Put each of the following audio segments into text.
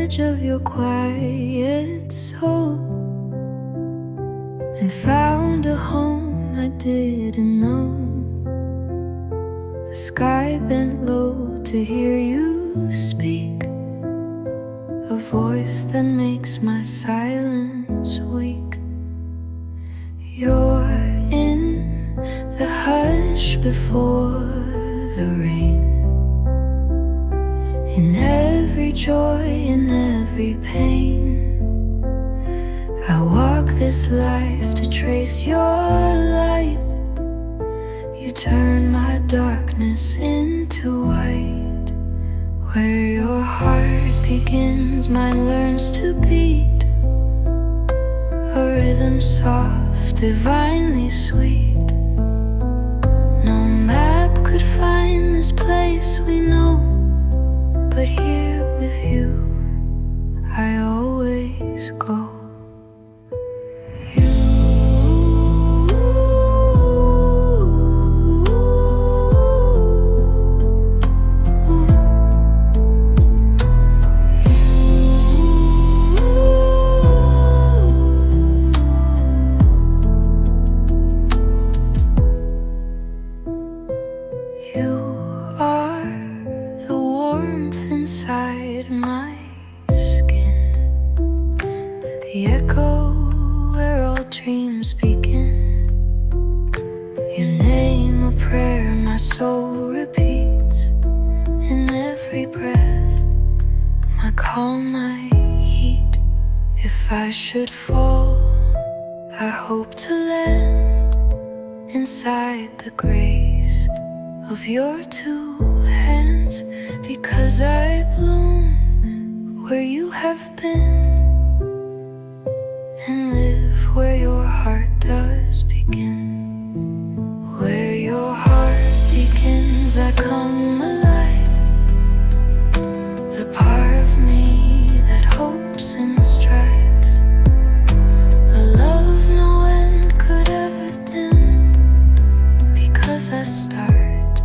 edge of your quiet soul, and found a home I didn't know. The sky bent low to hear you speak, a voice that makes my silence weak. You're in the hush before the rain, in every joy, in every pain. I walk this life to trace your light. You turn my darkness into white. Where your heart begins, mine learns to beat, a rhythm soft, divinely sweet. No map could find this place we know, but here with you I always go. The echo where all dreams begin. Your name a prayer my soul repeats. In every breath, my calm, my heat. If I should fall, I hope to land inside the grace of your two hands, because I bloom where you have been, and live where your heart does begin. Where your heart begins, I come alive. The part of me that hopes and strives, a love no end could ever dim, because I start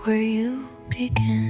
where you begin.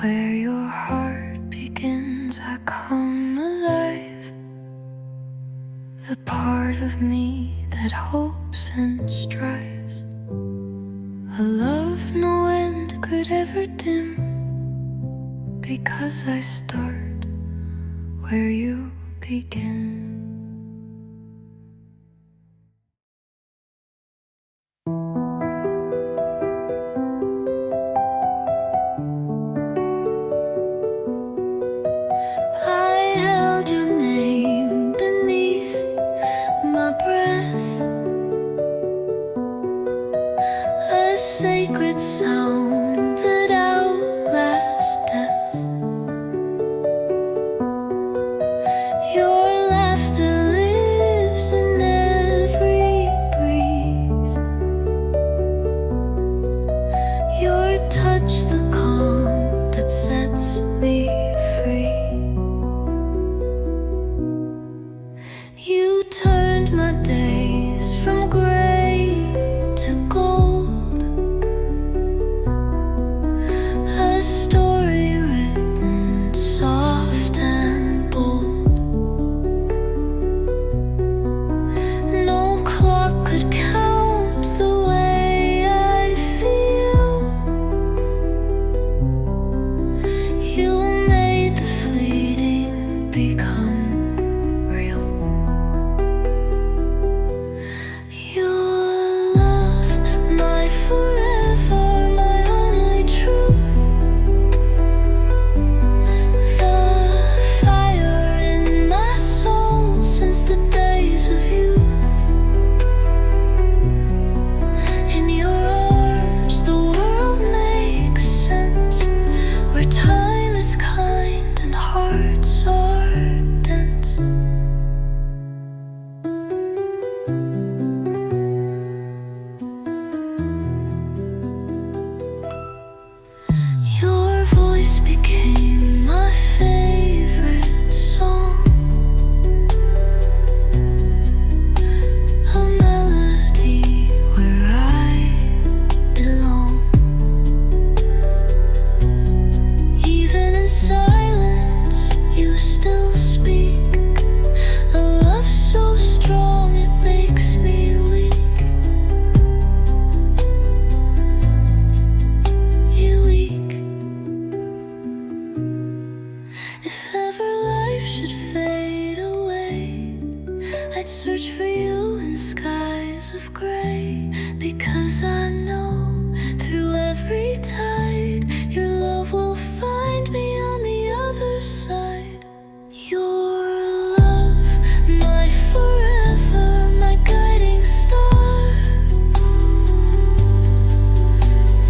Where your heart begins, I come alive. The part of me that hopes and strives, a love no end could ever dim, because I start where you begin. Sacred sound that outlasts death. Your I'd search for you in skies of gray, because I know through every tide your love will find me on the other side. Your love, my forever, my guiding star.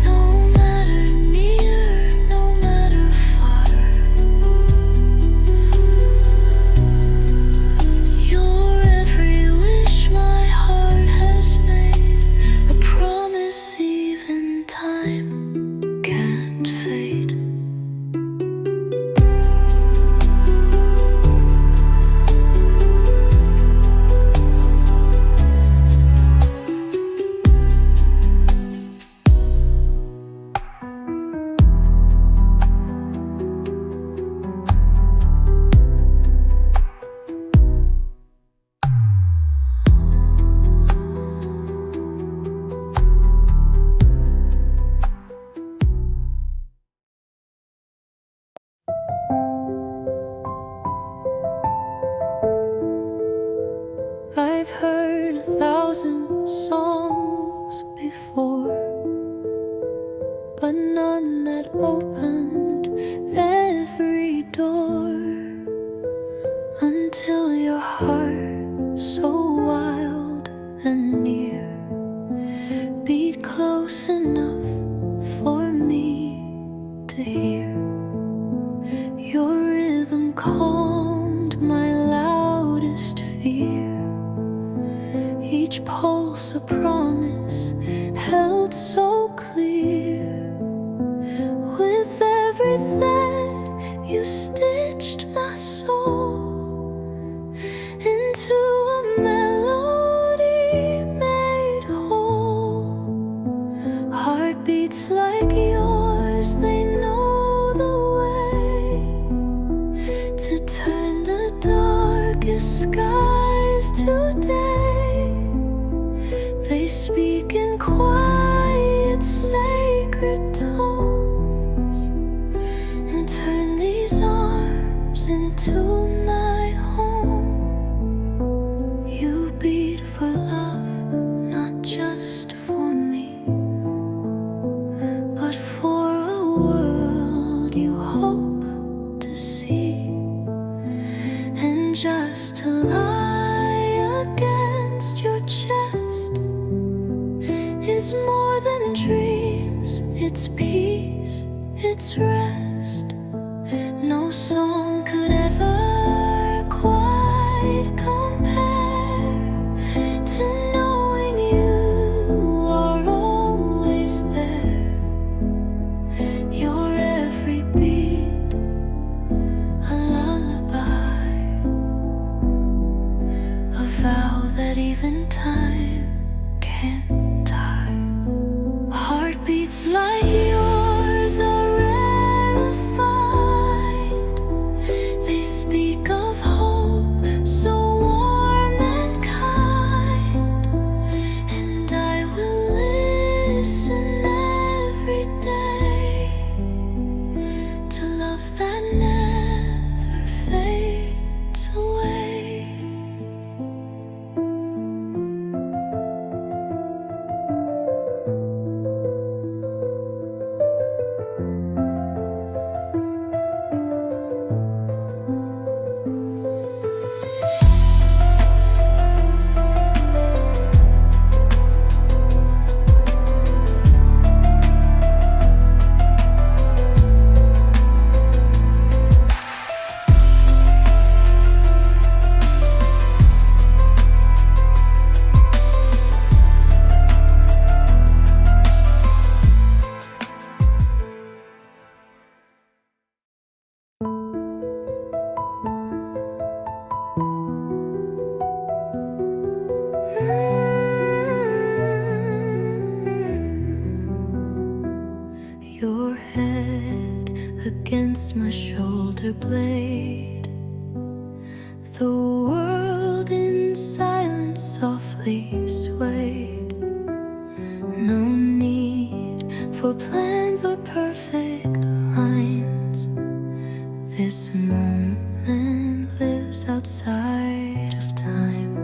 No matter near, no matter far. Your every wish my heart has made, a promise even time can't fade. I've heard 1,000 songs before, but none that opened every door, until your heart, so wild and near, beat close enough for me to hear. Your rhythm calmed my loudest fear, each pulse a promise held so clear. With every thread you stitched my soul into a melody made whole. Heartbeats like yours, they know the way to turn the darkest skies to day. They speak in quiet, sacred tones, and turn these arms into my home. You beat for love, not just for me, but for a world you hope to see. And just to lie against your chest is more than dreams, it's peace, it's rest. No song could ever quite compare to knowing you are always there. Your every beat, a lullaby, a vow that even time can't tie. Heartbeats like yours are rarefied. They speak of hope so warm and kind, and I will listen every day to love that never fades away. Your head against my shoulder blade, the world in silence softly swayed. No need for plans or perfect lines. This moment lives outside of time.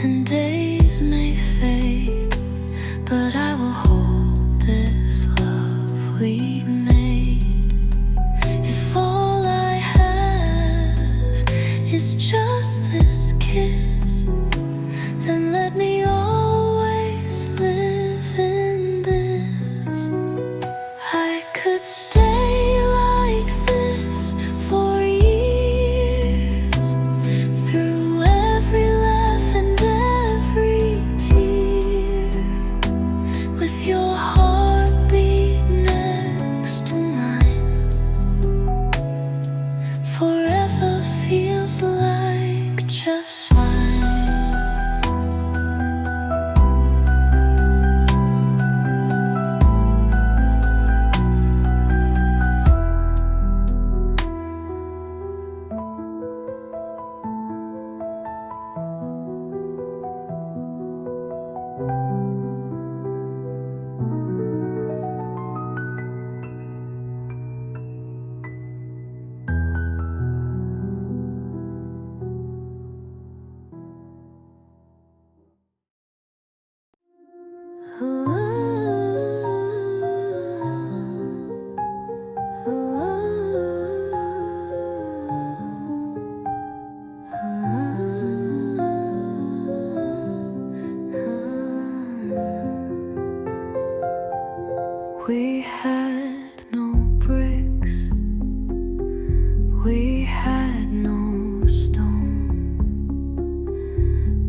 and days may fade, but I will hold this love we made. If all I have is just this kiss, then let me always live in this. I could stay like this for years, through every laugh and every tear, with your heartbeat next to mine. Forever feels like just fine. We had no bricks, we had no stone,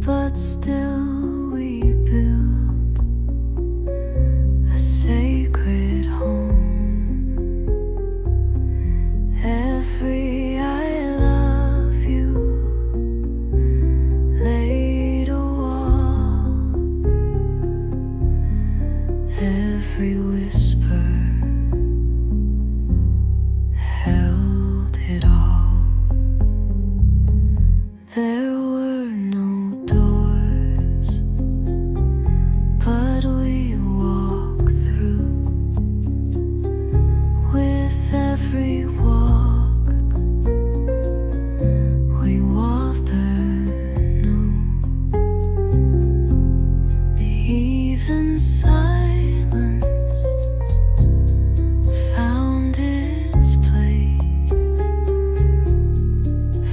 but still we built a sacred home. Every I love you laid a wall, every whisper held it all. There were no doors, but we walked through. With every walk, we water new. Even silence found its place,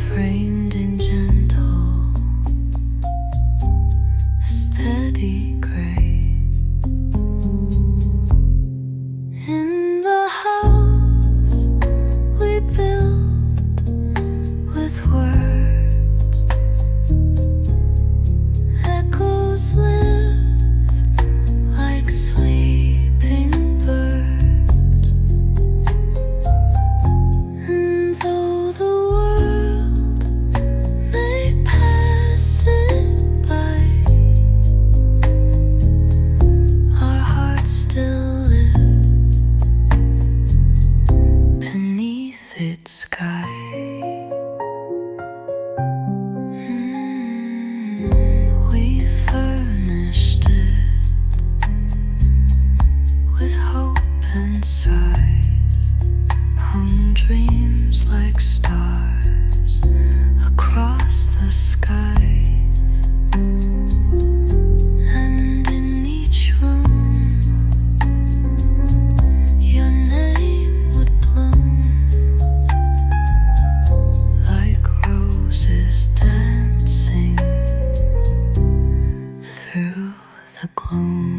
framed in gentle, steady gray. In the house we built with words, echoes live like sleeping birds. And though the world may pass it by, our hearts still live beneath its sky. We furnished it with hope and sighs, hung dreams like stars across the skies. And in each room, your name would bloom like roses dancing through the gloom.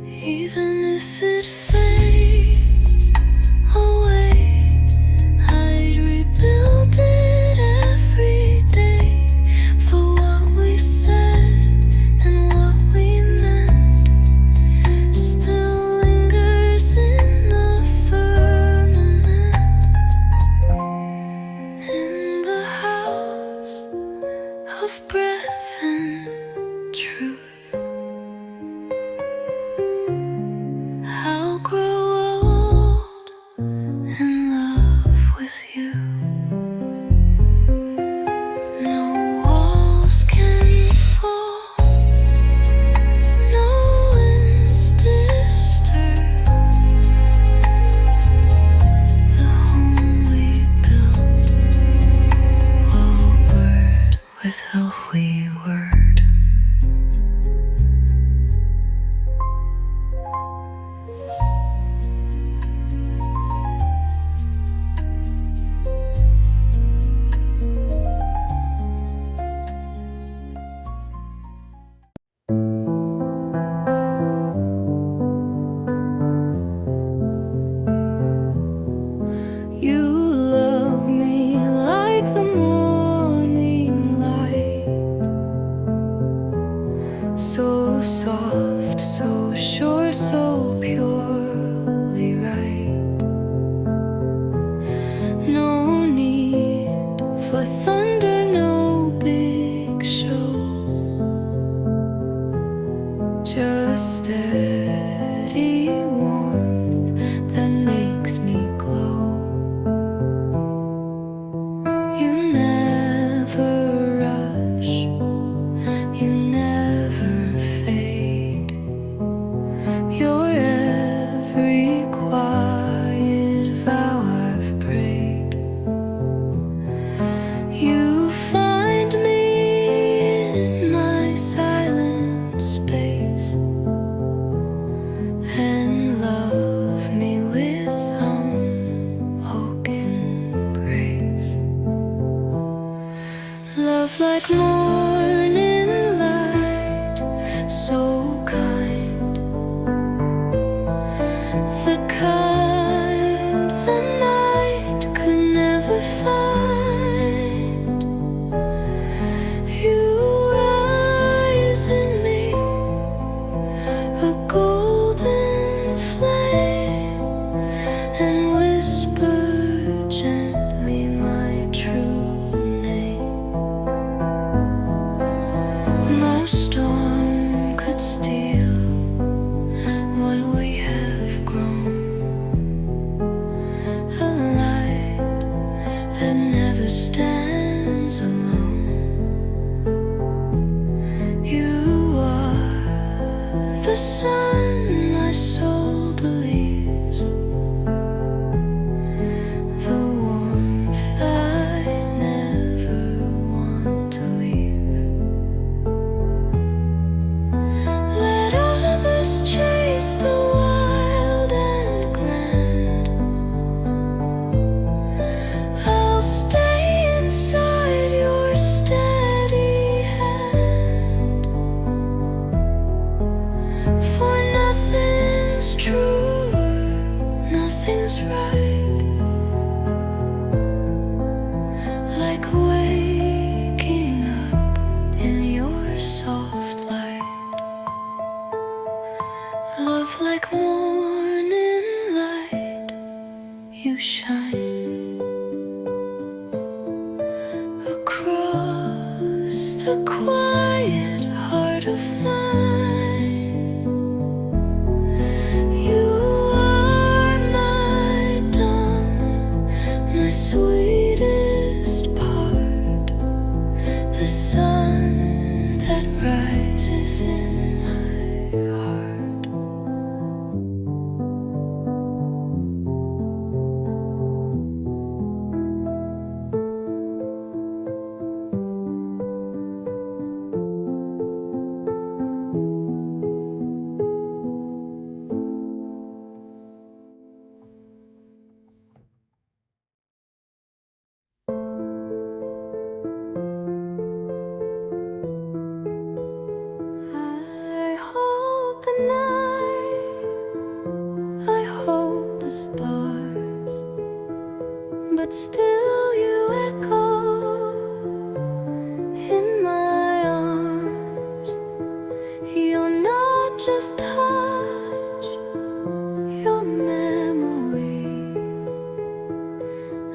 Even if it fades away for thunder, no big show, just steady warmth that makes me glow. You never rush, you never fade. Your every quiet vow I've prayed. You find me in my silent space and love me with unbroken grace. Love like morning light, so kind, the kind the night could never find. You rise in me, a golden flame, and whisper gently my true name. No storm could steal what we have grown, a light that never stands alone. You are the sun my soul believes, the warmth I never want to leave. Let others chase the wild and grand, I'll stay inside your steady hand. For nothing's true, nothing's right, like waking up in your soft light. Love like morning light, you shine across the quiet heart of mine. You are my dawn, my sweetest part, the sun that rises in my heart. I hold the night, I hold the stars, but still you echo in my arms. You're not just touch, your memory,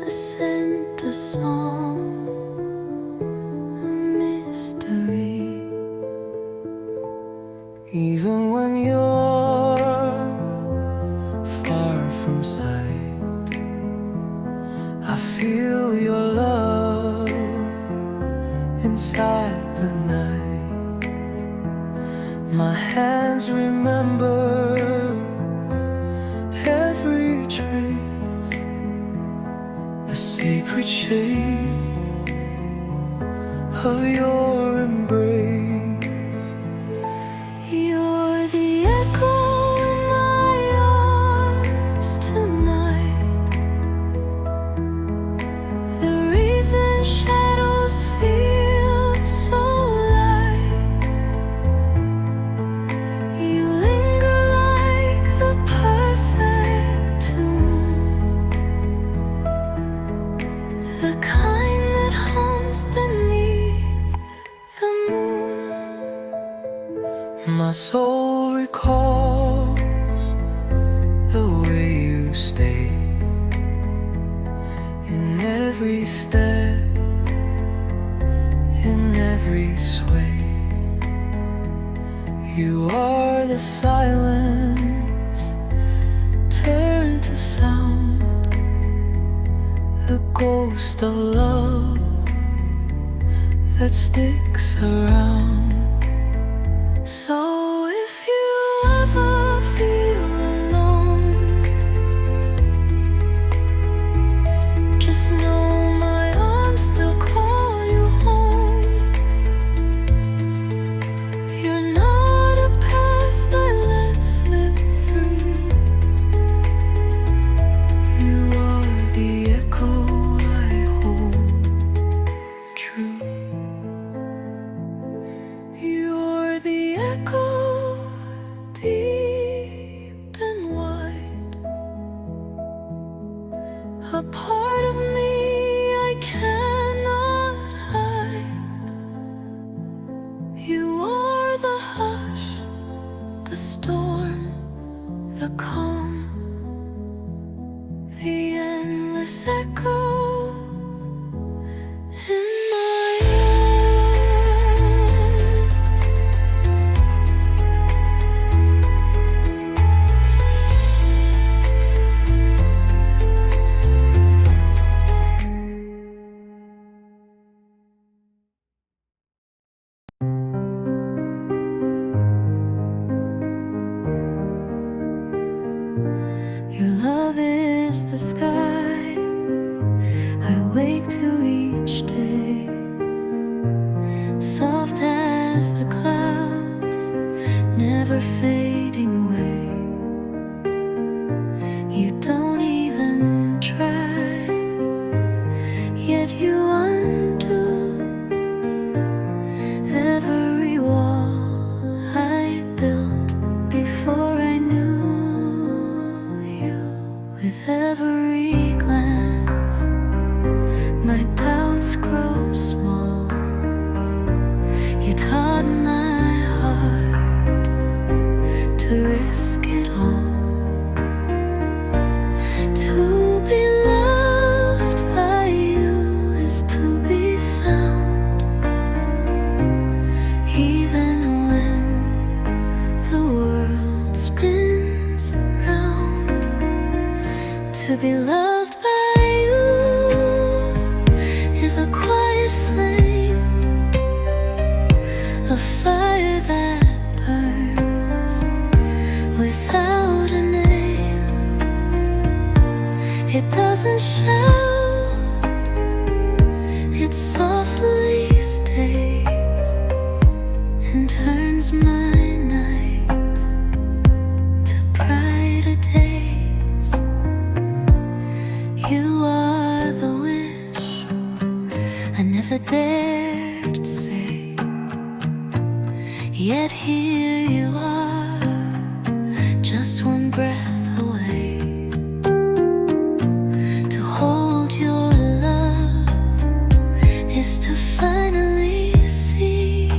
a scent, a song, a mystery. Even when you're far from sight, I feel your love inside the night. My hands remember every trace, the secret shape of your embrace. You're the echo in my arms tonight, the reason shadows feel so light. You linger like the perfect tune, the kind that hums beneath the moon. My soul recalls the way you stay in every step every sway. You are the silence turned to sound, the ghost of love that sticks around. So if you ever feel alone, just know my arms still call you home. You're not a past I let slip through. You are the echo I hold true. You're the echo, deep and wide, a part of me I cannot hide. You are the hush, the storm, the calm, the endless echo in my arms. Your love is the sky I wake to each day, soft as the clouds, never fading away. You don't even try, yet you undo every wall I built before I knew you. With every glance, my doubts grow small. You taught my heart to risk it all. To be loved by you is to be found, even when the world spins around. To be loved by you is a quiet flame, a fire that burns without a name. It doesn't shout, it softly stays and turns my nights to brighter days. You are the wish I never dared say, yet here you are, just one breath away. To hold your love is to finally see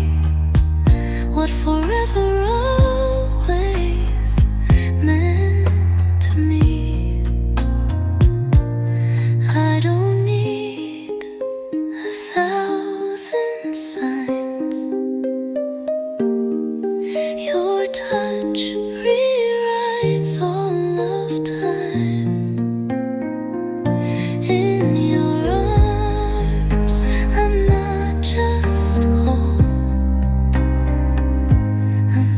what forever always meant to me. I don't need 1,000 signs. Your touch rewrites all of time. In your arms, I'm not just whole, I'm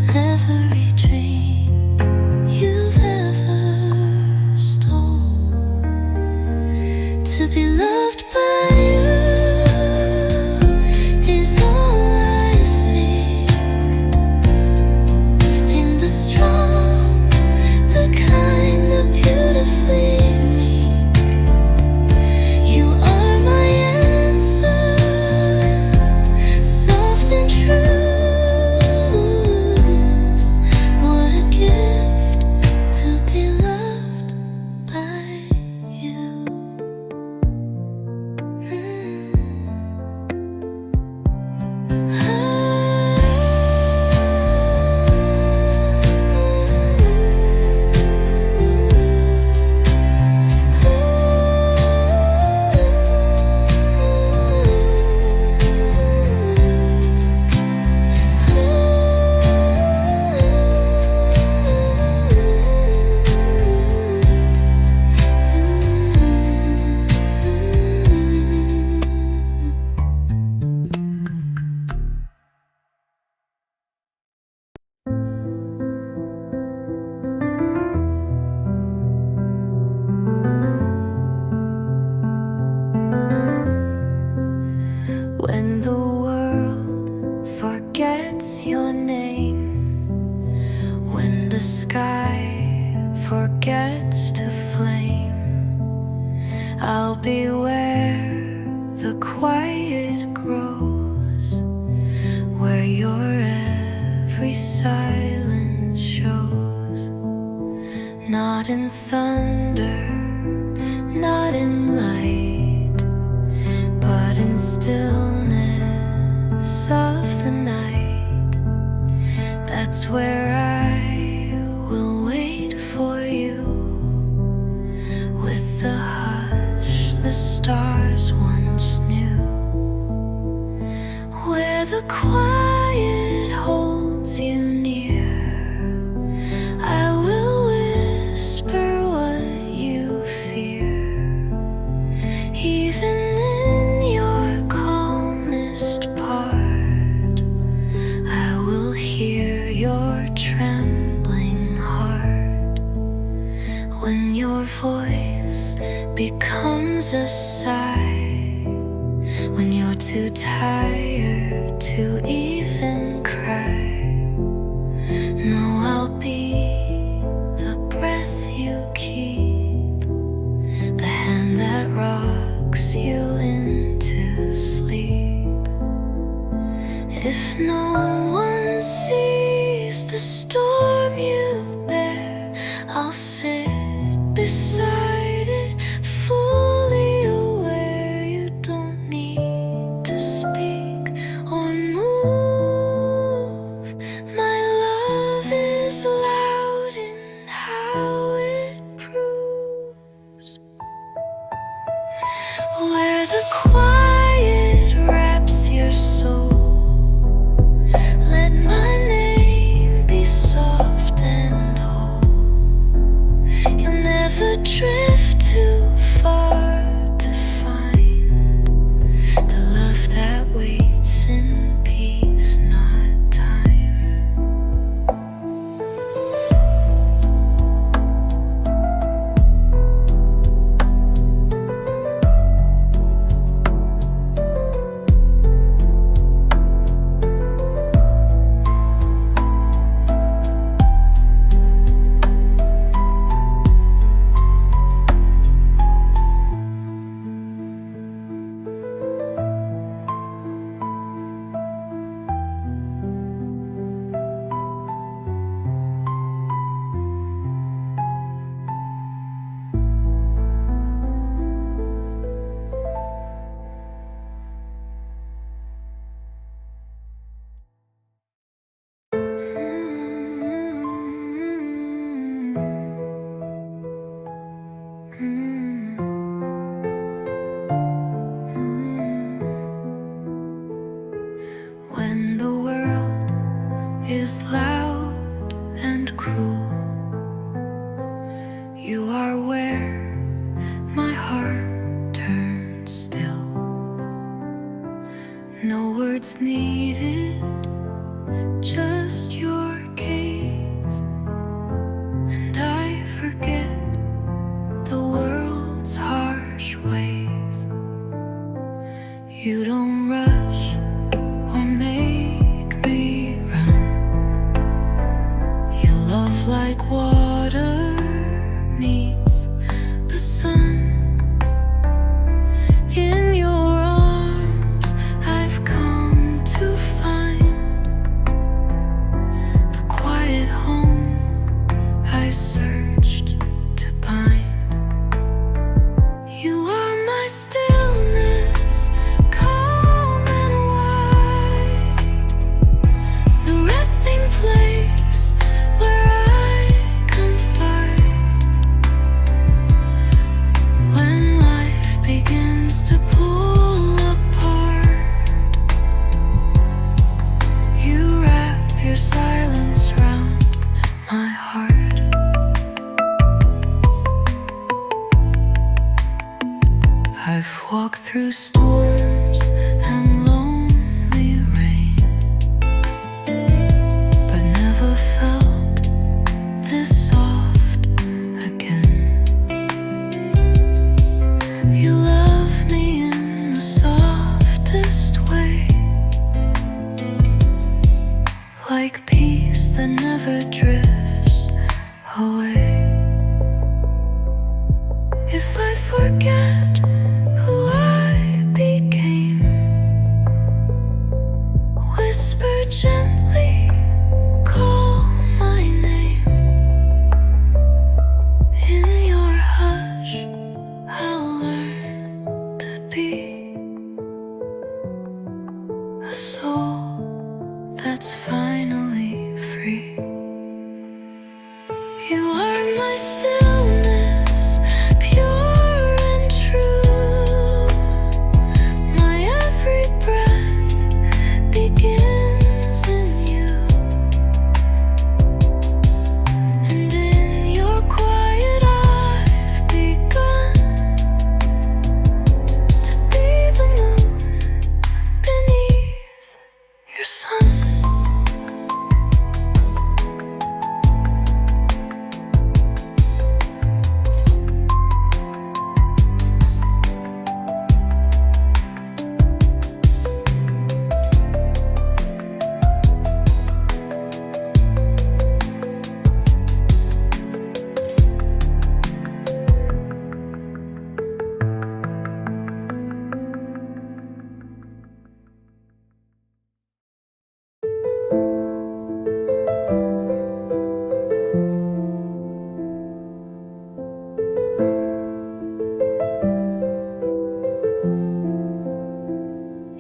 quiet grows, where your every silence shows. Not in thunder, not in light, but in stillness of the night. That's where I will wait for you, with the hush the stars once knew, where the quiet holds you near. I will whisper what you fear, even in your calmest part. I will hear your trembling heart, when your voice becomes a sigh, when you're too tired to even cry. No, I'll be the breath you keep, the hand that rocks you into sleep. If no one sees the storm you bear, I'll sit beside it, fully aware. You don't need to speak or move. My love is loud in how it proves, where the quiet wraps your soul. Let my name be soft and whole. You'll never drift too far to find the love that waits in peace, not time. When the world is loud and cruel, you are where my heart turns still. No words needed, just your gaze, and I forget the world's harsh ways. You don't rush or make me run. You love like water meets the sun. In your arms I've come to find the quiet home I searched to bind. You are my stillness, calm and wide, the resting place where I confide. When life begins to pull apart, you wrap your silence round my heart. I've walked through storms and lonely rain, but never felt this soft again. You love me in the softest way, like peace that never drifts away. If I forget who I became, that's finally free. You are my stillness, pure and true. My every breath begins in you, and in your quiet I've begun to be the moon beneath your sun.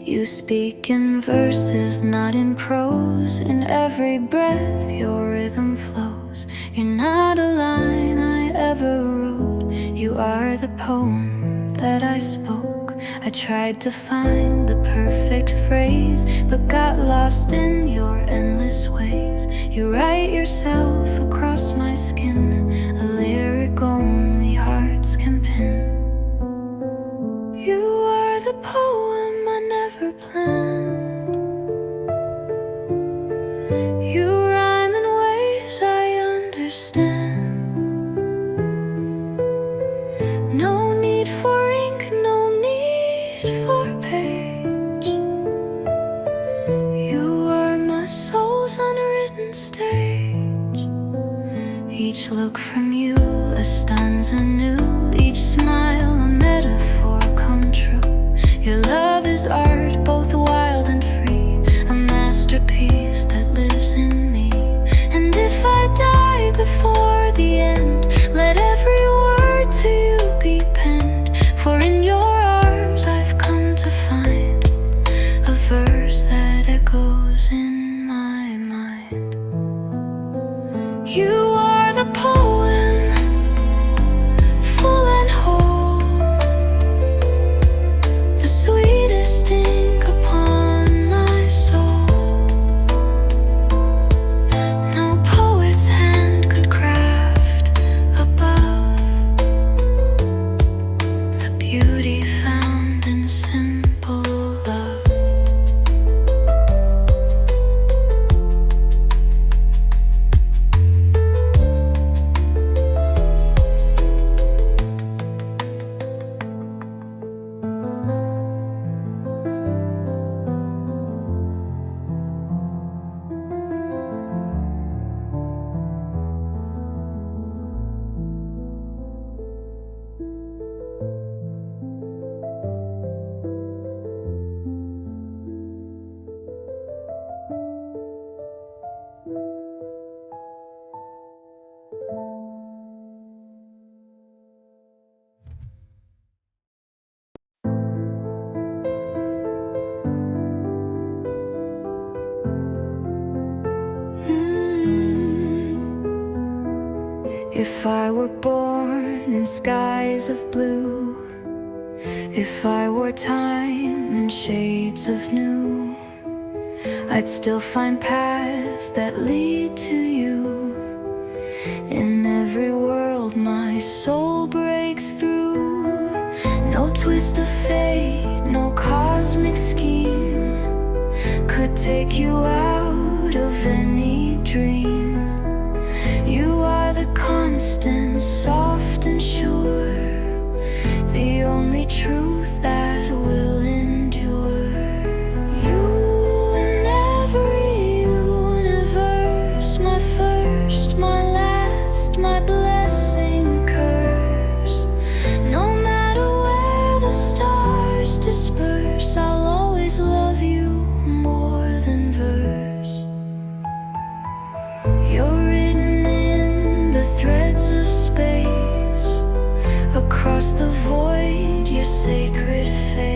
You speak in verses, not in prose. In every breath your rhythm flows. You're not a line I ever wrote. You are the poem that I spoke. I tried to find the perfect phrase, but got lost in your endless ways. You write yourself across my skin, a lyric only hearts can pin. You are the poem I never planned. You rhyme in ways I understand. No need for ink, no need for page. You are my soul's unwritten stage. Each look from you a stanza new, each smile a metaphor come true. Your love is art, both wild and free, a masterpiece that lives in me. And if I die before the end, let every word to you be penned. For in your arms I've come to find a verse that echoes in my mind. You are the poem, full and whole, the sweetest ink upon my soul. No poet's hand could craft above the beauty found in simple love. If I were born in skies of blue, if I wore time in shades of new, I'd still find paths that lead to you. In every world my soul breaks through. No twist of fate, no cosmic scheme could take you out of any dream. You are the constant, soft and sure, the only truth that will endure. You in every universe, my first, my last, my blessing curse. No matter where the stars disperse, I'll always love you more than verse. You're written in the threads of space, across the void, your sacred face.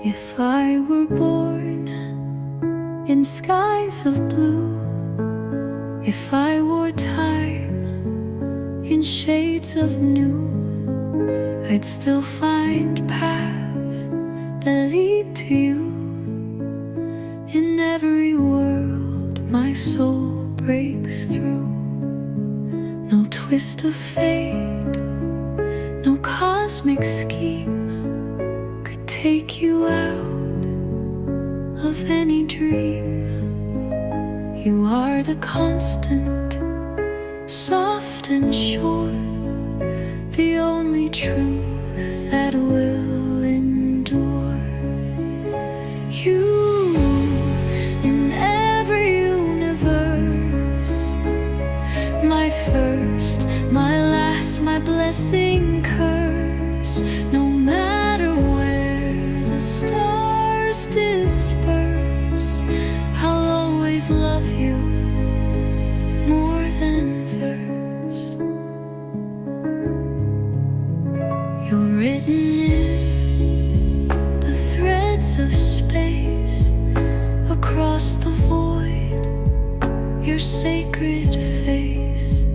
If I were born in skies of blue, if I wore time in shades of new, I'd still find paths that lead to you. In every world my soul breaks through. No twist of fate, no cosmic scheme could take you out of any dream. You are the constant, soft and sure, the only truth that will endure. You in every universe, my first, my last, my blessing, curse. No matter where the stars disperse, I'll always love you more than verse. You're written in the threads of space, across the void, your sacred face.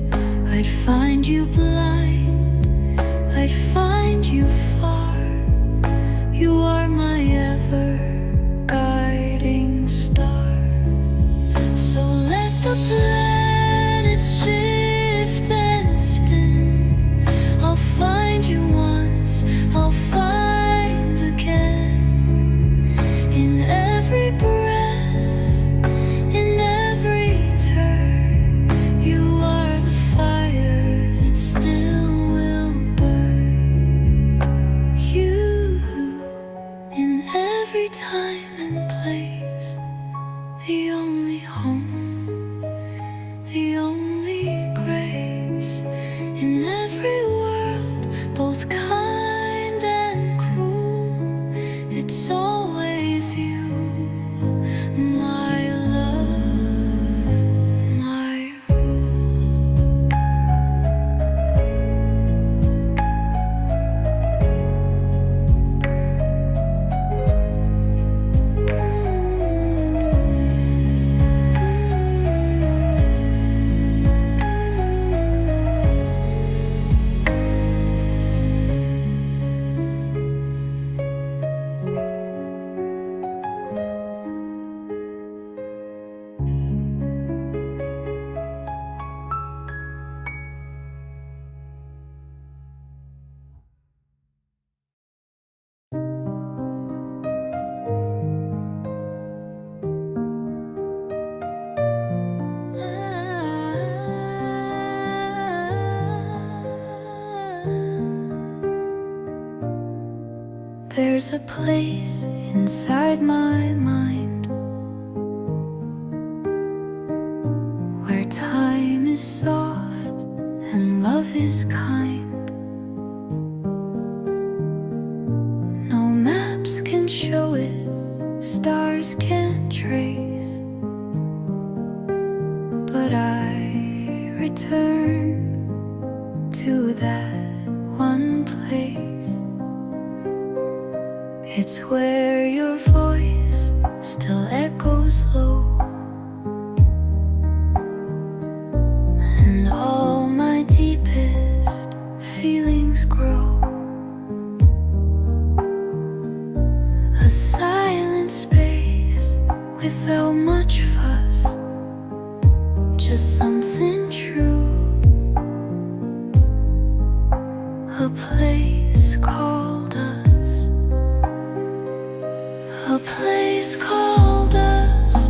I'd find you blind, I'd find you far. You are my ever guiding star. So let the planets shift and spin. I'll find you once, I'll find again. In every breath, in every turn, you are the fire that still will burn. You, in every time and place, the only home, the only grace. In every world, both kind and cruel, it's always you, my love, my rule. There's a place inside my mind where time is soft and love is kind. No maps can show it, stars can't trace, but I return to that one place. It's where your voice still echoes low, and all my deepest feelings grow. A silent space without much fuss, just something true. A place called us, a place called us,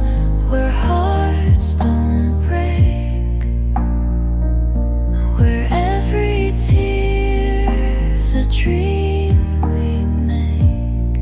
where hearts don't break, where every tear's a dream we make.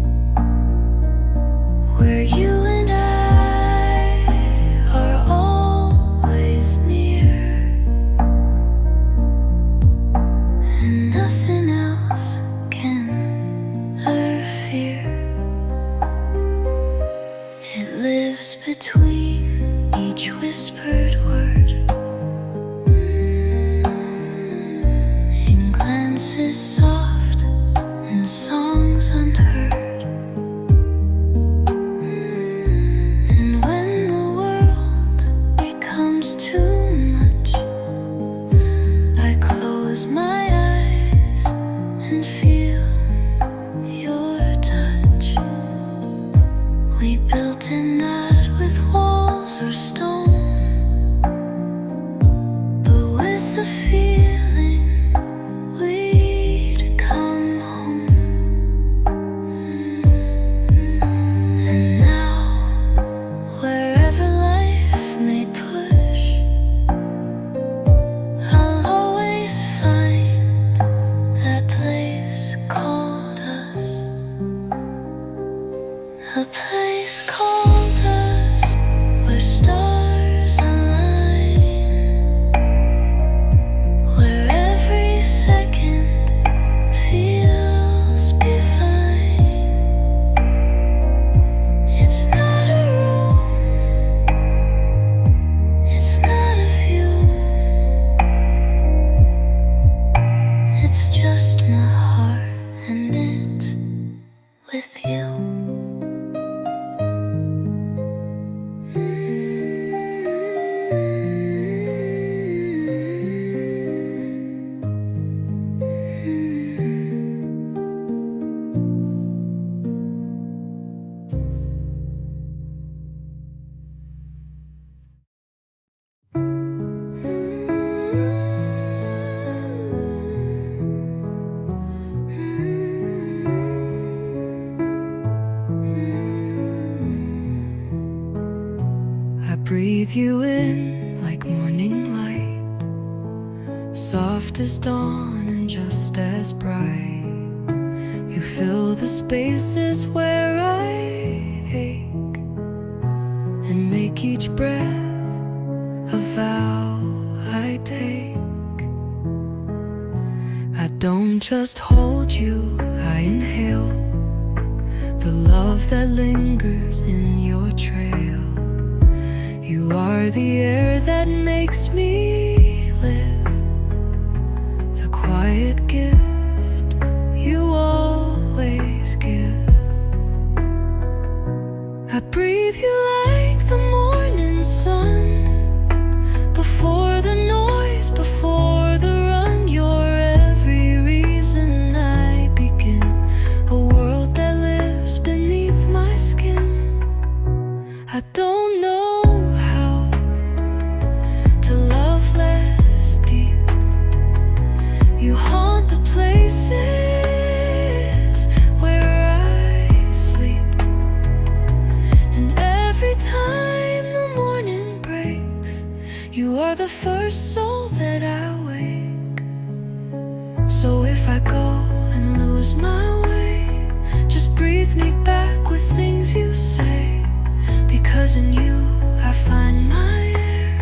breathe you in like morning light, soft as dawn and just as bright. You fill the spaces where I ache, and make each breath a vow I take. I don't just hold you, I inhale the love that lingers in your trail. You are the air that makes me live, the quiet gift you always give. I breathe you like the morning sun, before the noise, before the run. You're every reason I begin, a world that lives beneath my skin. I don't know how to love less deep. You haunt the places where I sleep, and every time the morning breaks, you are the first soul that I wake. So if I go and lose my way, just breathe me back with things you say, because in you I find my air,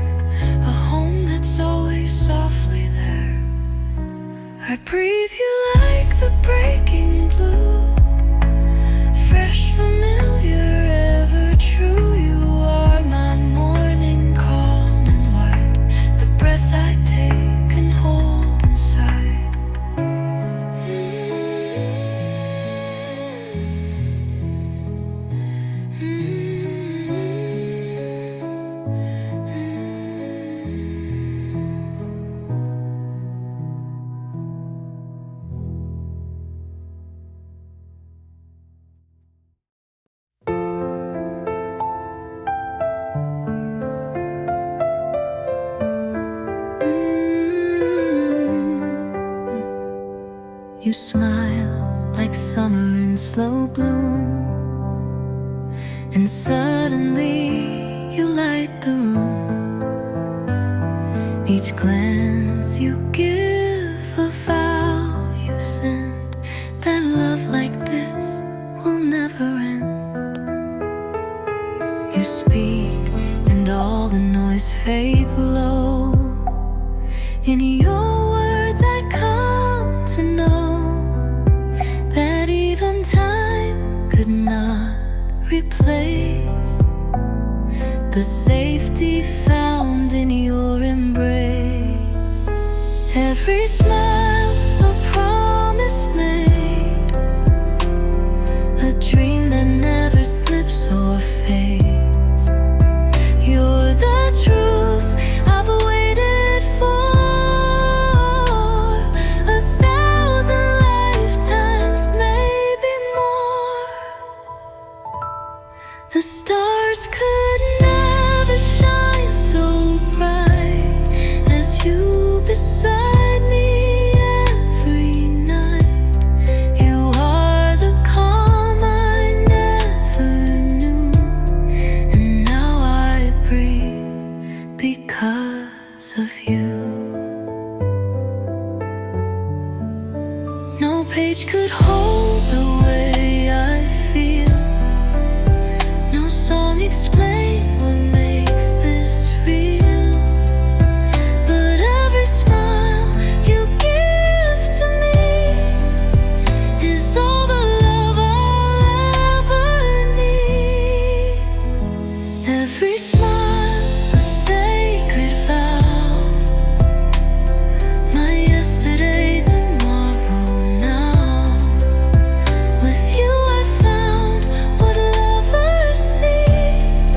a home that's always softly there. I breathe you like the breaking blue, fresh, familiar, ever true. You are my morning calm and white, the breath I take and hold inside. You smile like summer in slow bloom, and suddenly you light the room. Each glance you give, a vow you send, that love like this will never end. You speak and all the noise fades low. In your words I come to know that even time could not replace the safety found in your embrace. Every smile a promise made, a dream that never slips or fades. You're the truth I've waited for 1,000 lifetimes, maybe more. The stars could never shine so bright as you beside me every night. You are the calm I never knew, and now I breathe because of you. No page could hold the way I feel, no song explain what makes this real. But every smile you give to me is all the love I'll ever need. Every smile a sacred vow, my yesterday, tomorrow, now. With you I found what lovers seek,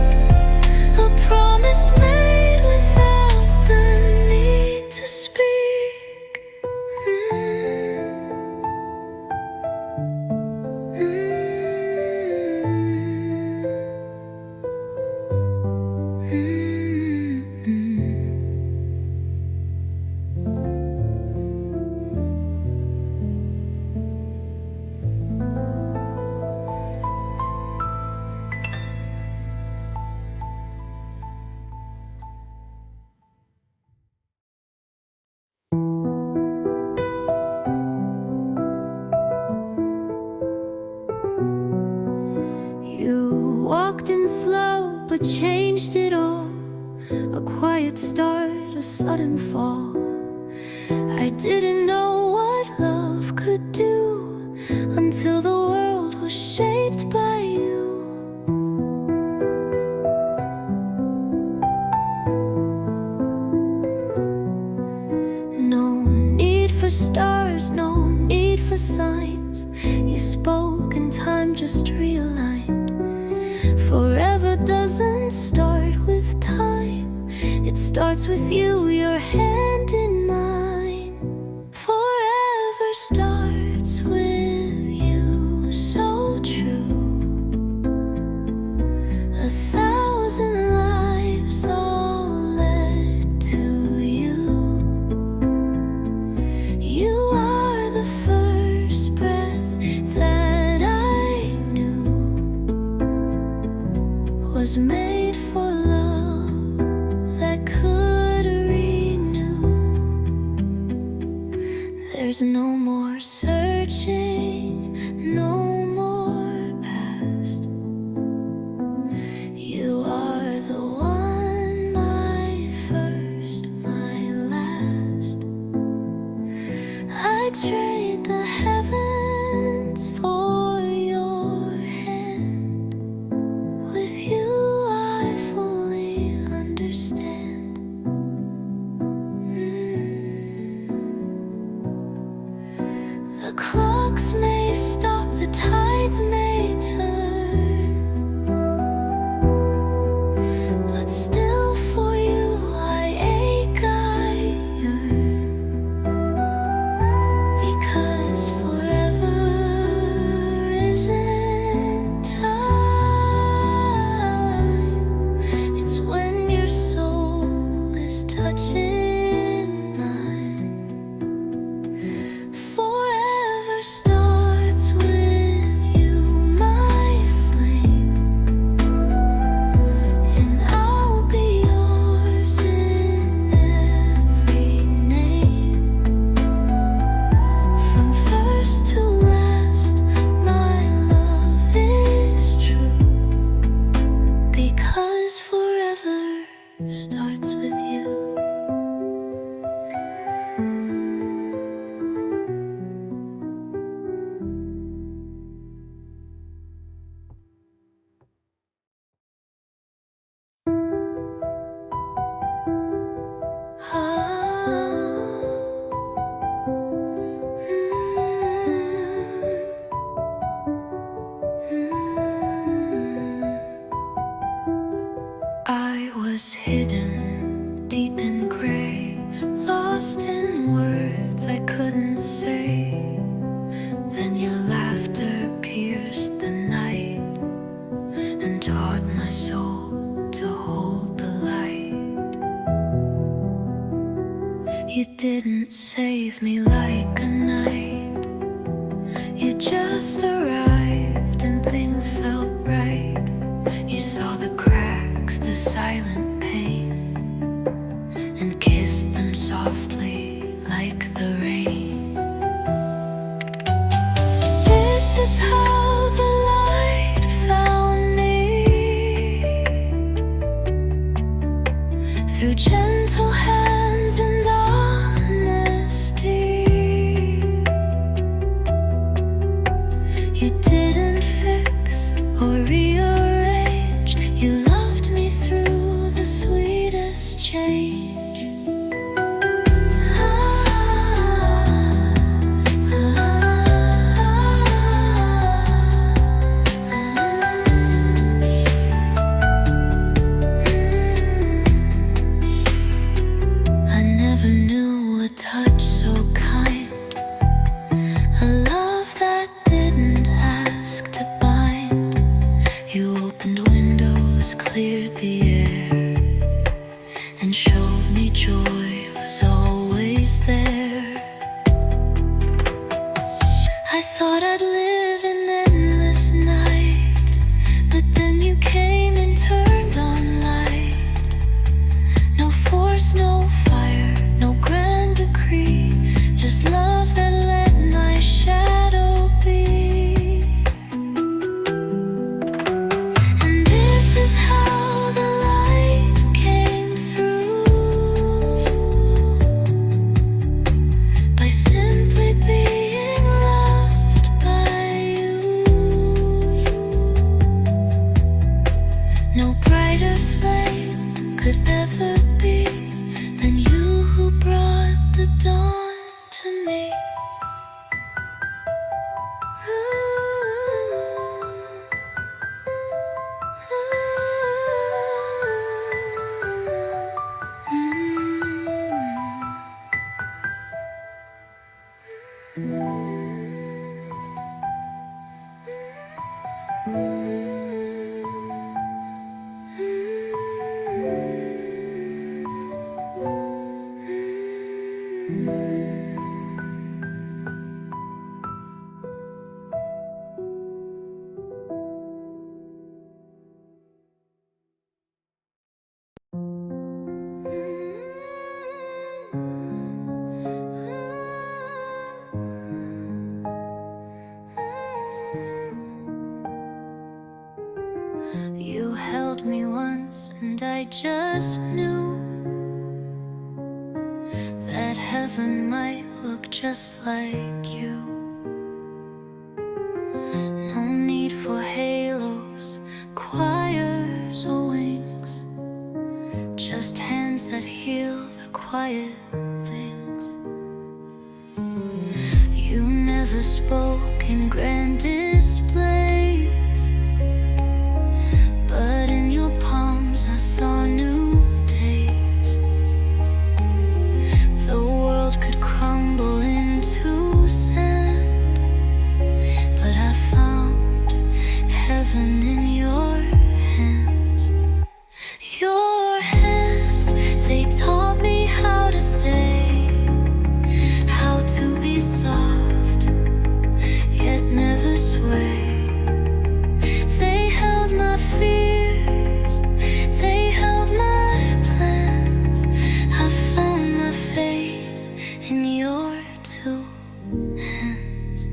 quiet start, a sudden fall. I didn't know what love could do until the world was shaped by you. No need for stars, no need for signs. You spoke and time just realigned. Forever doesn't start with time, it starts with you, your hand in mine. Forever starts with you, so true. 1,000 lives all led to you. You are the first breath that I knew was made for love that could renew. There's no more searching, no more past. You are the one, my first, my last. I trade the heavens for your hand. With you I fully understand. The clocks may stop, the tides may turn, but still for you I ache, I yearn. Because forever isn't time. It's when your soul is touching mine. Forever starts with you, my flame, and I'll be yours in every name. From first to last, my love is true, because forever starts with you. I was hidden deep in gray, lost in words I couldn't say. Then your laughter pierced the night and taught my soul to hold the light. You didn't save me like a knight, you just arrived and things felt right. You saw the cracks, the silent pain, and kissed them softly like the rain. This is how the light found me, through gentle hands and honesty. You didn't fix or rearrange, you loved me through the sweetest change. I never knew a touch so kind, a love that didn't ask You held me once and I just knew that heaven might look just like you. No need for halos, choirs or wings, just hands that heal the quiet things. You never spoke in grand displays, but in your palms I saw new days. The world could crumble into sand, but I found heaven in your hands. Your hands, they taught me how to stay, how to be soft, yet never sway. They held my fears, they held my plans. I found my faith in your two hands.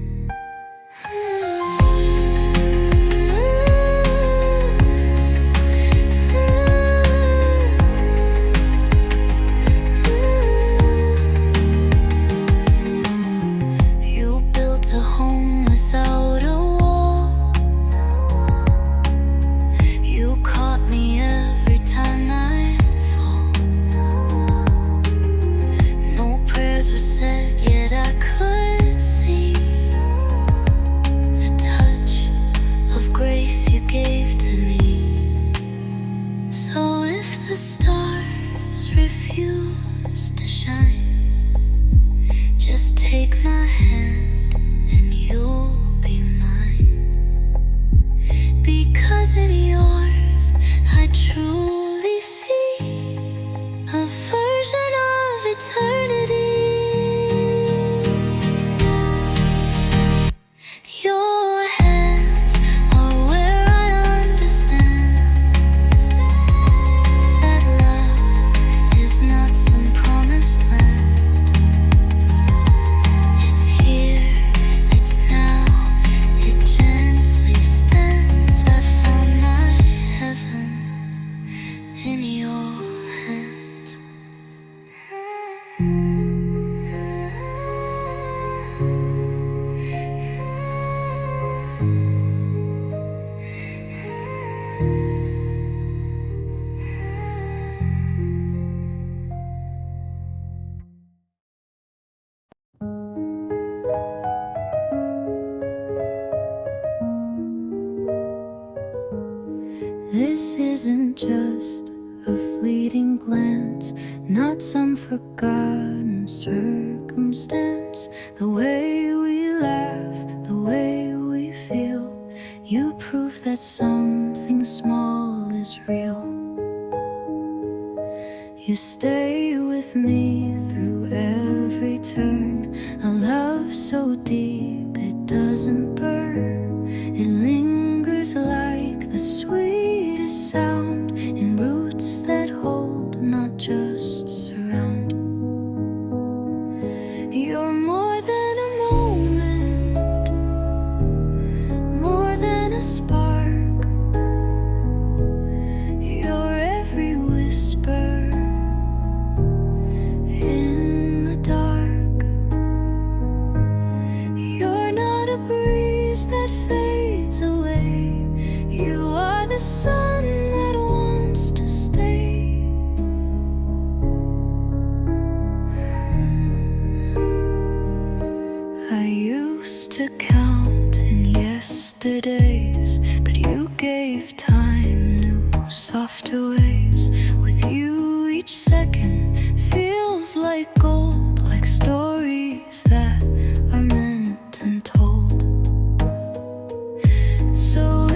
You built a home without a wall. You caught me every time I'd fall. No prayers were said, yet I could see the touch of grace you gave to me. So if the stars refuse to shine, just take my hand and you'll be mine. Because in yours I truly see a version of eternity. Your hands are where I understand that love is not some promised land. It's here, it's now, it gently stands. I found my heaven in your hands. This isn't just a fleeting glance, not some forgotten circumstance. The way we laugh, the way we feel, you prove that something small is real. You stay with me through every turn, a love so deep it doesn't burn. It lingers like the sweetest sound in roots that hold, not just surround. You're more than a moment, more than a spark. You're every whisper in the dark. You're not a breeze that fades away. You are the sun that wants to stay. I used to count in yesterdays, but you gave time new, softer ways. With you each second feels like gold, like stories that are meant and told. So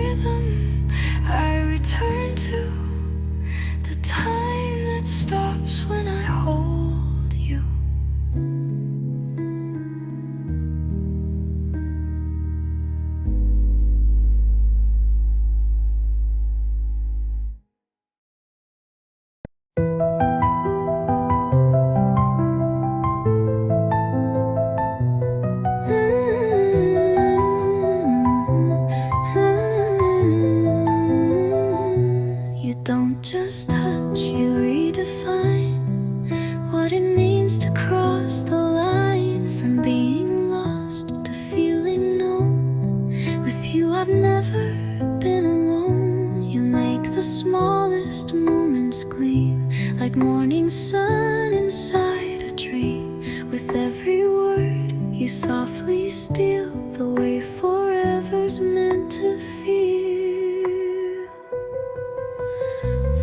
rhythm I return to, the time that stops when I hold you. You don't just touch, you redefine what it means to cross the line from being lost to feeling known. With you I've never been alone. You make the smallest moments gleam like morning sun inside a dream. With every word you softly steal the way forever's meant to feel.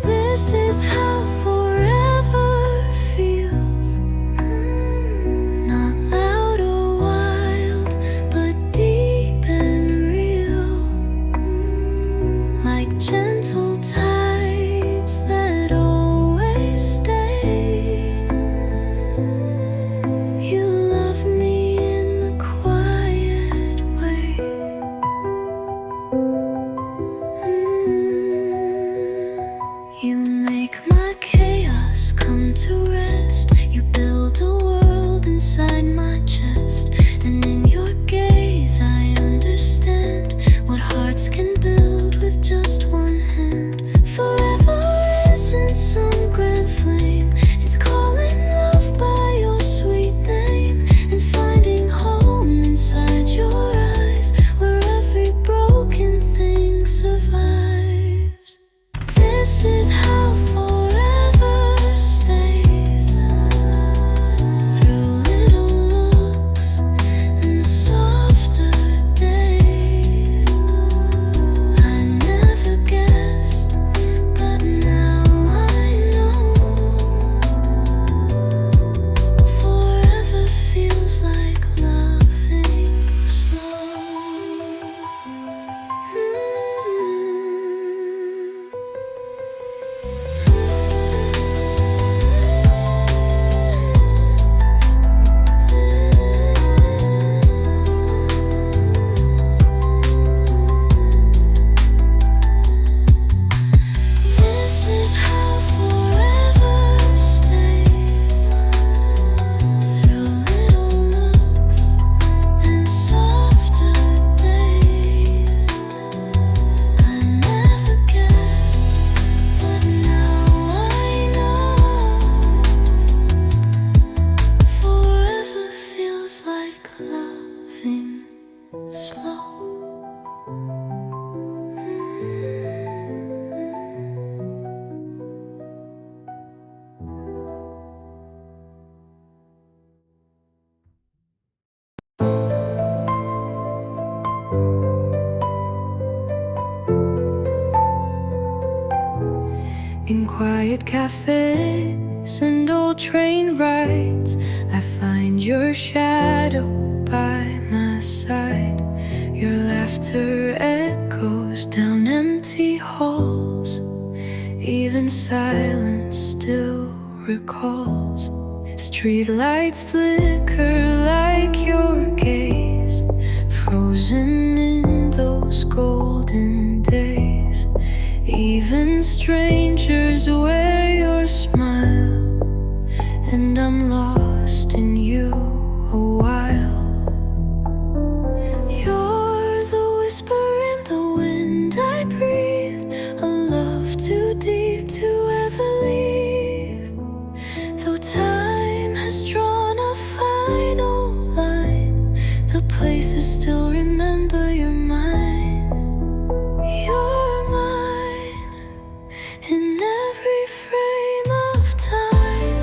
This is how forever feels. Not loud or wild, but deep and real. Like gentle tides that always stay. You love me in the quiet way. You make my chaos come to rest. You build a world inside my chest. And in your gaze I understand what hearts can build with just one hand. Forever isn't some grand flame. It's calling love by your sweet name. And finding home inside your eyes, where every broken thing survives. This is how forever stays. Through little looks and softer days. I never guessed, but now I know. Forever feels like loving slow. This is how forever stays. Through little looks and softer days. I never guessed, but now I know. Forever feels like loving slow. In quiet cafes and old train rides, I find your shadow by my side. Your laughter echoes down empty halls. Even silence still recalls. Street lights flicker like your gaze, frozen in those golden days. Even strangers wear your smile, and I'm lost in you a while. You're the whisper in the wind I breathe, a love too deep to ever leave. Though time has drawn a final line, the places still remember you're mine. You're mine in every frame of time.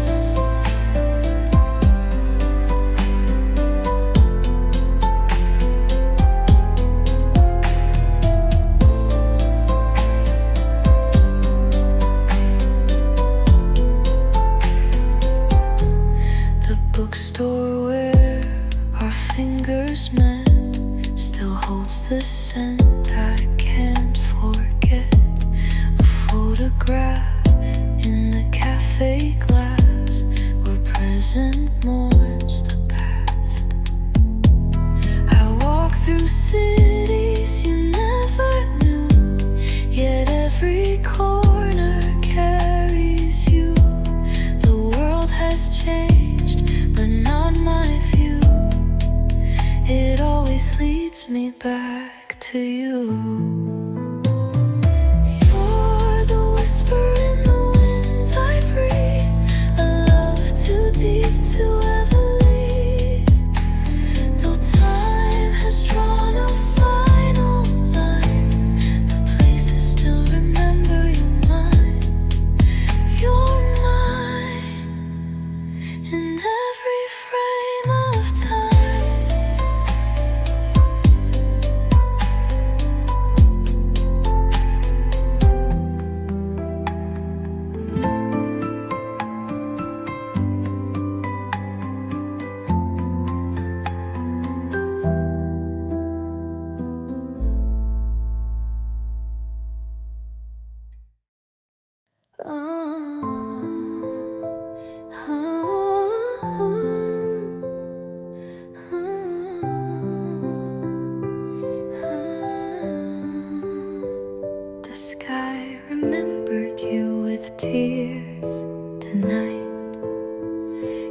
to you. You're the whisper in the wind I breathe, a love too deep to ever leave. Though time has drawn a final line, the places still remember you're mine. You're mine in every frame of time. The sky remembered you with tears tonight,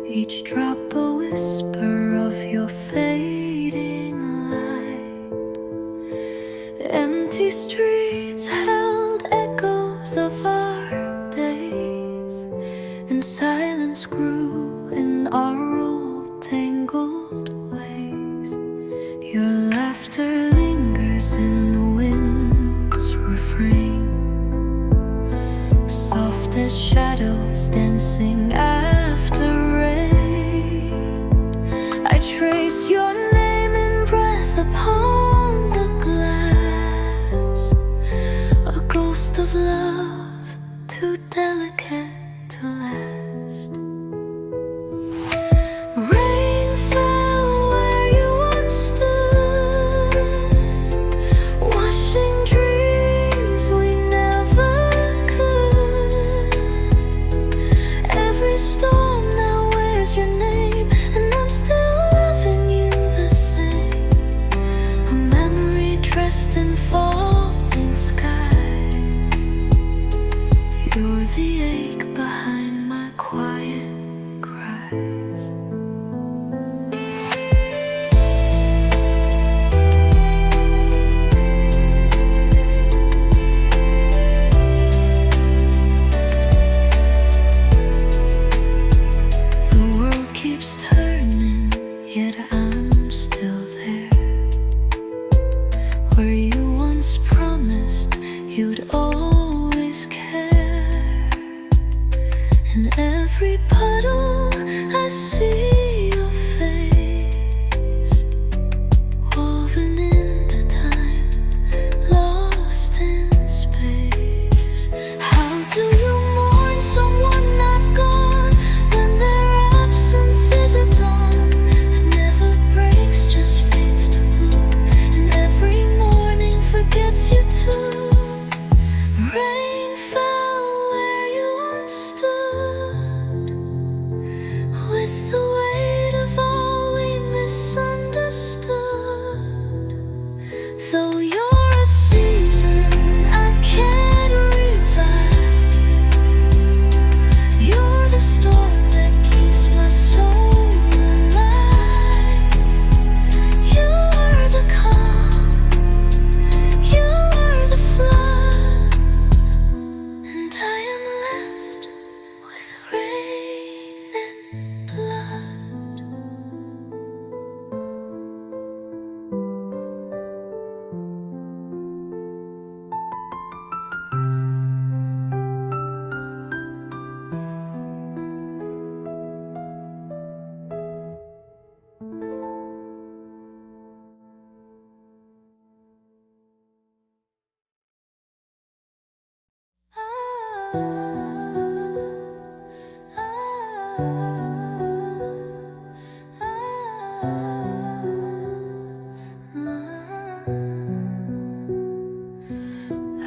each drop a whisper of your fading light. Empty streets held echoes of our days, and silence grew in our old tangled ways. Your laughter lingers in the wind's refrain, soft as shadows dancing after rain. I trace your name in breath upon the glass, a ghost of love too delicate to last. Rain fell where you once stood, washing dreams we never could. Every storm now wears your name, and I'm still loving you the same. A memory dressed in falling skies. You're the ache behind my quiet cries. The world keeps turning, yet I'm still there, where you once promised you'd always care. In every puddle I see your face, woven into time, lost in space. How do you mourn someone not gone, when their absence is a dawn that never breaks, just fades to blue, and every morning forgets you too? Rain fell where you once stood, with the weight of all we misunderstood. Though you're a season I can't revive, you're the storm that keeps my soul alive. You were the calm, you were the flood, and I am left with rain and blood.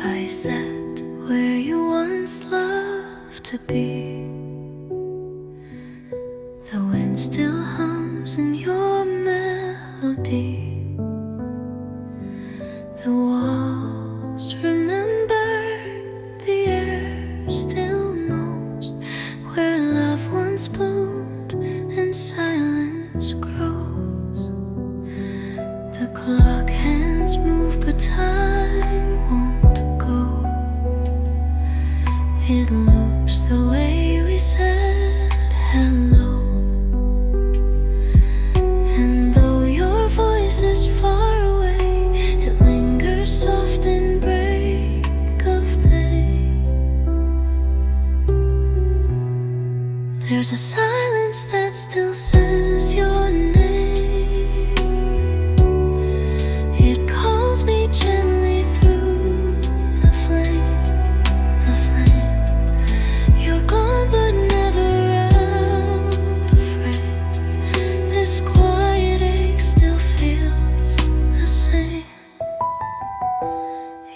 I sat where you once loved to be. The wind still hums in your melody. The walls remember, the air still knows where love once bloomed and silence grows. The clock hands move, but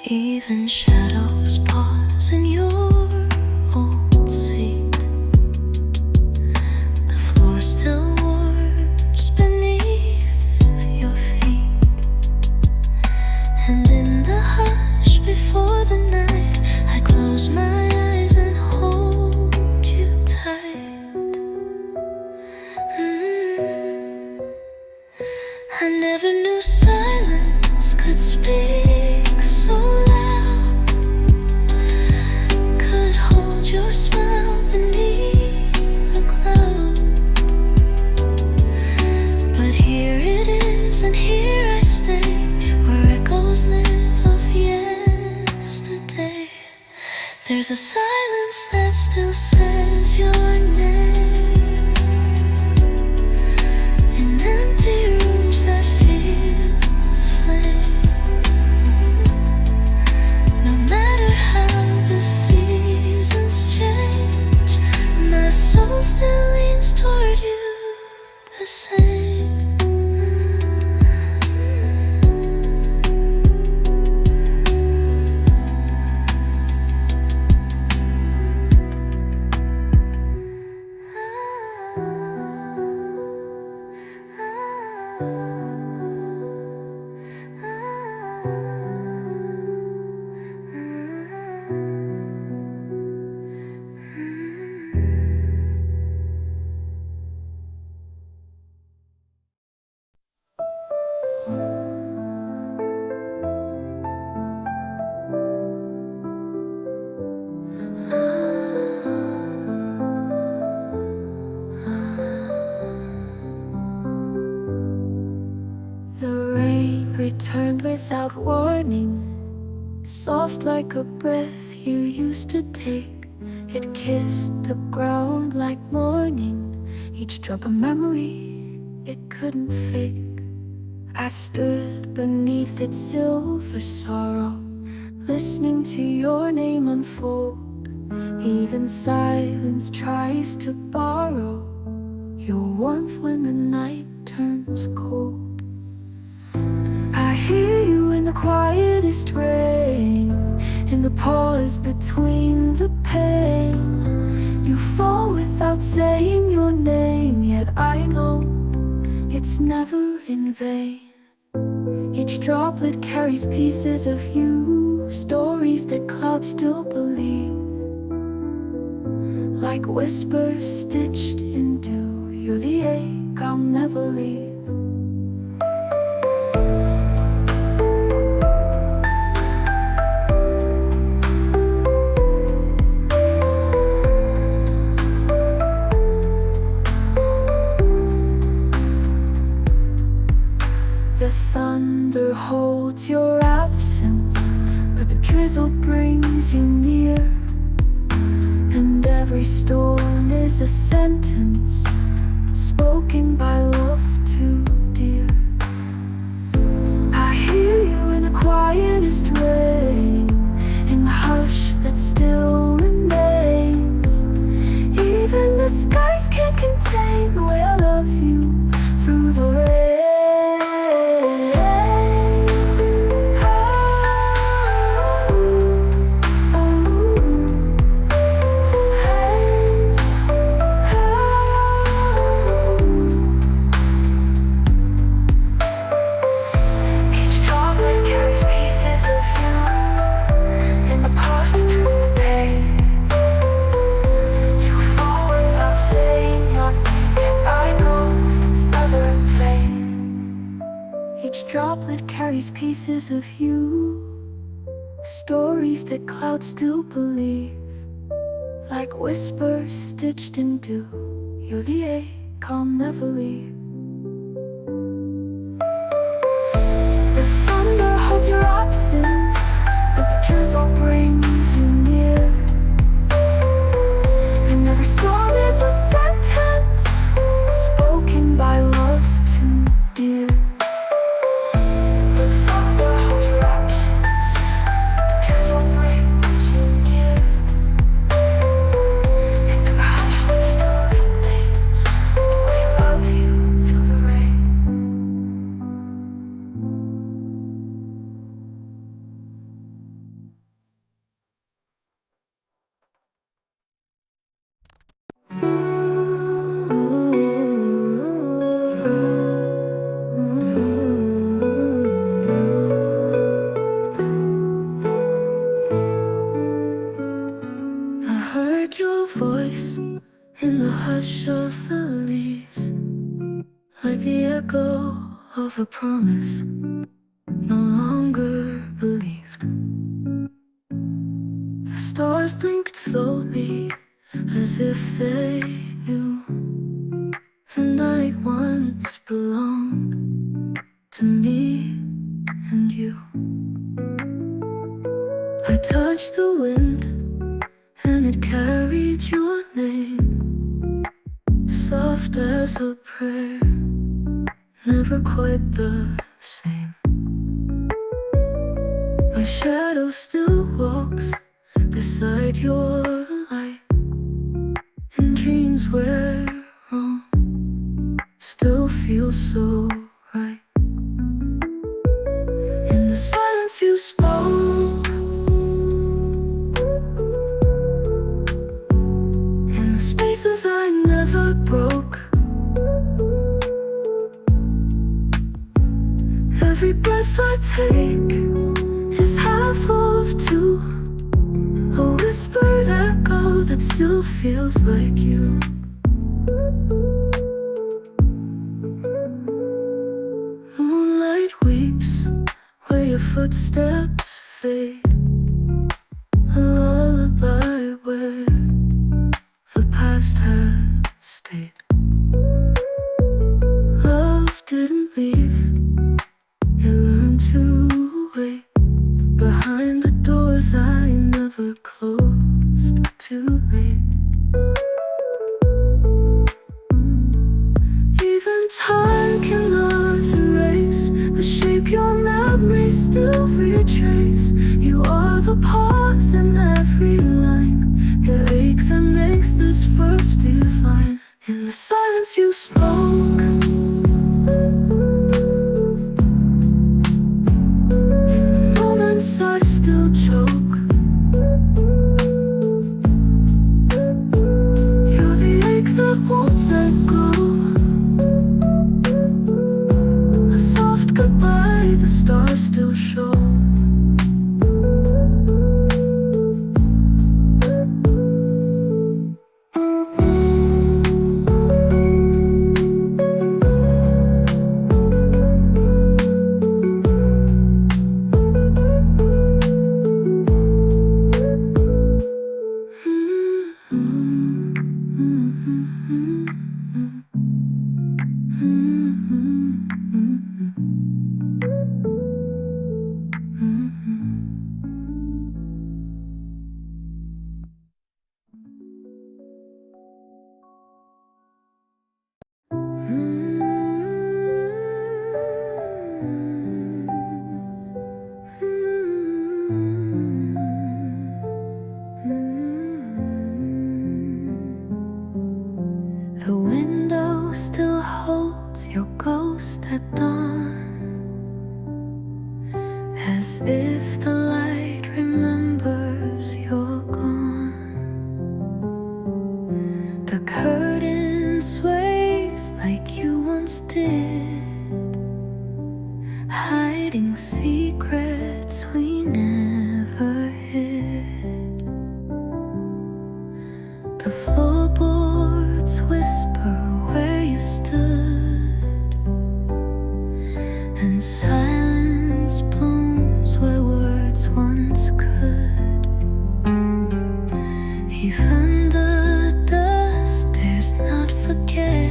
Even shadows pause in your old seat. The floor still warps beneath your feet. And in the hush before the night, I close my eyes and hold you tight. I never knew silence could speak so loud, could hold your smile beneath a cloud. But here it is, and here I stay, where echoes live of yesterday. There's a silence that still says your name in empty rooms that feel the flame. No matter how the seasons change, my soul still leans toward you the same. The rain returned without warning, soft like a breath you used to take. It kissed the ground like morning, each drop a memory it couldn't fake. I stood beneath its silver sorrow, listening to your name unfold. Even silence tries to borrow your warmth when the night turns cold. I hear you in the quietest rain, in the pause between the pain. You fall without saying your name, yet I know it's never in vain. Each droplet carries pieces of you, stories that clouds still believe. Like whispers stitched in dew, you're the ache I'll never leave. The thunder holds your absence, but the drizzle brings you near. And every storm is a sentence spoken by love too dear. I hear you in the quietest rain, in the hush that still remains. Even the skies can't contain the way I love you through the rain. Droplet carries pieces of you, stories that clouds still believe. Like whispers stitched in dew, you're the ache I'll never leave. The thunder holds your absence, but the drizzle brings you near. And every storm is a sentence spoken by love too dear. You hush of the leaves, like the echo of a promise no longer believed. The stars blinked slowly, as if they knew the night once belonged to me and you. I touched the wind, and it carried your name, soft as a prayer, never quite the same. My shadow still walks beside your light, in dreams where wrong still feels so right. In the silence you spoke, in the spaces I never broke, every breath I take is half of two, a whispered echo that still feels like you. Moonlight weeps where your footsteps fade, a lullaby where the past has stayed. Love didn't leave, it learned to wait behind the doors I never closed too late. Even time cannot erase the shape your memories still retrace. You are the pause in every line, the ache that makes this verse divine. In the silence you spoke, in the moments I still choke. You're the ache that won't let go, a soft goodbye the stars still show. The window still holds your ghost at dawn, as if the light remembers you're gone. The curtain sways like you once did, hiding secrets we never hid. The floorboards whisper where you stood, and silence blooms where words once could. Even the dust dares not forget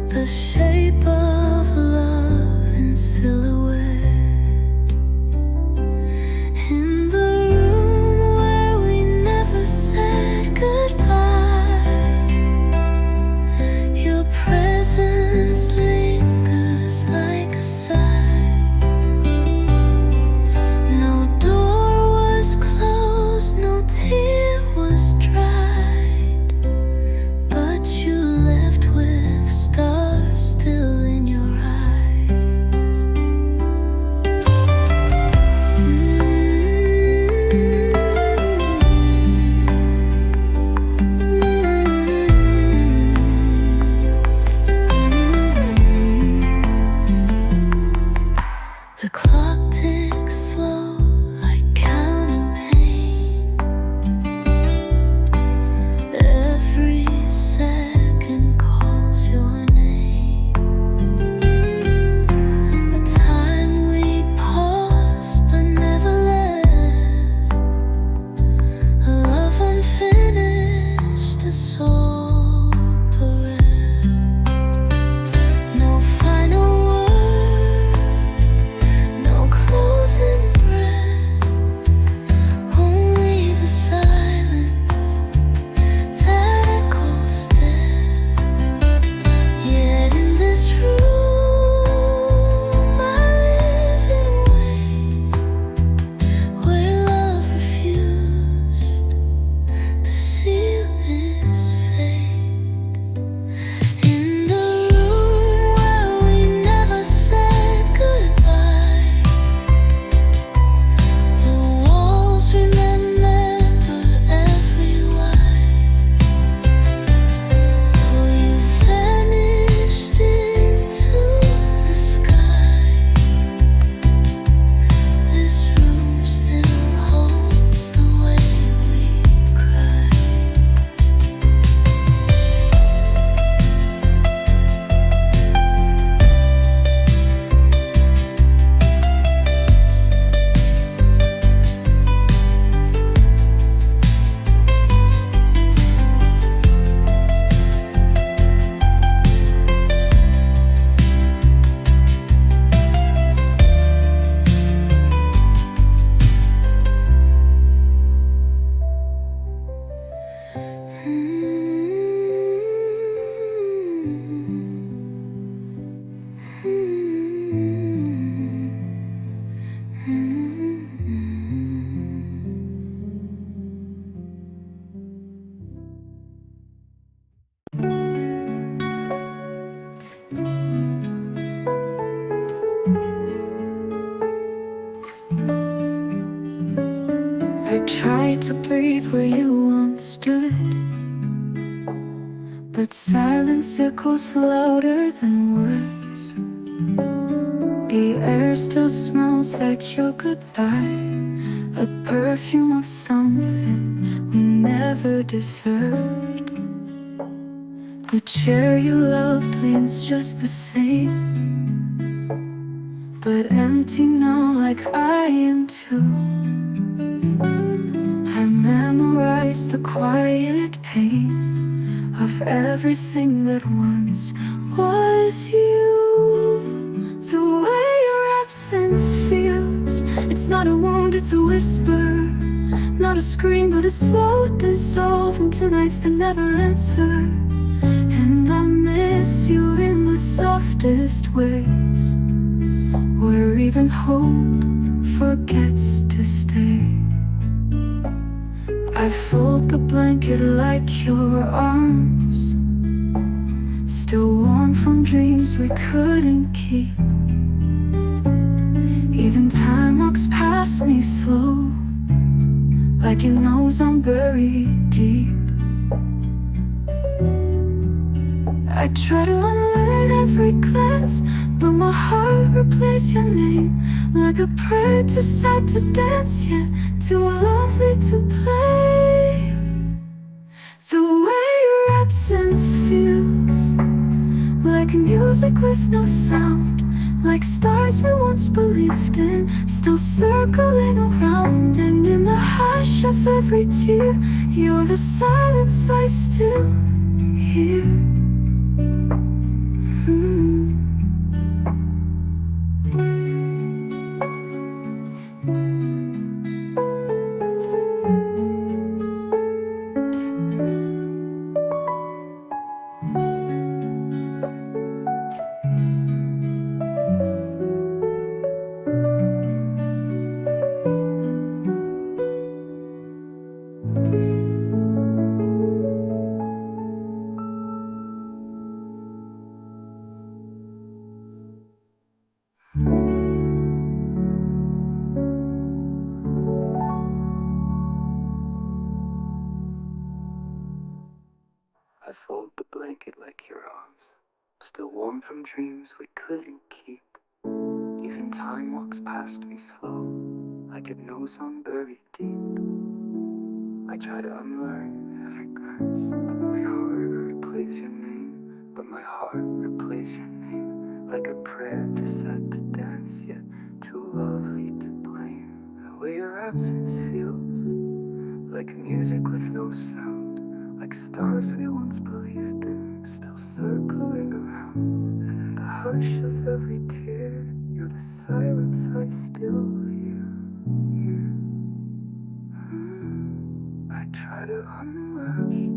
the shape of love in silhouette. In the room where we never said goodbye, your presence lingers like a sigh. No door was closed, no I tried to breathe where you once stood, but silence echoes louder than words. The air still smells like your goodbye, a perfume of something we never deserved. The chair you loved leans just the same, but empty now like I am too. I memorized the quiet pain of everything that once was you. The way your absence feels, it's not a wound, it's a whisper. Not a scream, but a slow dissolve into nights that never answer. And I miss you in the softest ways, where even hope forgets to stay. I fold the blanket like your arms, still warm from dreams we couldn't keep. Even time walks past me slow, like it knows I'm buried deep. I try to unlearn every glance, but my heart replays your name, like a prayer too sad to dance, yet too lovely to play. The way your absence feels, like music with no sound, like stars we once believed in, still circling around. And in the hush of every tear, you're the silence I still hear. I fold the blanket like your arms, still warm from dreams we couldn't keep. Even time walks past me slow, like it knows I'm buried deep. I try to unlearn every glance, but my heart replays your name. But my heart replays your name, like a prayer too sad to dance, yet too lovely to blame. The way your absence feels, like music with no sound, like stars we once believed in, still circling around. And in the hush of every tear, you're the silence I still hear. I try to unleash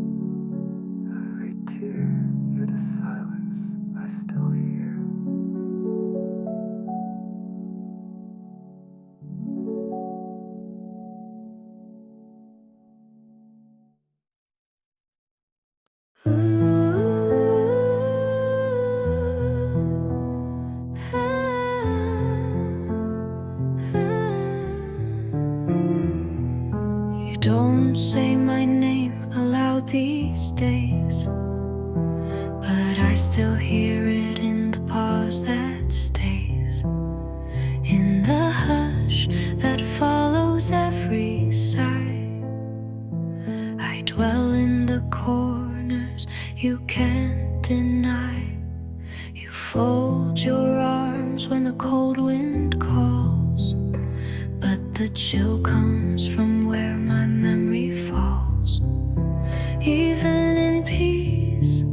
every tear, you're the silence I still hear. You don't say my name aloud these days, but I still hear it in the pause that stays, in the hush that follows every sigh. I dwell in the corners you can't deny. You fold your arms when the cold wind calls, but the chill comes from where my memory falls. Even in peace,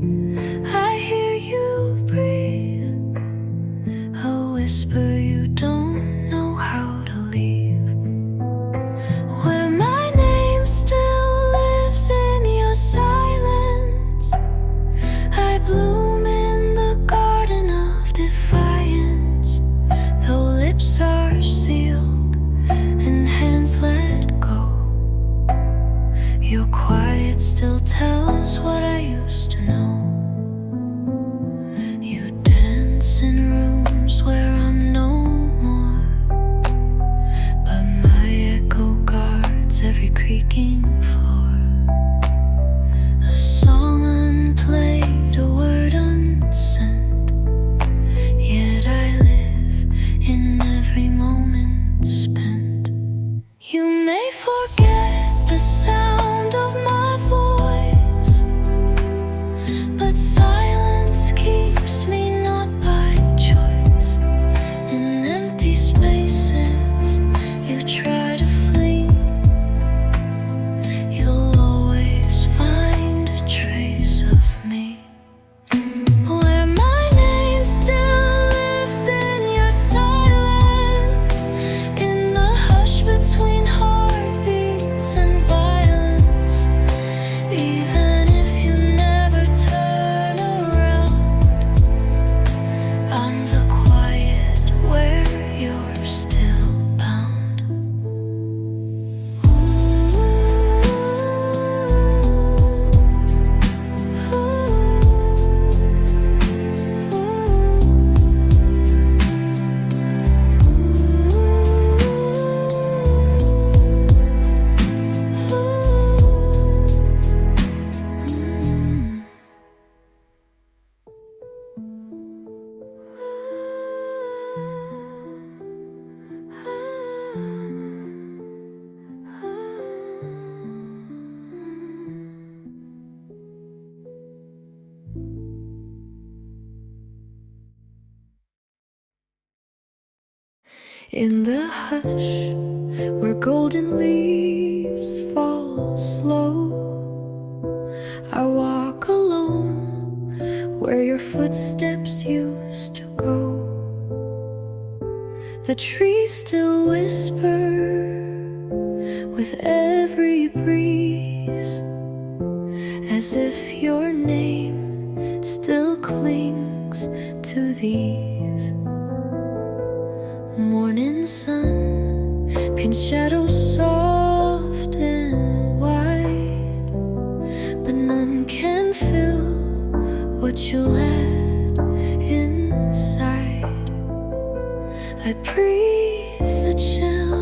I hear you breathe, a whisper you don't know how to leave. Where my name still lives in your silence, I bloom in the garden of defiance. Though lips are sealed and hands let go, creaking floor. A song unplayed, a word unsent. Yet I live in every moment spent. You may forget the sound of my voice, but silence keeps me not by choice. In empty spaces you try to flee, you'll always find a trace of me. Where my name still lives in your silence, in the hush between heartbeats and violence. Even if you never turn around, I'm the quiet where you're still bound. In the hush where golden leaves fall slow, I walk alone where your footsteps used to go. The trees still whisper with every breeze, as if your name still clings to these. Morning sun paints shadows soft and wide, but none can fill what you let inside. I breathe the chill,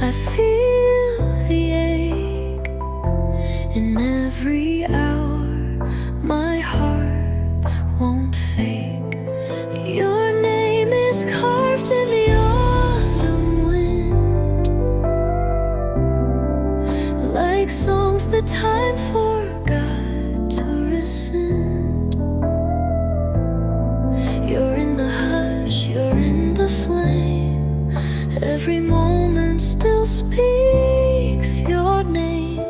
I feel the ache. In every hour my heart won't fake. Your name is carved in the autumn wind, like songs that time forgot to rescind. You're in the hush, you're in the flame. Every moment still speaks your name.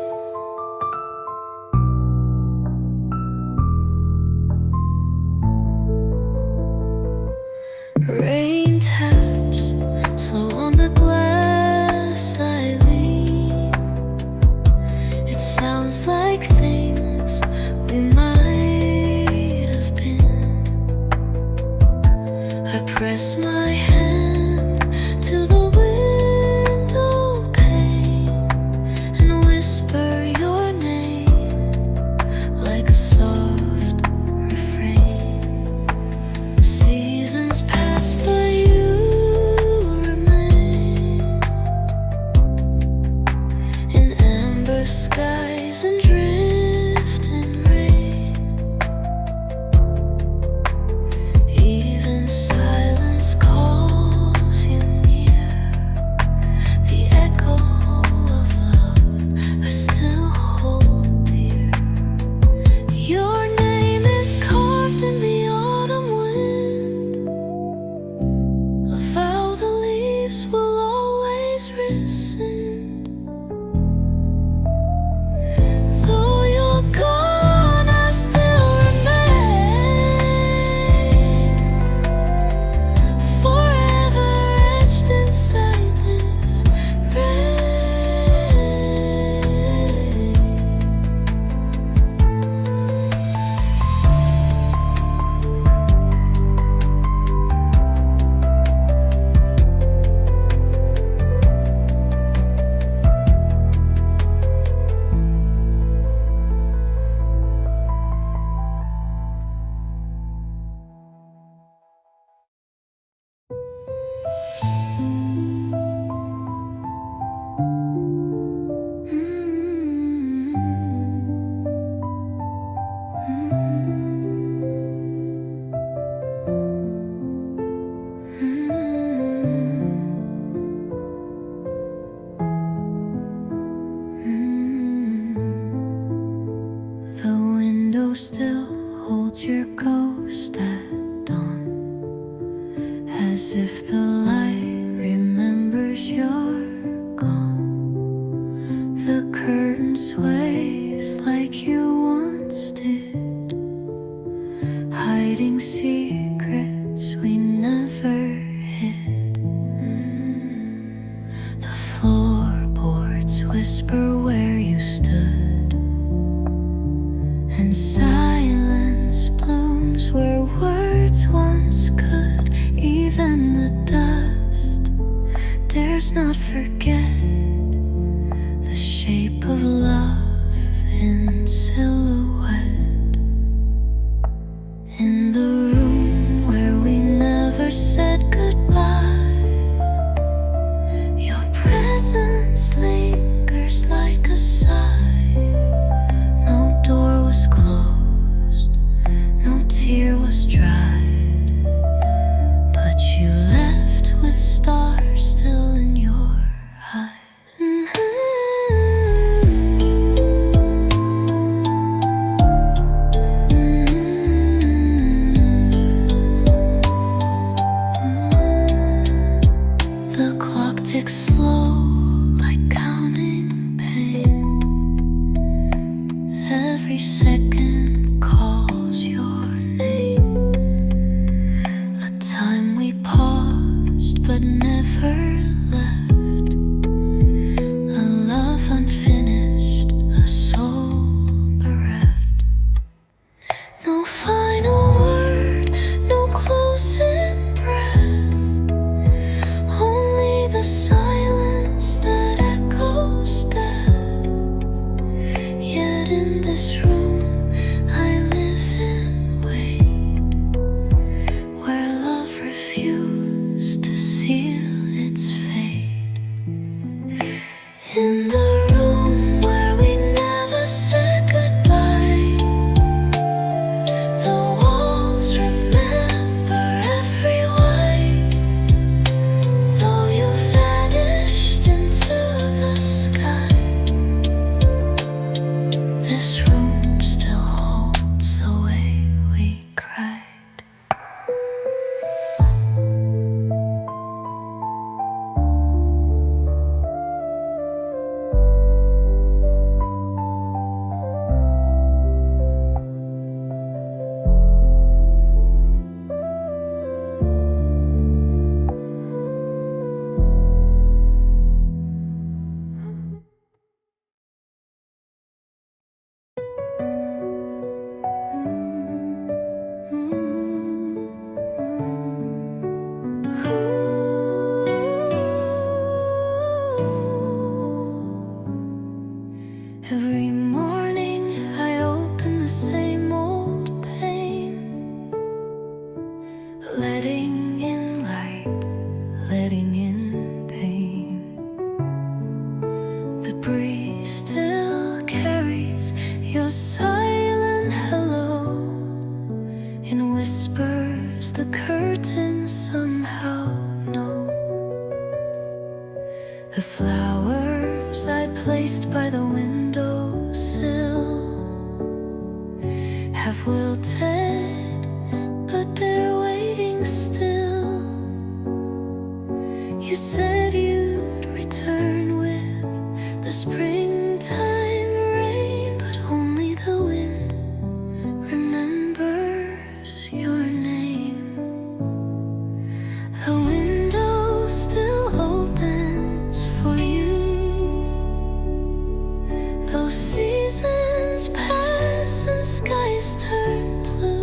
Rain taps slow on the glass I lean. It sounds like things we might have been. I press my hand to the window pane and whisper your name like a soft refrain. Seasons pass, but you remain in amber skies and drifting rain. Even silence calls you near. The echo of love I still hold dear. Your name is carved in the autumn wind, a vow the leaves will always rescind. Though you're gone, I still remain, forever etched inside this rain. not forget the shape of love in silhouette. In the room where we never said goodbye, your presence lingers like a sigh. No door was closed, no tear was dried, but you left with stars still in your eyes. The clock ticks slow like counting pain. Every second calls your name. A time we paused but never left. A love unfinished, a soul bereft. No final word, no closing breath. Only the silence that echoes death. Yet in this room I live in wait, where love refused to seal its fate. In the room where we never said goodbye, the walls remember every white. Though you vanished into the sky, this room still holds the way we cried. Every morning I open the same old pain, letting in light, letting in pain. The breeze still carries your silent hello. In whispers the curtains somehow know. The flowers I placed by the windowsill have wilted, but they're waiting still. You said you'd return with the springtime rain, but only the wind remembers your name. The window still opens for you, though seasons pass and skies turn blue.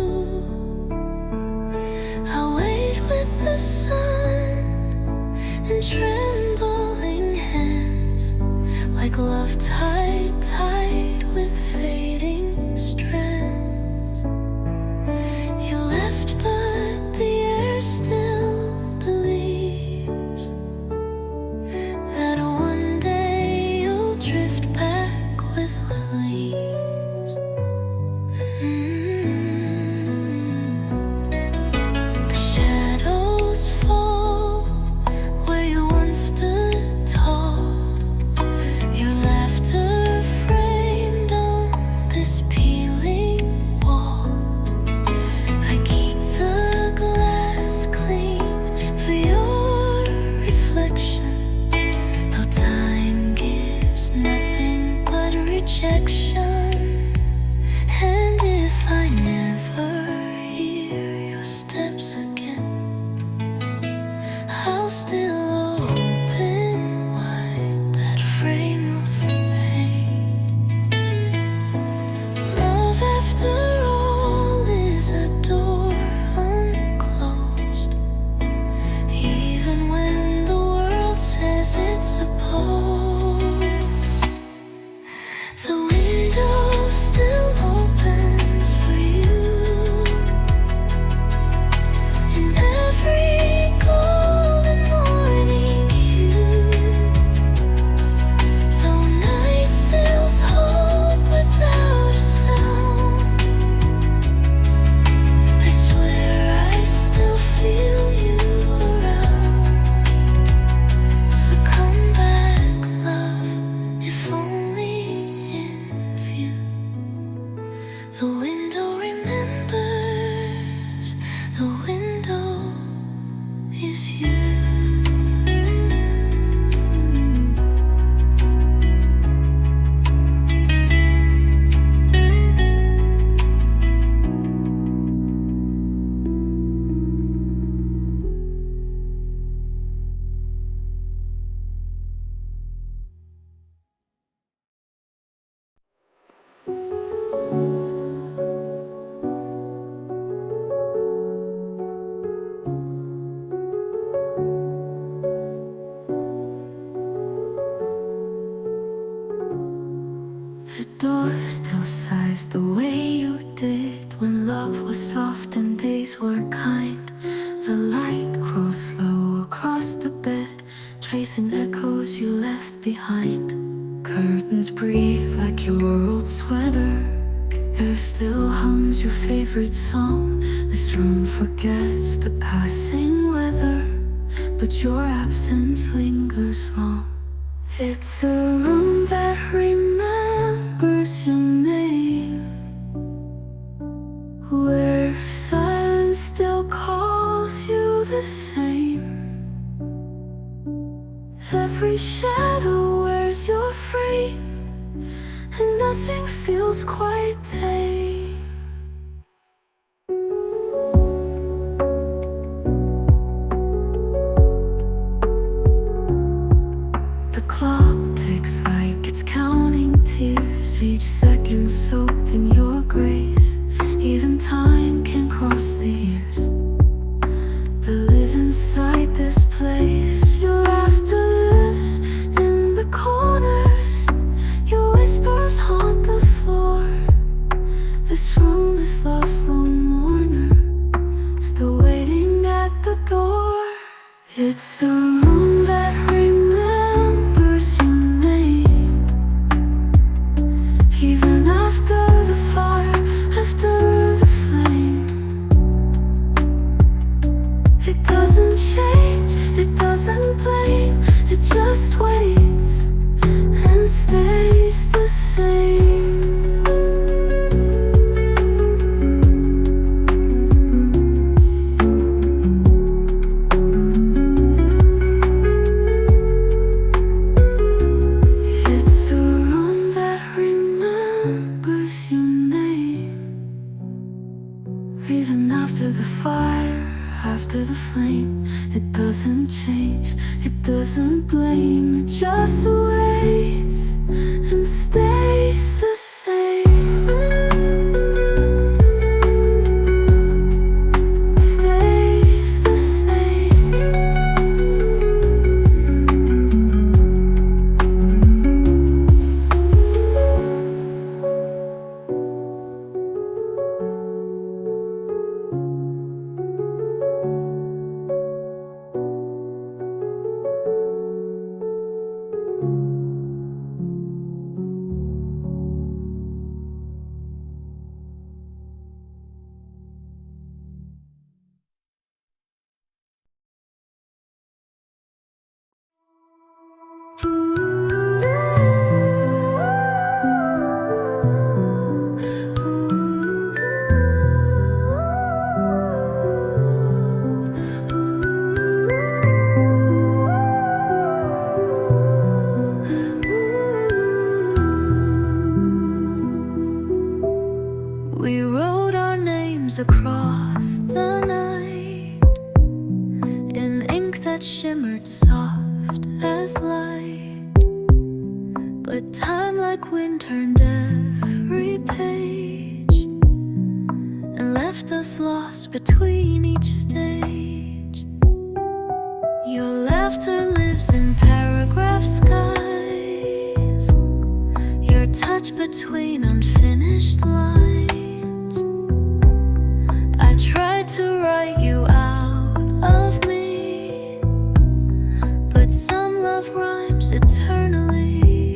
door still sighs the way you did when love was soft and days were kind. The light crawls slow across the bed, tracing echoes you left behind. Curtains breathe like your old sweater. Air still hums your favorite song. This room forgets the passing weather, but your absence lingers long. It's a room that remembers your name, where silence still calls you the same. Every shadow wears your frame, and nothing feels quite tame. The clock ticks like it's counting tears, each second soaked in your grace. Even time can cross the years, but live inside this place. Your laughter lives in the corners, your whispers haunt the floor. This room is love's lone mourner, still waiting at the door. It's a room that remembers your name, even after the fire, after the flame. It doesn't change, it doesn't blame, it just waits and stays the same. It's a room that remembers your name, even after the fire, after the flame. It doesn't change, it doesn't blame, it just waits and stays the same. Stays the same. We wrote our names across the night in ink that shimmered soft as light. But time like wind turned every page and left us lost between each stage. Your laughter lives in paragraph skies, your touch between unfinished lines. I tried to write you out of me, but some love rhymes eternally.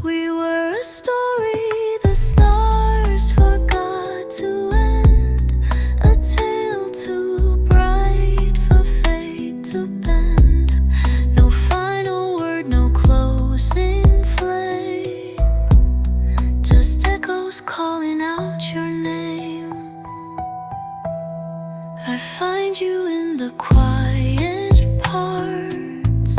We were a story the stars forgot to end, a tale too bright for fate to bend. No final word, no closing flame, just echoes calling out your name. I find you in the quiet parts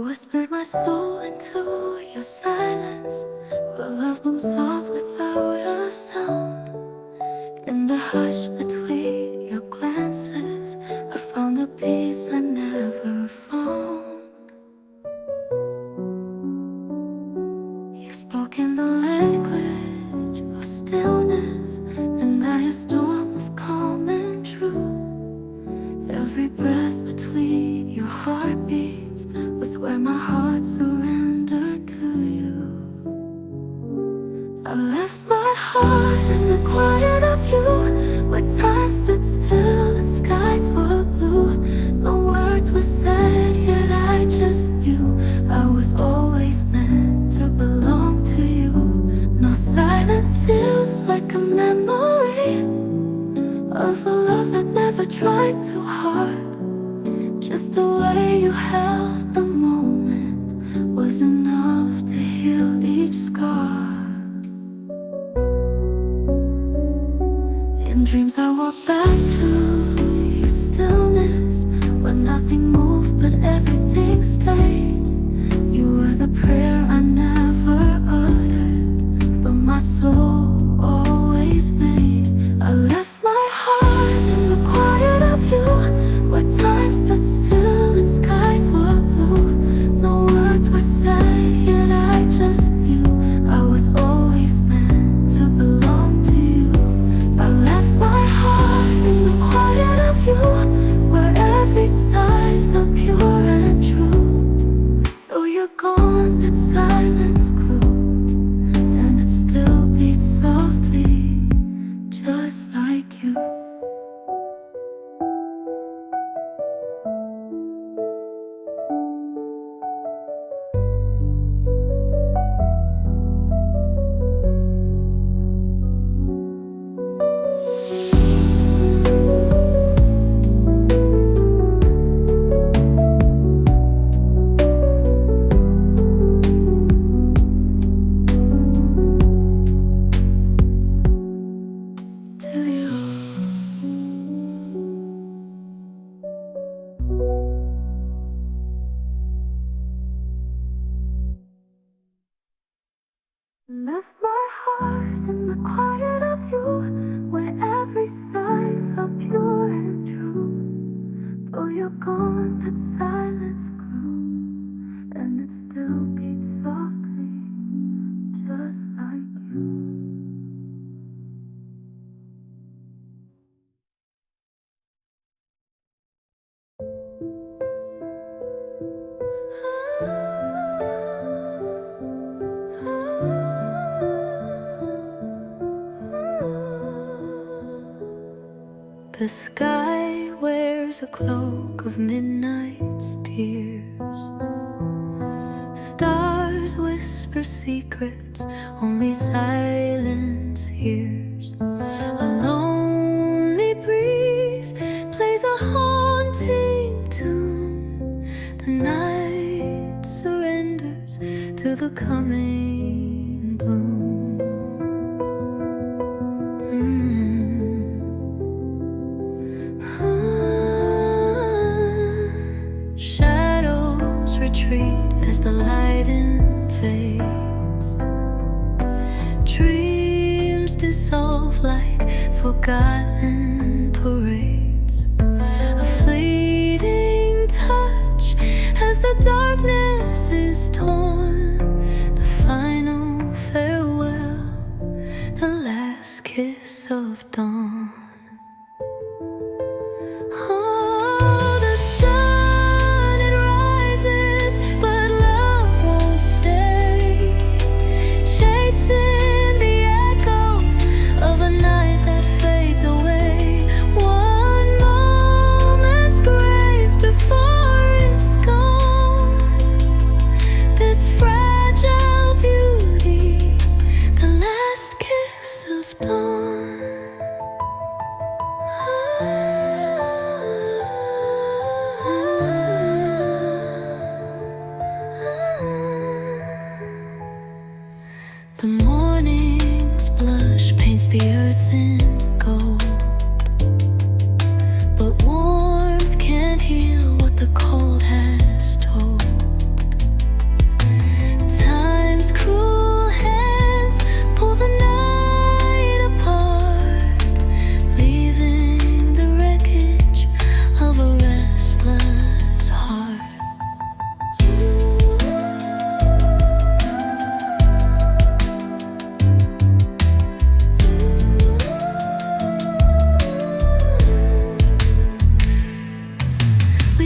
whispered my soul into your silence, where love blooms soft without a sound. In the hush between your glances, I found the peace I never found. You've spoken the language of stillness, and now your storm was calm and true. Every breath between your heartbeats was where my heart surrendered to you. I left my heart in the quiet of you, where time stood still and skies were blue. No words were said, yet I just knew I was always meant to belong to you. No silence feels like a memory of a love that never tried too hard. Just the way you held the moment was enough to heal each scar. In dreams I walk back to your stillness, where nothing moved but everything stayed. You were the prayer I never uttered, but my soul always made. I left my heart in the quiet of you, where time stood still and skies were blue. No words were said, yet I just knew I was always meant to belong to you. I left my heart in the quiet of you, where every sigh felt pure and true. Though you're gone, that silence grew, and it still beats softly, just like you. Left my heart in the quiet of you, where every sigh felt pure and true. Though you're gone, that silence grew, and it still beats softly, just like you. The sky wears a cloak of midnight's tears. Stars whisper secrets only silence hears. A lonely breeze plays a haunting tune. The night surrenders to the coming bloom. Shadows retreat as the light invades. Dreams dissolve like forgotten parades. A fleeting touch as the darkness is torn. The final farewell, the last kiss of dawn. Oh, the sun, it rises, but love won't stay. Chasing the echoes of a night that fades away.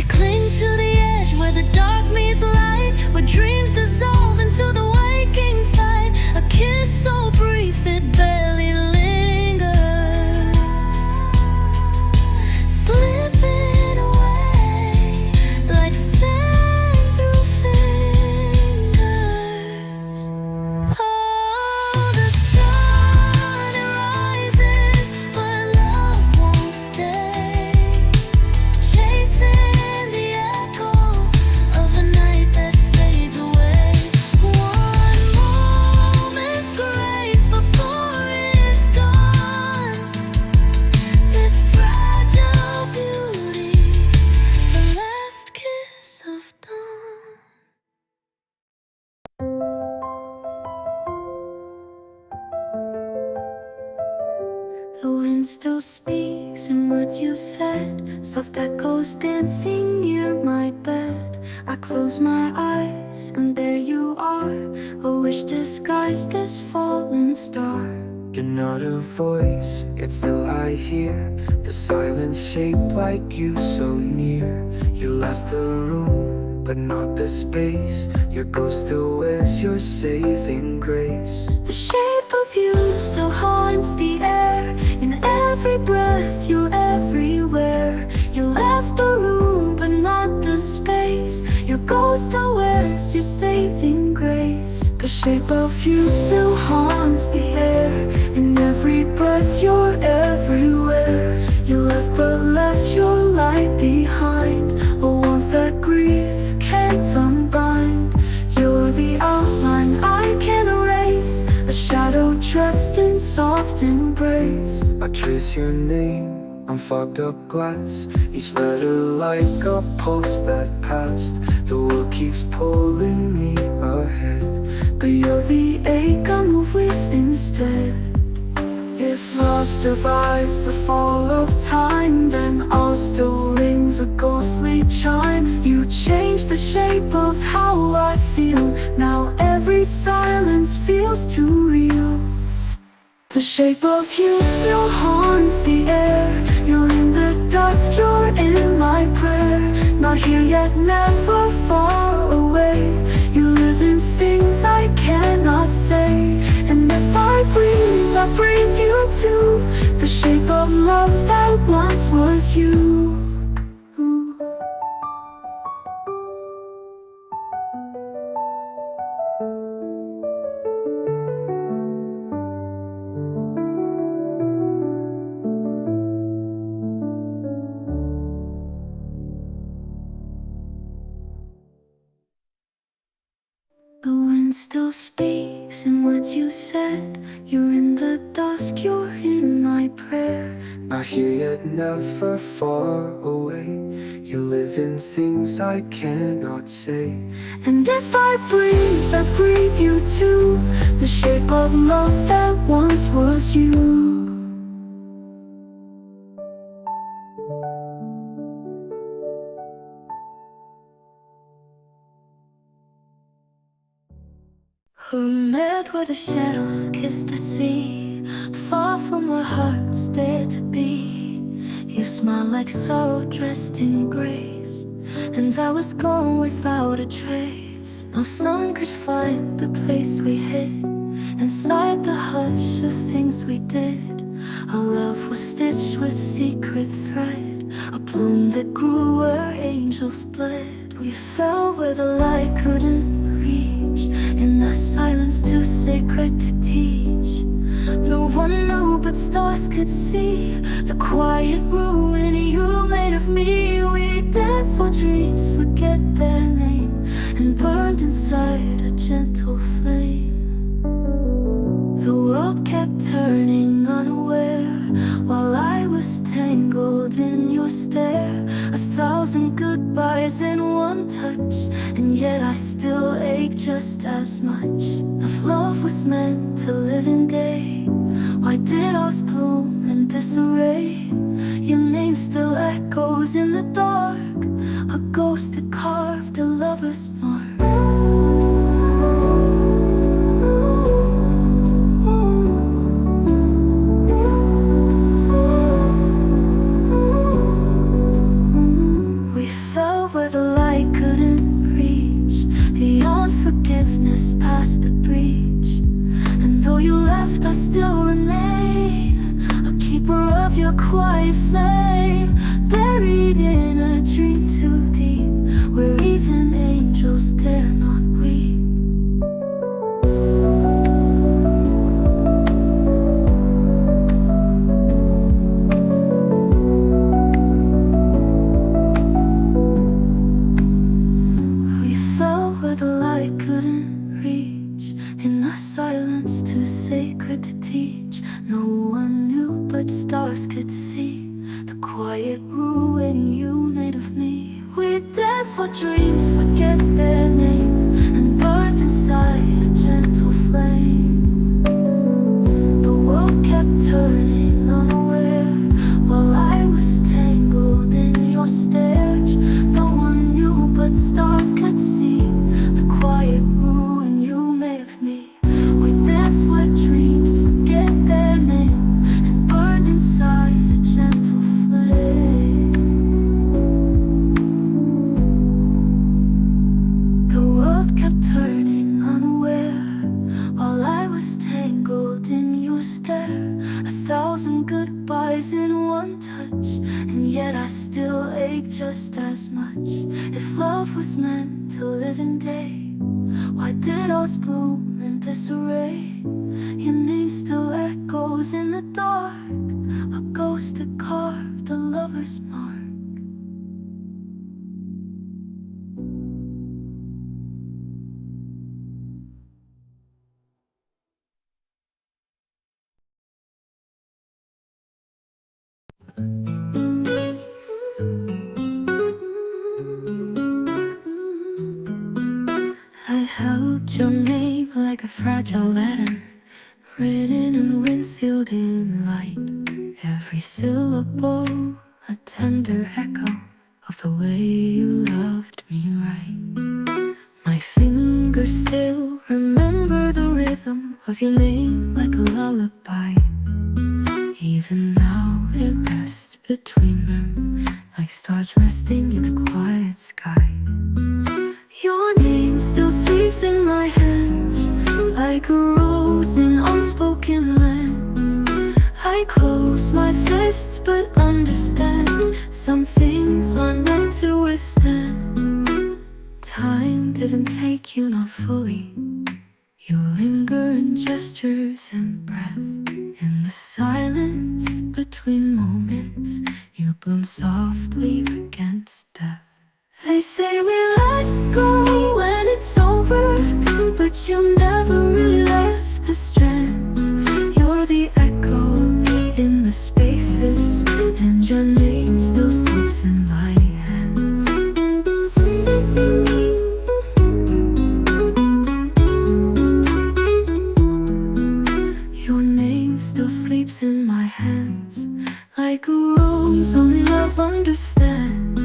cling to the edge where the dark meets light, where dreams dissolve into the waking fight. A kiss so brief it barely lingers, slipping away like sand through fingers. Oh, the sun it rises, but love won't stay, chasing the echoes of a night that fades away. One moment's grace before it's gone. This fragile beauty, the last kiss of dawn. The wind still speaks in words you said, soft echoes dancing near my bed. I close my eyes and there you are, a wish disguised as fallen star. You're not a voice, yet still I hear the silence shaped like you so near. You left the room, but not the space. Your ghost still wears your saving grace. The shape of you still haunts the air. In every breath, you're everywhere. You left the room, but not the space. Your ghost still wears your saving grace. The shape of you still haunts the air. In every breath, you're everywhere. You left, but left your light behind, a warmth that grief can't unbind. You're the outline I can erase, a shadow dressed in soft embrace. I trace your name on fogged up glass, each letter like a pulse that passed. The world keeps pulling me ahead, but you're the ache I move with instead. If love survives the fall of time, then all still rings a ghostly chime. You changed the shape of how I feel, now every silence feels too real. The shape of you still haunts the air. You're in the dusk, you're in my prayer. Not here yet, never far away. You live in things I cannot say. And if I breathe you too. The shape of love that once was you. The wind still speaks in words you said. You're in the dusk, you're in my prayer. Not here yet, never far away. You live in things I cannot say. And if I breathe you too. The shape of love that once was you. Who met where the shadows kissed the sea, far from where hearts dare to be. You smiled like sorrow dressed in grace, and I was gone without a trace. No sun could find the place we hid, inside the hush of things we did. Our love was stitched with secret thread, a bloom that grew where angels bled. We fell where the light couldn't reach, in the silence too sacred to teach. No one knew but stars could see the quiet ruin you made of me. We danced while dreams forget their name, and burned inside a gentle flame. The world kept turning unaware, while I was tangled in your stare. 1,000 goodbyes in one touch, and yet I still ache just as much. If love was meant to live in day, why did ours bloom in disarray? Your name still echoes in the dark, a ghost that carved a lover's mark. We fell what dreams forget their name and burned inside a gentle flame. The world kept turning unaware while I was tangled in your stares. No one knew but stars could see the quiet ruin you made of me. We danced where dreams forget their name and burned inside a gentle flame. The world kept turning unaware while I was tangled in your stare. 1,000 goodbyes in one touch, and yet I still ache just as much. If love was meant to live in day, why did ours bloom in disarray? Your name still echoes in the dark, a ghost that carved a lover's mark. I held your name like a fragile letter, written and wind sealed in light. Every syllable a tender echo of the way you loved me right. My fingers still remember the rhythm of your name like a lullaby. Even now it rests between them like stars resting in a quiet sky. Your name still sleeps in my hands like a rose in unspoken lands. I close my fists but understand some things aren't meant to withstand. Time didn't take you, not fully. You linger in gestures and breath. In the silence between moments, you bloom softly against death. They say we let go when it's over, but you never really left the strands. You're the echo in the spaces, and your name still sleeps in my hands. Your name still sleeps in my hands like a rose only love understands.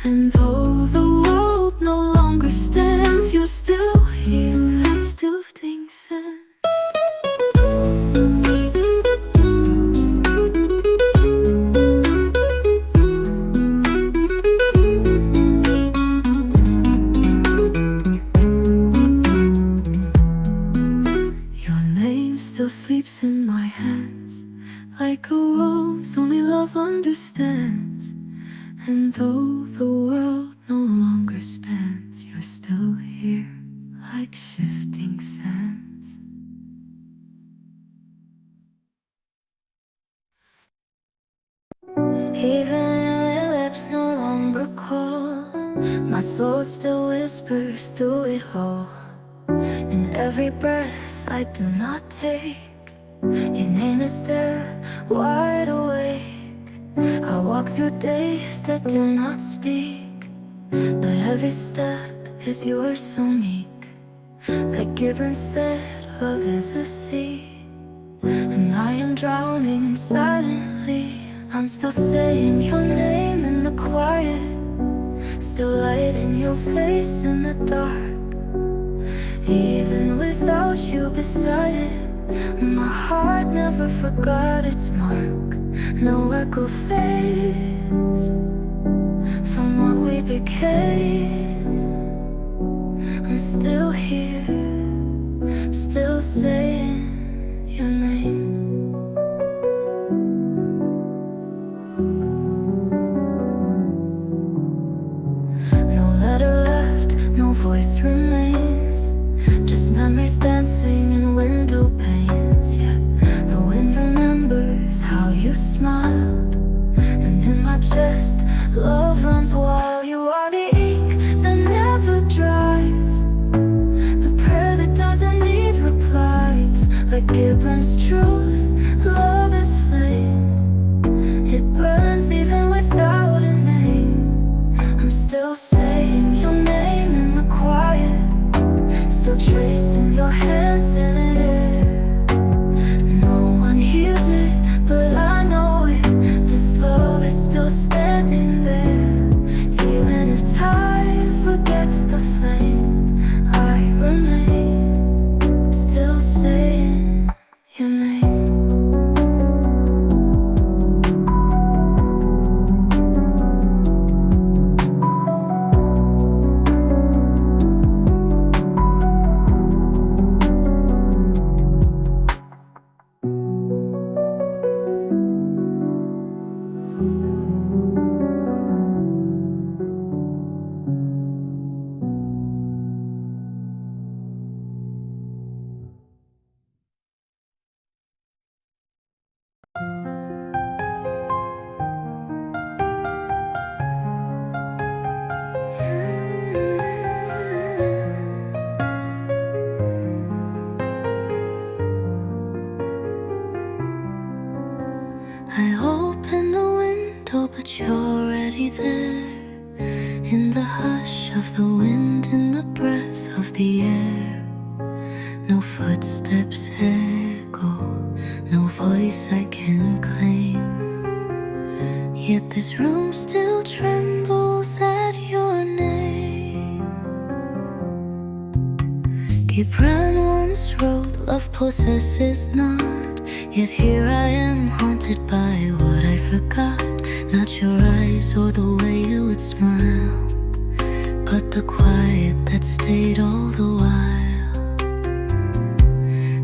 And though the world no longer stands, you're still here, still think sense. Your name still sleeps in my hands like a rose only love understands. And though the world no longer stands, you're still here like shifting sands. Even when your lips no longer call, my soul still whispers through it all. In every breath I do not take, your name is there, wide awake. I walk through days that do not speak, but every step is yours so meek. Like Gibbon said, love is a sea, and I am drowning silently. I'm still saying your name in the quiet, still light in your face in the dark. Even without you beside it, my heart never forgot its mark. No echo fades from what we became. I'm still here, still saying your name. No letter left, no voice remains, just memories dancing in window panes. Yeah, the wind remembers how you smiled, and in my chest love runs wild. You are the ink that never dries, the prayer that doesn't need replies. Like Gibbon's truth, love is flame, it burns even without a name. I'm still saying of the wind in the breath of the air. No footsteps echo, no voice I can claim. Yet this room still trembles at your name. Gibran once wrote, love possesses not. Yet here I am, haunted by what I forgot. Not your eyes or the way you would smile, but the quiet that stayed all the while.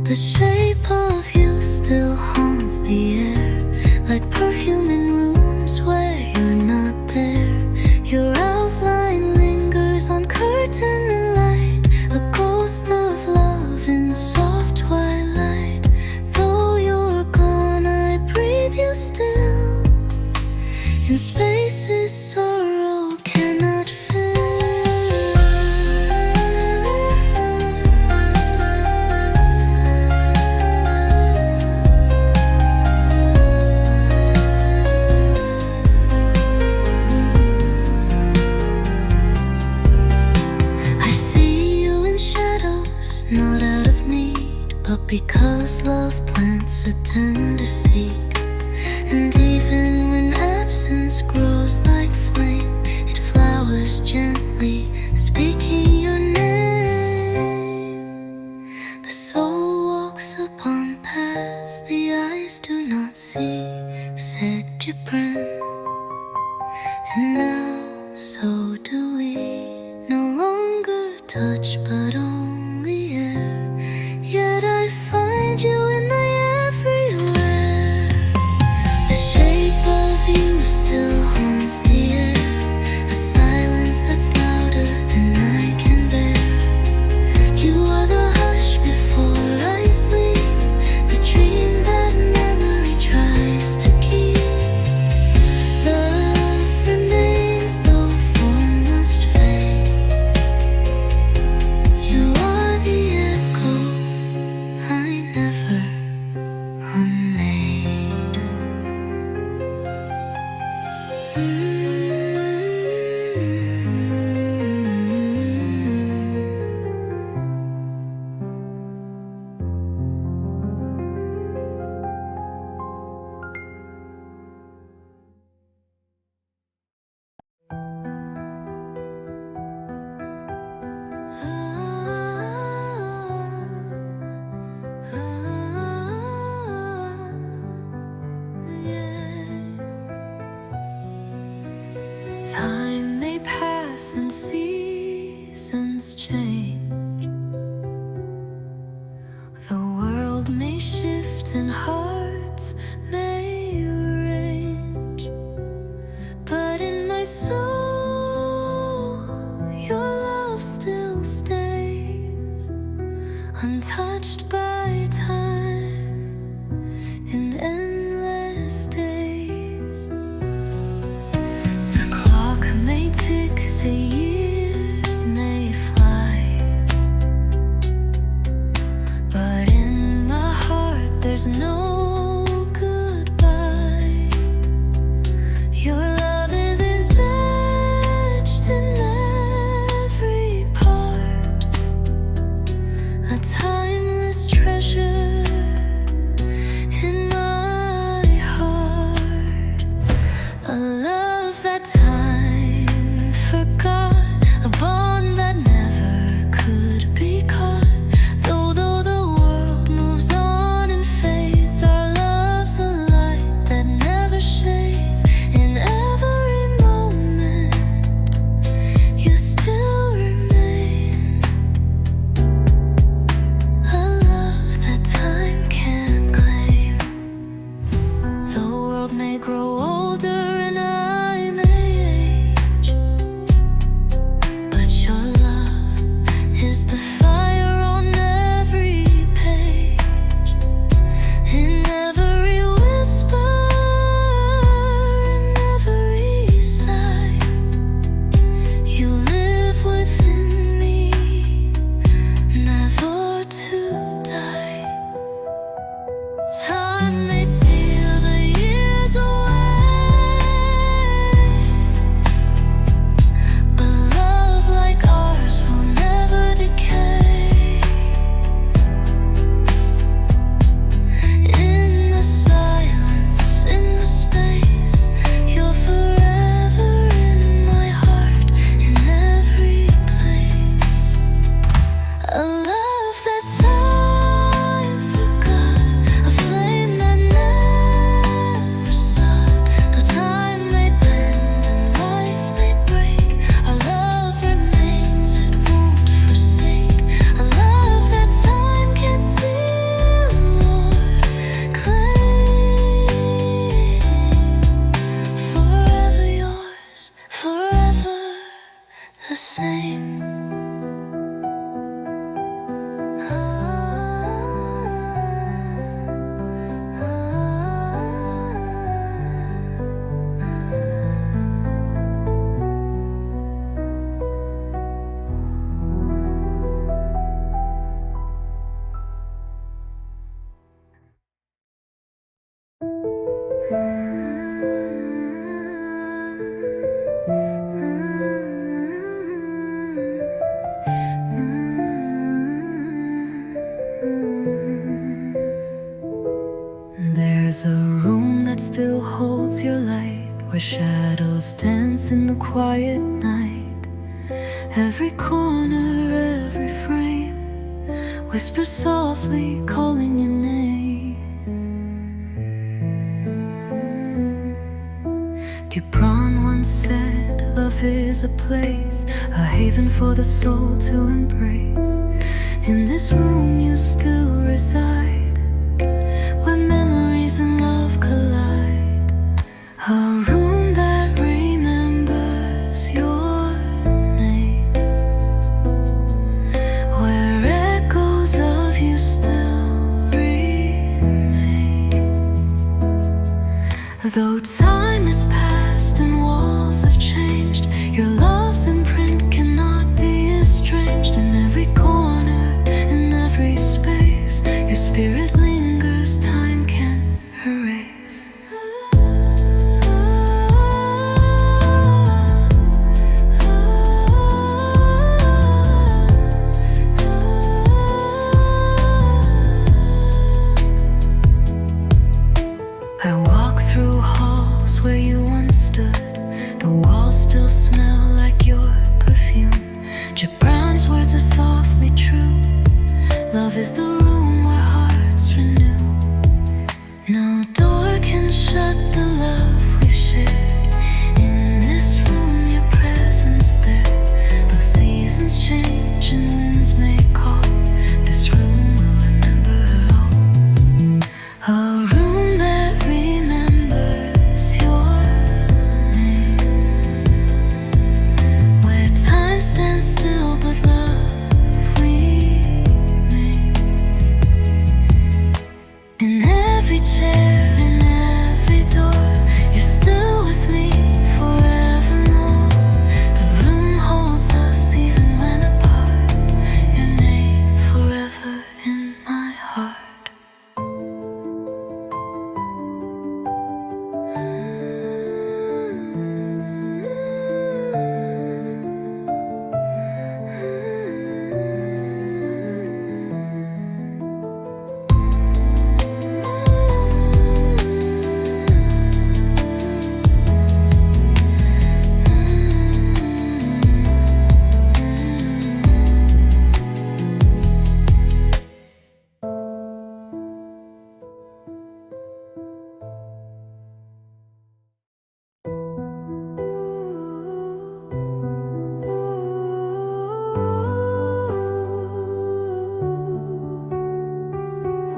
The shape of you still haunts the air, like perfume in rooms where you're not there. Your outline lingers on curtain and light, a ghost of love in soft twilight. Though you're gone, I breathe you still, in spaces sorrow cannot fill. I see you in shadows, not out of need, but because love plants a tender seed. And even when absence grows like flame, it flowers gently, speaking your name. The soul walks upon paths the eyes do not see, said Gibran. And now, so do we, no longer touch but only air. Yet I find you in the everywhere. The shape of you still haunts the air, a silence that's louder than I can bear. You are the hush before I sleep, the dream that memory tries to keep. Love remains though form must fade. You are the echo I never unmade. Time may pass and seasons change. The world may shift and hearts may range. But in my soul, your love still stays, untouched by time in endless days. The clock may tick, the years may fly, but in my heart there's no goodbye. Your love is etched in every part, a timeless treasure in my heart, a love that time forgot. the same. There's a room that still holds your light, where shadows dance in the quiet night. Every corner, every frame whispers softly, calling your name. Gibran once said, love is a place, a haven for the soul to embrace. In this room you still reside, where memories and love collide. A room that remembers your name, where echoes of you still remain. Though time has passed and walls have changed, your love's imprint cannot be estranged. In every corner, in every space, your spirit lingers, time can't erase. I walk through halls where you once stood. The walls still smell like your perfume. Gibran's words are softly true. Love is the room where hearts renew. No door can shut the love we've shared. In this room, your presence there. Though seasons change and winds may call, this room will remember all. A room that remembers your name, where time stands still but love remains. In every chair, in every door, you're still with me forevermore. The room holds us even when apart, your name forever in my heart.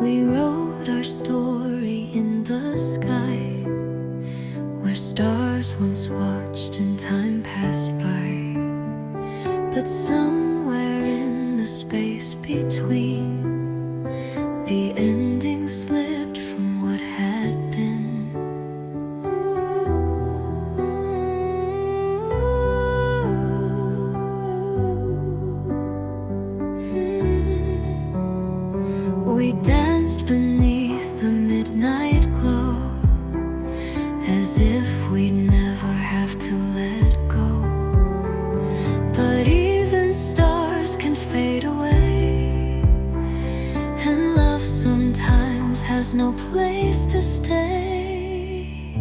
We wrote our story in the sky, where stars once watched and time passed by. But somewhere in the space between, the ending slipped from what had been. We danced beneath the midnight glow, as if we'd never have to let go. But even stars can fade away, and love sometimes has no place to stay.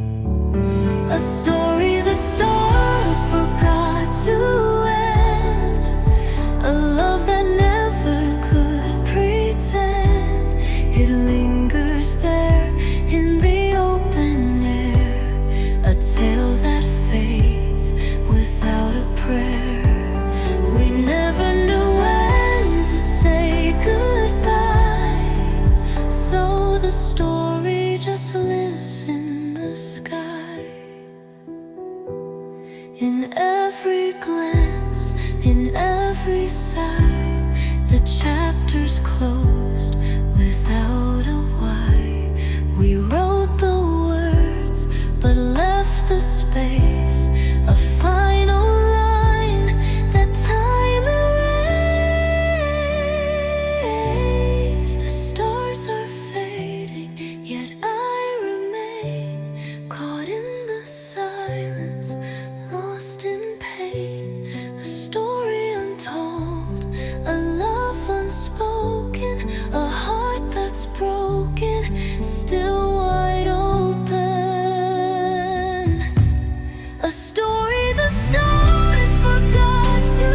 A story the stars forgot to end, a love that never could pretend. It lingers there in the open air, a tale that fades without a prayer. We never knew when to say goodbye, so the story just lives in the sky. In every glance, In every sigh, the chapter's closed without a why. We wrote the words, but left the space, a final line that time erased. The stars are fading, yet I remain caught in the silence, lost in pain. A story untold, a love unspoken, a heart that's broken, still wide open. A story the stars forgot to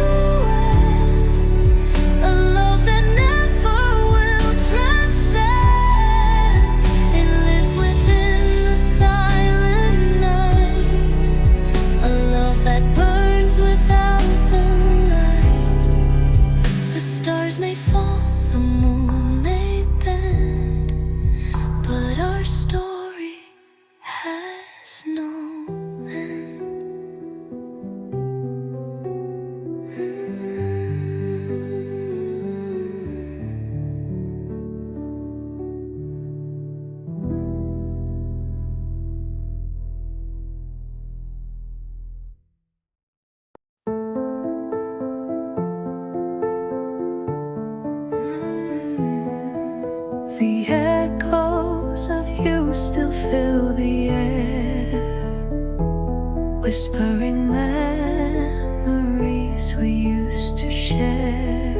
end, a love that never will transcend. It lives within the silent night, a love that burns without the light. The stars may fall, the moon may bend, but our story has no end. The echoes of you still fill the air, whispering memories we used to share.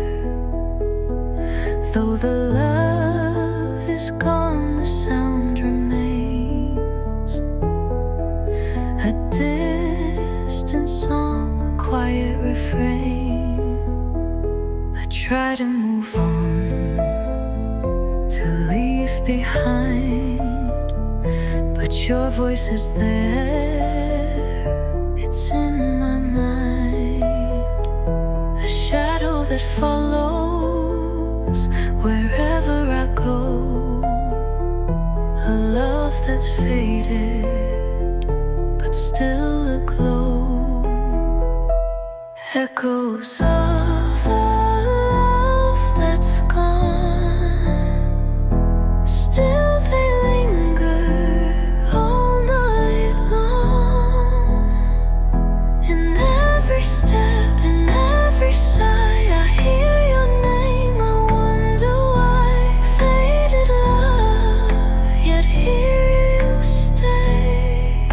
Though the love is gone, the sound remains, a distant song, a quiet refrain. I try to move on, to leave behind, but your voice is there, it's in my mind. A shadow that follows wherever I go, a love that's faded but still aglow. Echoes of a love that's gone, still they linger all night long. In every step, in every sigh, I hear your name. I wonder why. Faded love, yet here you stay.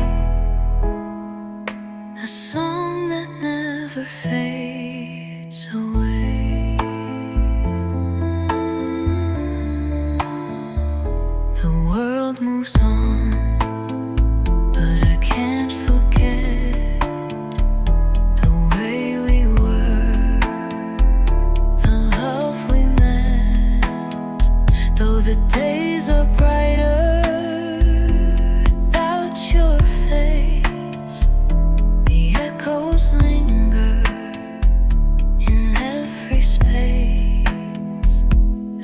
A song that never fades away. The world moves on, but I can't forget the way we were, the love we met. Though the days are brighter without your face, the echoes linger in every space.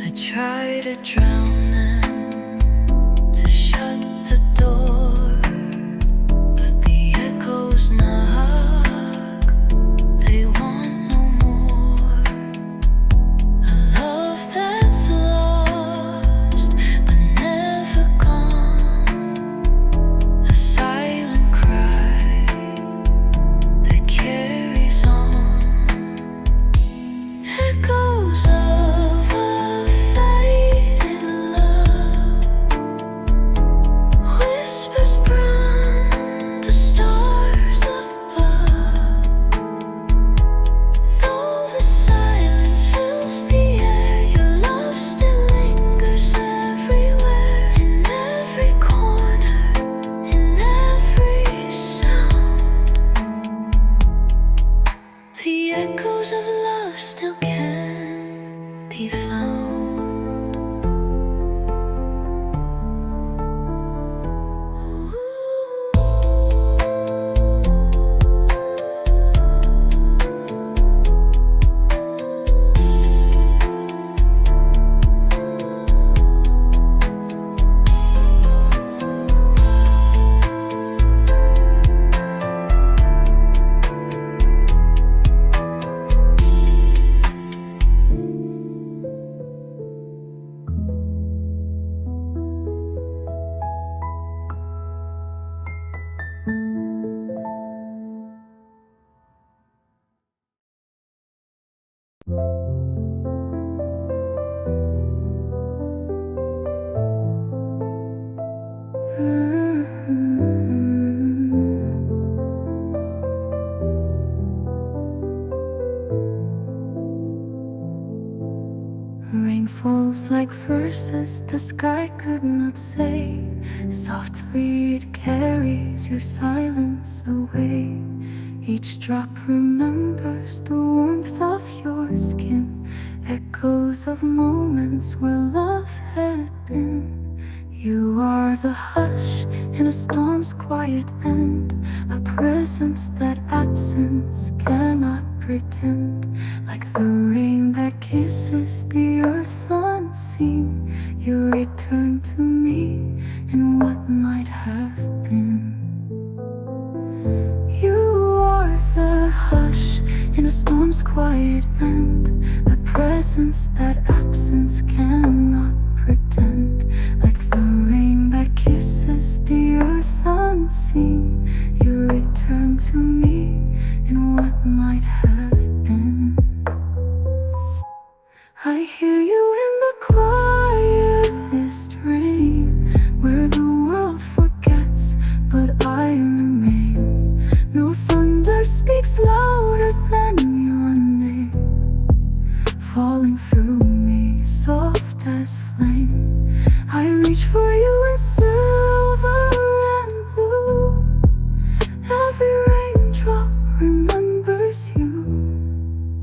I try to drown them, to shut the door, but the echoes knock, they want no more. A love that's lost but never gone, a silent cry that carries on. Echoes of a faded love, whispers from the stars above. Though the silence fills the air, your love still lingers everywhere, in every corner, in every sound. The echoes of love still can be found. Rain falls like verses the sky could not say. Softly it carries your silence away. Each drop remembers the warmth of your skin, echoes of moments where love had been. You are the hush in a storm's quiet end, a presence that absence cannot pretend. Like the rain that kisses the earth unseen, you return to me in what might have been. You are the hush in a storm's quiet end, a presence that absence cannot pretend. Like the rain that kisses the earth unseen, you return to me in what might have been. I hear you in the quietest rain, where the world forgets, but I remain. No thunder speaks louder than your name, falling through me, soft as flame. I reach for you in silver and blue. Every raindrop remembers you.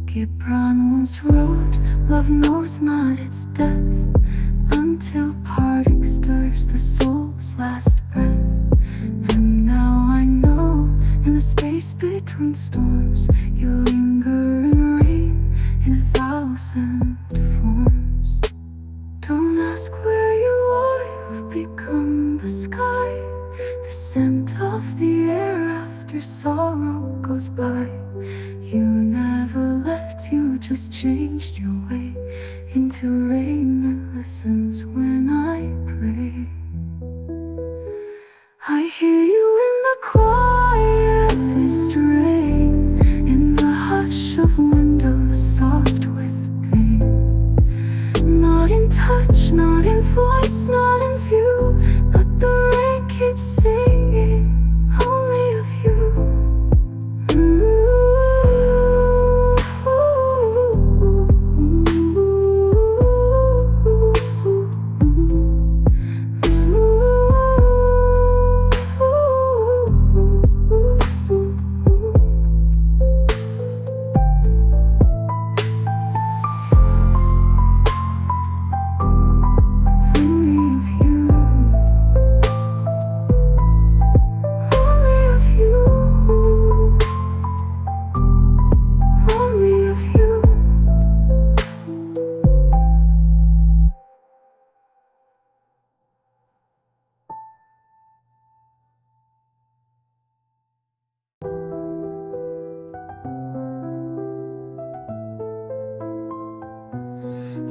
Gibran once wrote, love knows not its depth, until parting stirs the soul's last breath. And now I know, in the space between storms, you linger in rain in 1,000 forms. Don't ask where you are, you've become the sky, the scent of the air after sorrow goes by. You never left, you just changed your way into rain that listens when I pray. I hear you in the quietest rain, in the hush of windows soft with pain. Not in touch, not in voice, not in view, but the rain keeps singing only of you.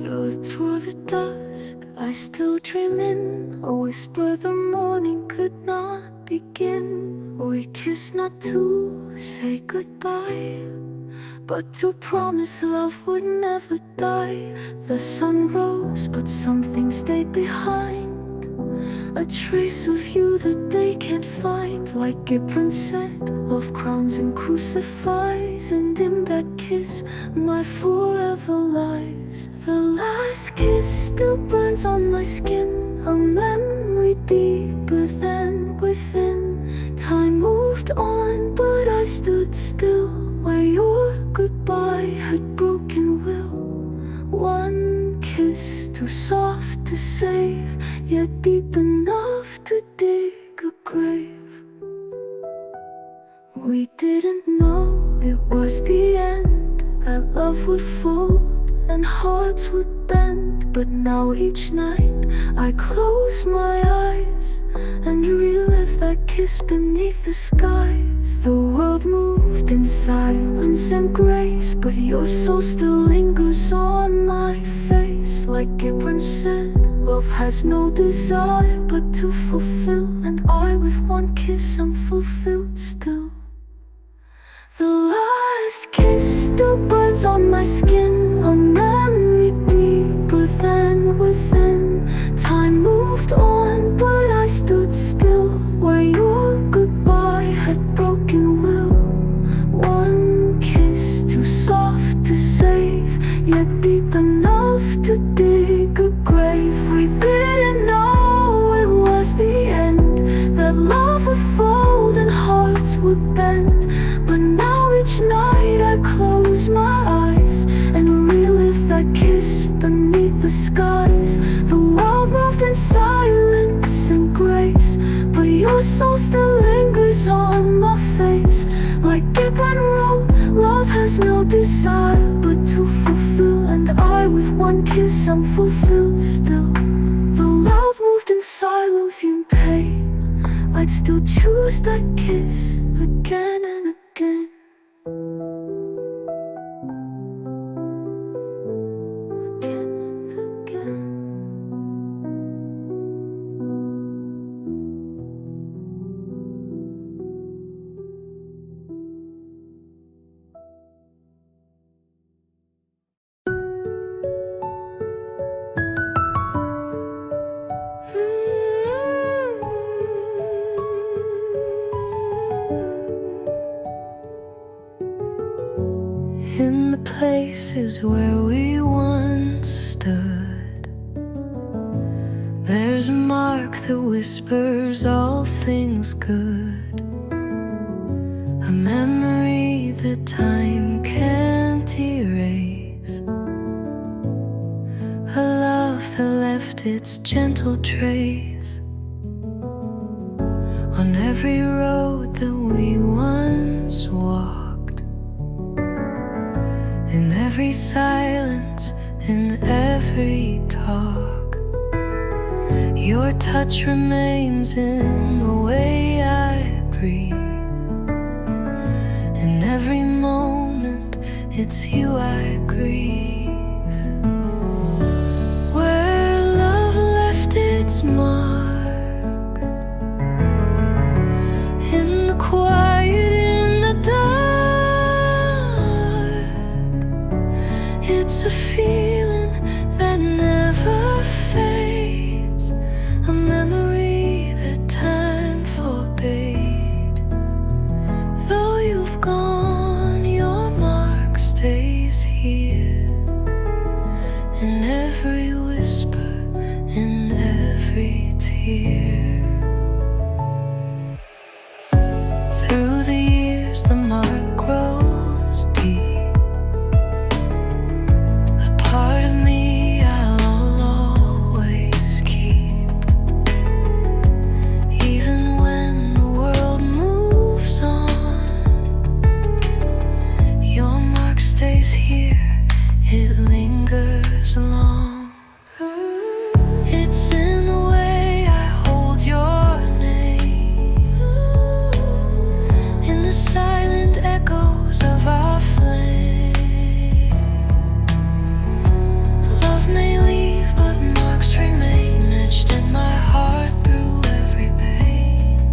You're through the dusk, I still dream in a whisper the morning could not begin. We kiss not to say goodbye, but to promise love would never die. The sun rose, but something stayed behind, a trace of you that they can't find. Like Gibran said, love crowns and crucifies, and in that kiss my forever lies. The last kiss still burns on my skin, a memory deeper than within. Time moved on, but I stood still where your goodbye had broken will. One kiss too soft to save, yet deep enough to dig a grave. We didn't know it was the end, that love would fold and hearts would bend. But now each night I close my eyes and relive that kiss beneath the skies. The world moved in silence and grace, but your soul still lingers on my face. Like Gibran said, love has no desire but to fulfill, and I with one kiss am fulfilled still. The last kiss still burns on my skin, kiss again and again. Again and again. In the places where we once stood, there's a mark that whispers all things good, a memory that time can't erase, a love that left its gentle trace on every road that we once walked. In every silence, in every talk, your touch remains in the way I breathe. In every moment, it's you I grieve. Where love left its mark, in the quiet, in the dark. It's a feeling that never fades, a memory that time forbade. Though you've gone, your mark stays here, in every whisper, in every tear. Through the years, the mark grows deep. Part of me I'll always keep, even when the world moves on. Your mark stays here, it lingers long. It's in the way I hold your name, in the silent echoes of our flame. May leave, but marks remain etched in my heart through every pain.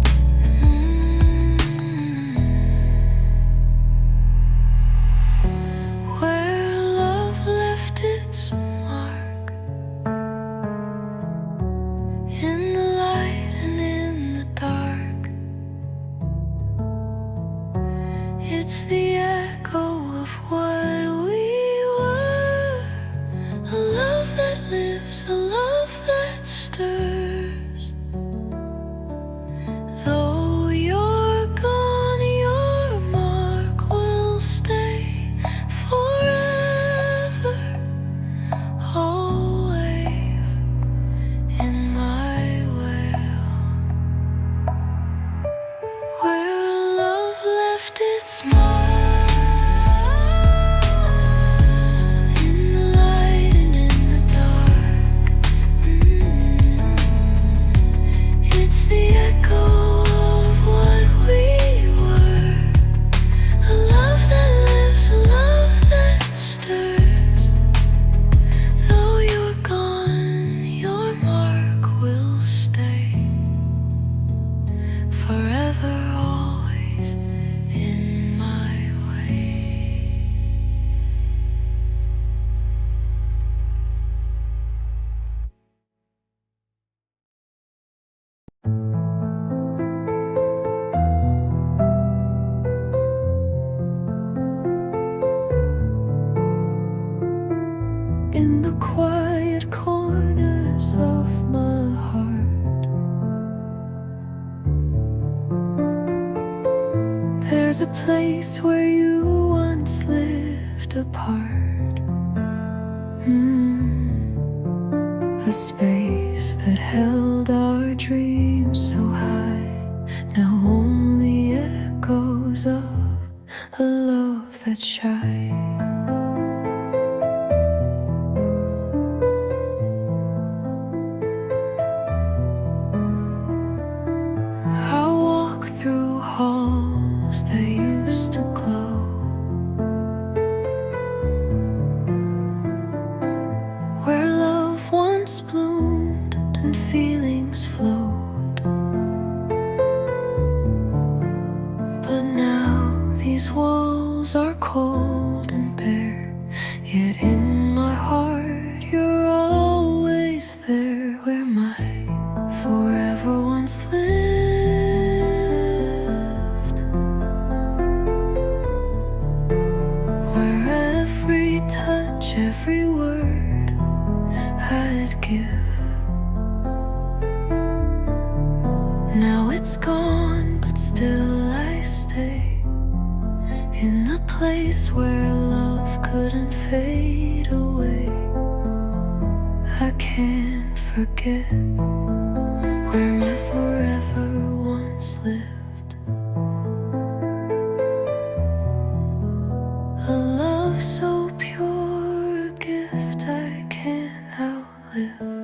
Where love left its mark, in the light and in the dark. It's the echo of what we were, a love that lives, a love that stirs. Though you're gone, your mark will stay forever, always in my will. Where love left its mark. In the quiet corners of my heart, there's a place where you once lived apart. A space that held our dreams so high, now only echoes of a love that's shy. I walk through halls bloomed and feelings flowed. But now these walls are cold and bare, yet in my heart you're always there, where my forever once lived, where every touch, every word I'd give. Now it's gone, but still I stay in the place where love couldn't fade away. I can't forget where my forever once lived. A love so pure, a gift I can't outlive.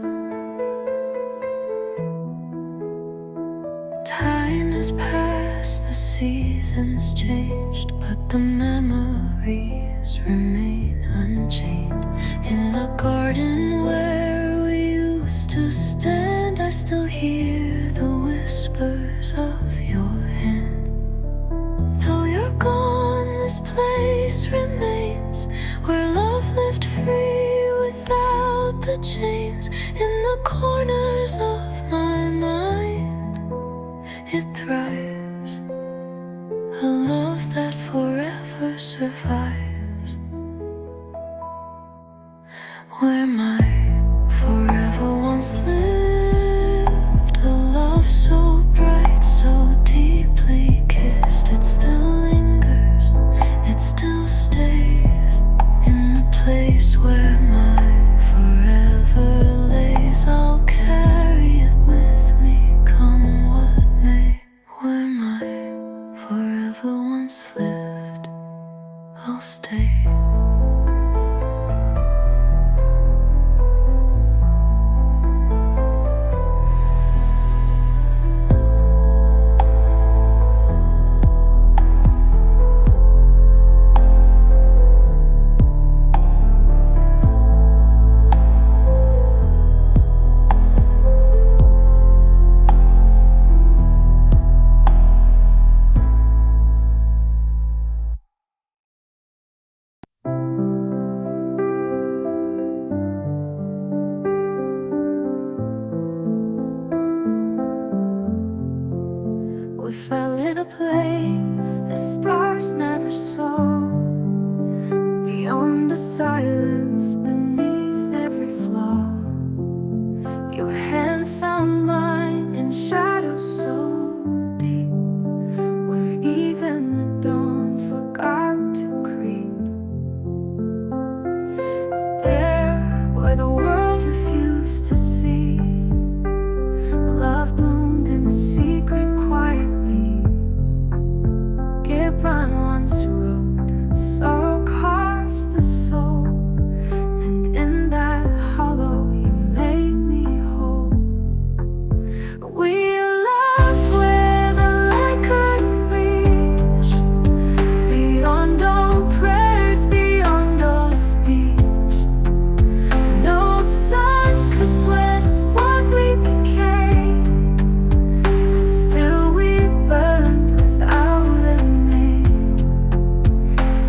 Time has passed, the seasons changed, but the memories remain unchanged. In the garden where we used to stand, I still hear the whispers of your hand. Though you're gone, this place remains, where love lived free without the chains. In the corners of my mind, it thrives, a love that forever survives, where my forever once lived. A love so bright, so deeply kissed, it still lingers, it still stays in the place where my forever lays. I'll carry it with me, come what may, where my forever once lived, I'll stay. We fell in a place the stars never saw, beyond the silence, beneath every flaw. Your hand found mine in shadows so deep, where even the dawn forgot to creep. There, where the world refused to see, love bloomed in secret quietly. Gibran once wrote, sorrow carves the soul, and in that hollow you made me whole. We loved where the light couldn't reach, beyond all prayers, beyond all speech. No sun could bless what we became, but still we burned without a name.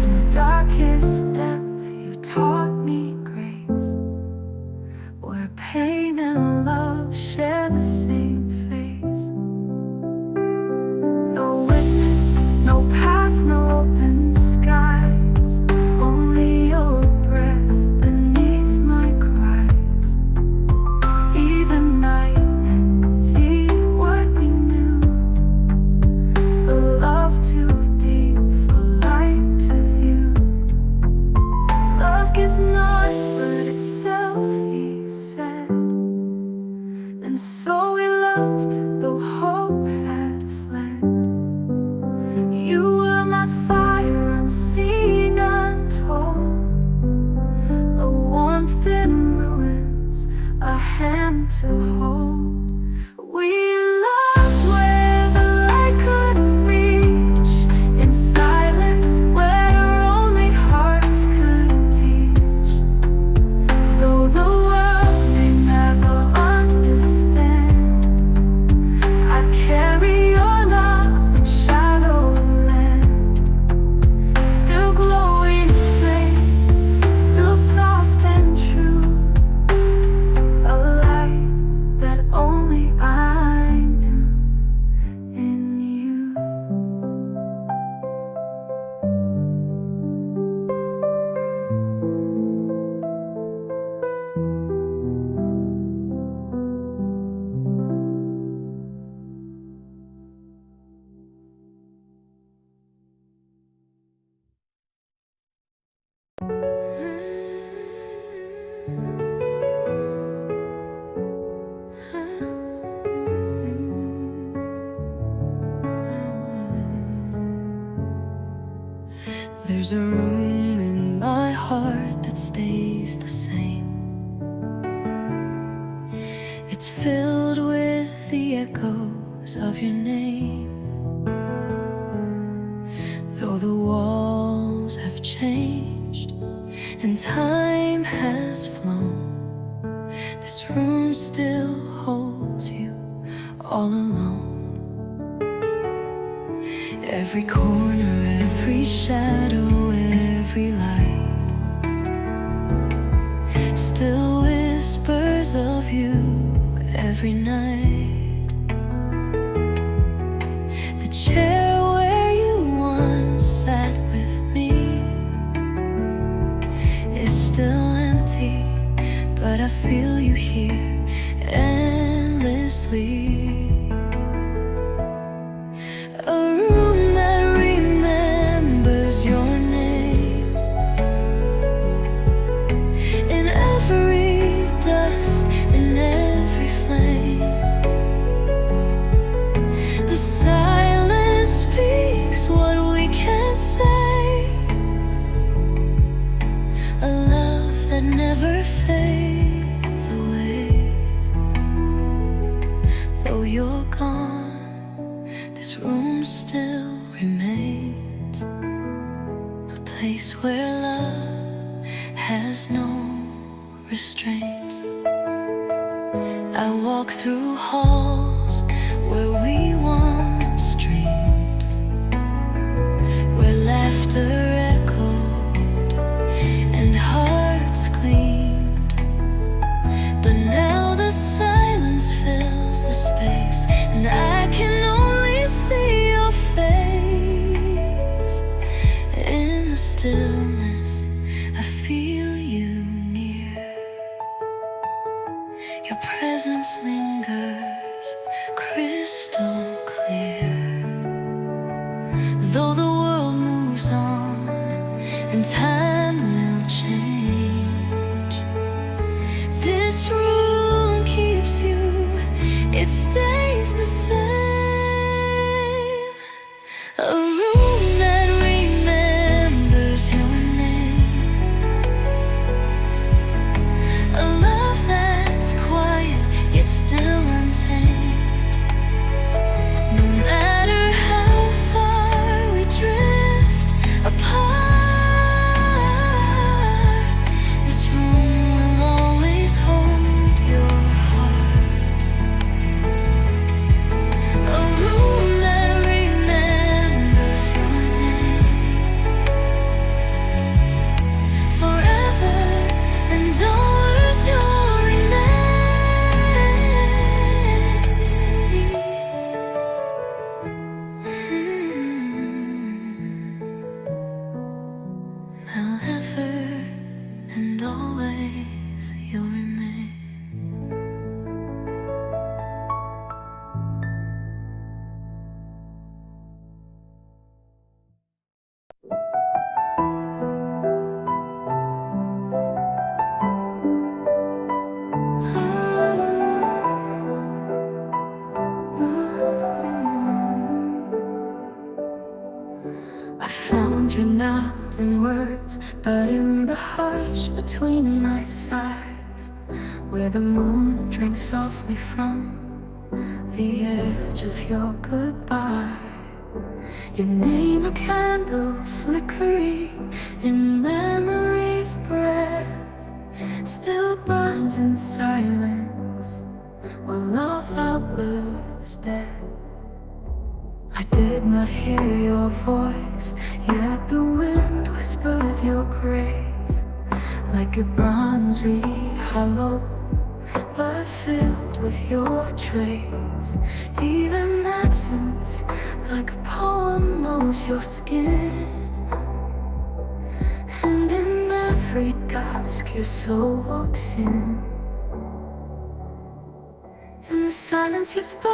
In the darkest depth you taught me grace, where pain and love share the same face. No witness, no path, no open skies, only your breath beneath my cries. Even night envied what we knew, a love too deep for light to view. Love gives not but itself, he said, and so we loved though hope had fled. You were my fire, unseen, untold, a warmth in ruins, a hand to hold. We loved where the light couldn't reach, in silence where only hearts could teach. Though the world may never There's a room in my heart that stays the same. It's filled with the echoes of your name. Though the walls have changed and time has flown, this room still holds you all alone. Every corner, every shadow, every light still whispers of you every night. The chair where you once sat with me is still empty, but I feel you here endlessly. A room that remembers your name in every dust, in every flame. The silence speaks what we can't say. A love that never fades away. Though you're gone, this room still remains a place where love has no restraints. I walk through halls where we once dreamed, where laughter echoed and hearts gleamed. But now the silence fills the space, and I can only see your face. In the stillness, I feel you near. Your presence lingers crystal clear. Though the world moves on and time will change, this room keeps you, it stays the same. A room that remembers your name. A love that's quiet yet still untamed. No matter how far we drift apart, this room will always hold your heart. A room that remembers your name forever, and always you'll remain. I'll ever and always you'll remain. I found you not in words, but in the hush between my sighs, where the moon drinks softly from the edge of your goodbye. Your name, a candle flickering in memory's breath, still burns in silence while love outlives death. I did not hear your voice, yet the wind whispered your grace, like a bronze hollow, but filled with your trace. Even absence, like a poem, knows your skin, and in every dusk your soul walks in. In the silence you spoke,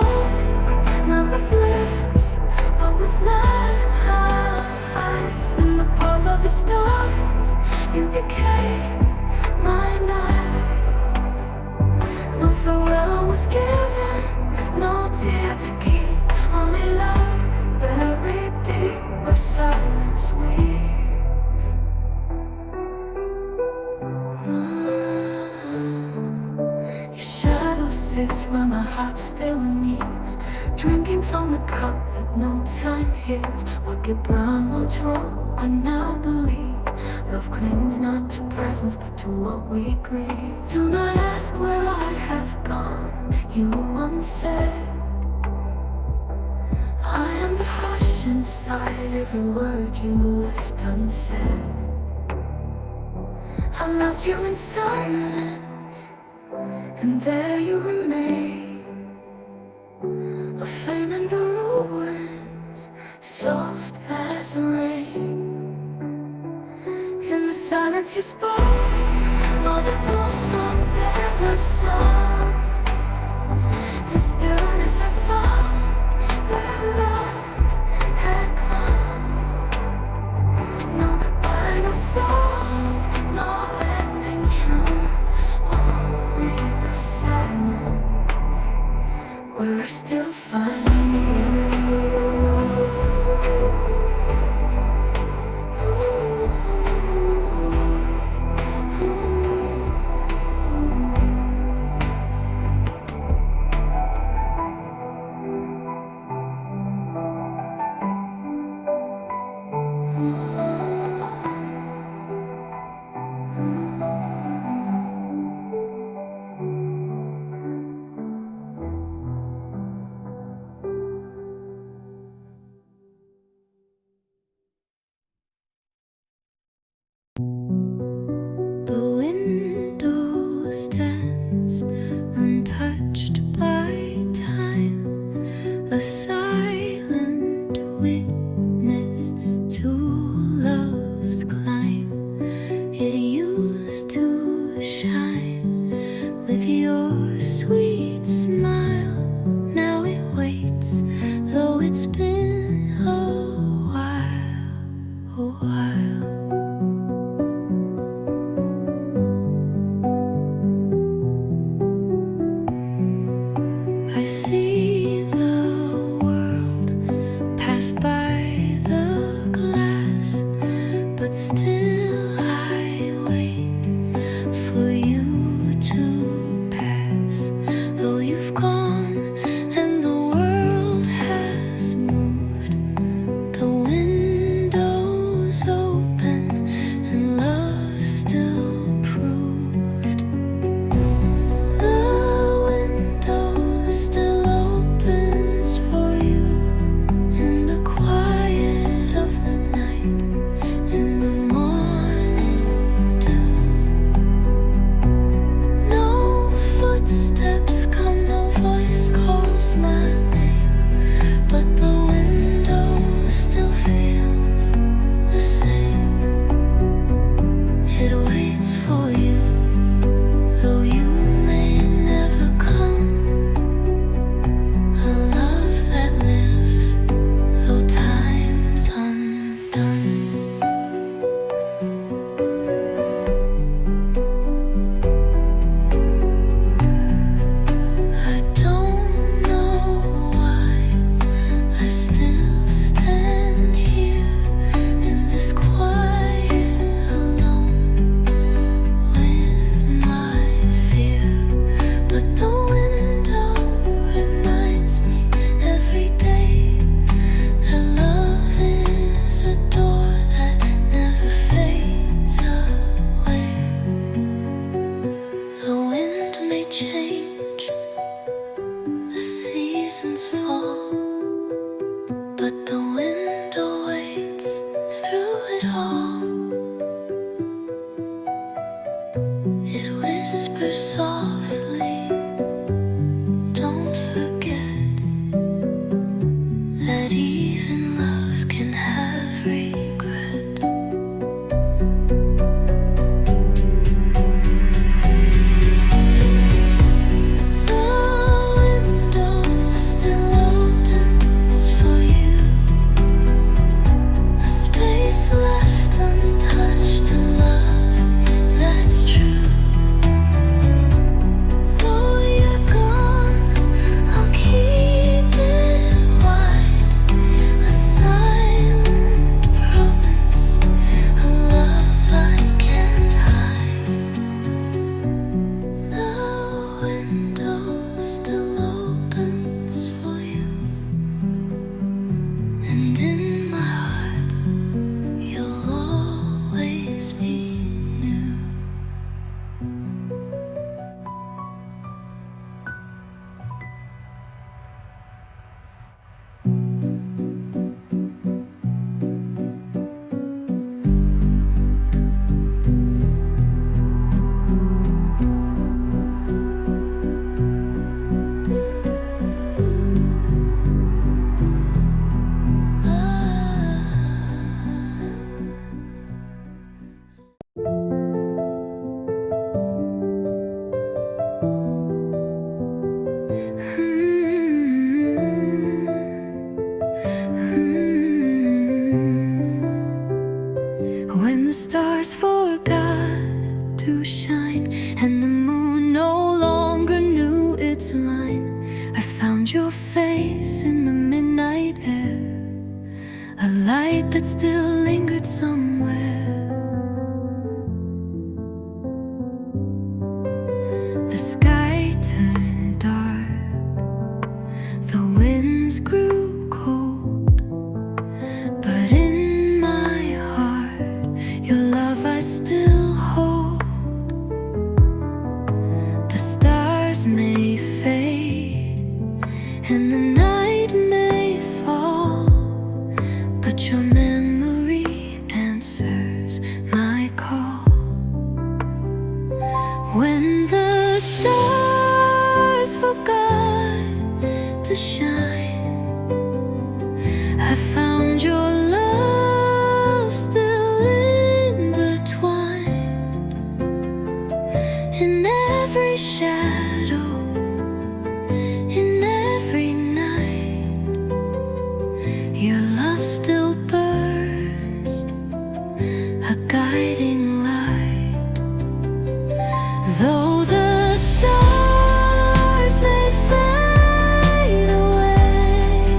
not with lips, but with light. In the pause of the stars, you became my night. No farewell was given, no tear to keep, only love buried deep where silence weeps. is where my heart still kneels, drinking from the cup that no time heals. What get brown, what's wrong, I now believe. Love clings not to presence but to what we grieve. Do not ask where I have gone, you once said. I am the hush inside every word you left unsaid. I loved you in silence, and there you remain, a flame in the ruins, soft as rain. In the silence you spoke, more than no songs ever sung. In stillness I found where love had come. No goodbye, no song, no ending true, only the silence where I still find you. The window stands untouched by time, a silent witness to love's climb. It used to shine with your sweet smile. Now it waits, though it's been a while, a while. I see the world pass by the glass, but still I wait for you to pass. Though you've gone and the world has moved, the windows open and love still proved. The window still opens for you in the quiet of the night, in the morning. to shine, and the moon no longer knew its line. I found your face in the midnight air, a light that still lingered somewhere. The sky turned dark, the winds grew cold, but in my heart, your love I still hold. The stars may fade and the night may fall, but your memory answers my call. When the stars forgot to shine, I found your love still intertwined in every shadow, in every night. Your love still burns, a guiding light. Though the stars may fade away,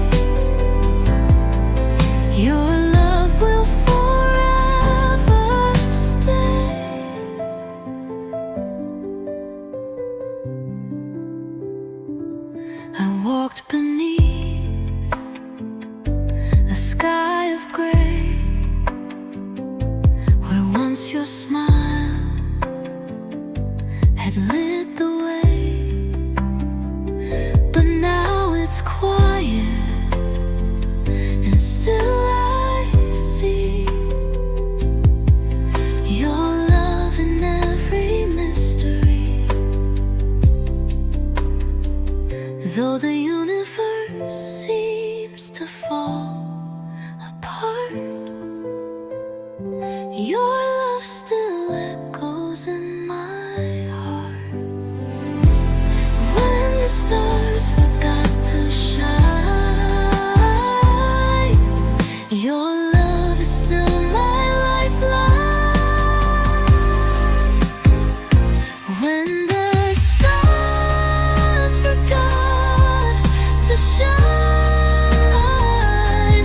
your love will forever stay. I walked beneath a sky of gray, where once your smile had lit the way. But now it's quiet, and still I see your love in every mystery. Though the universe seems to fall apart, your love still echoes in my heart. When the stars forgot to shine, your love is still my lifeline. When the stars forgot to shine,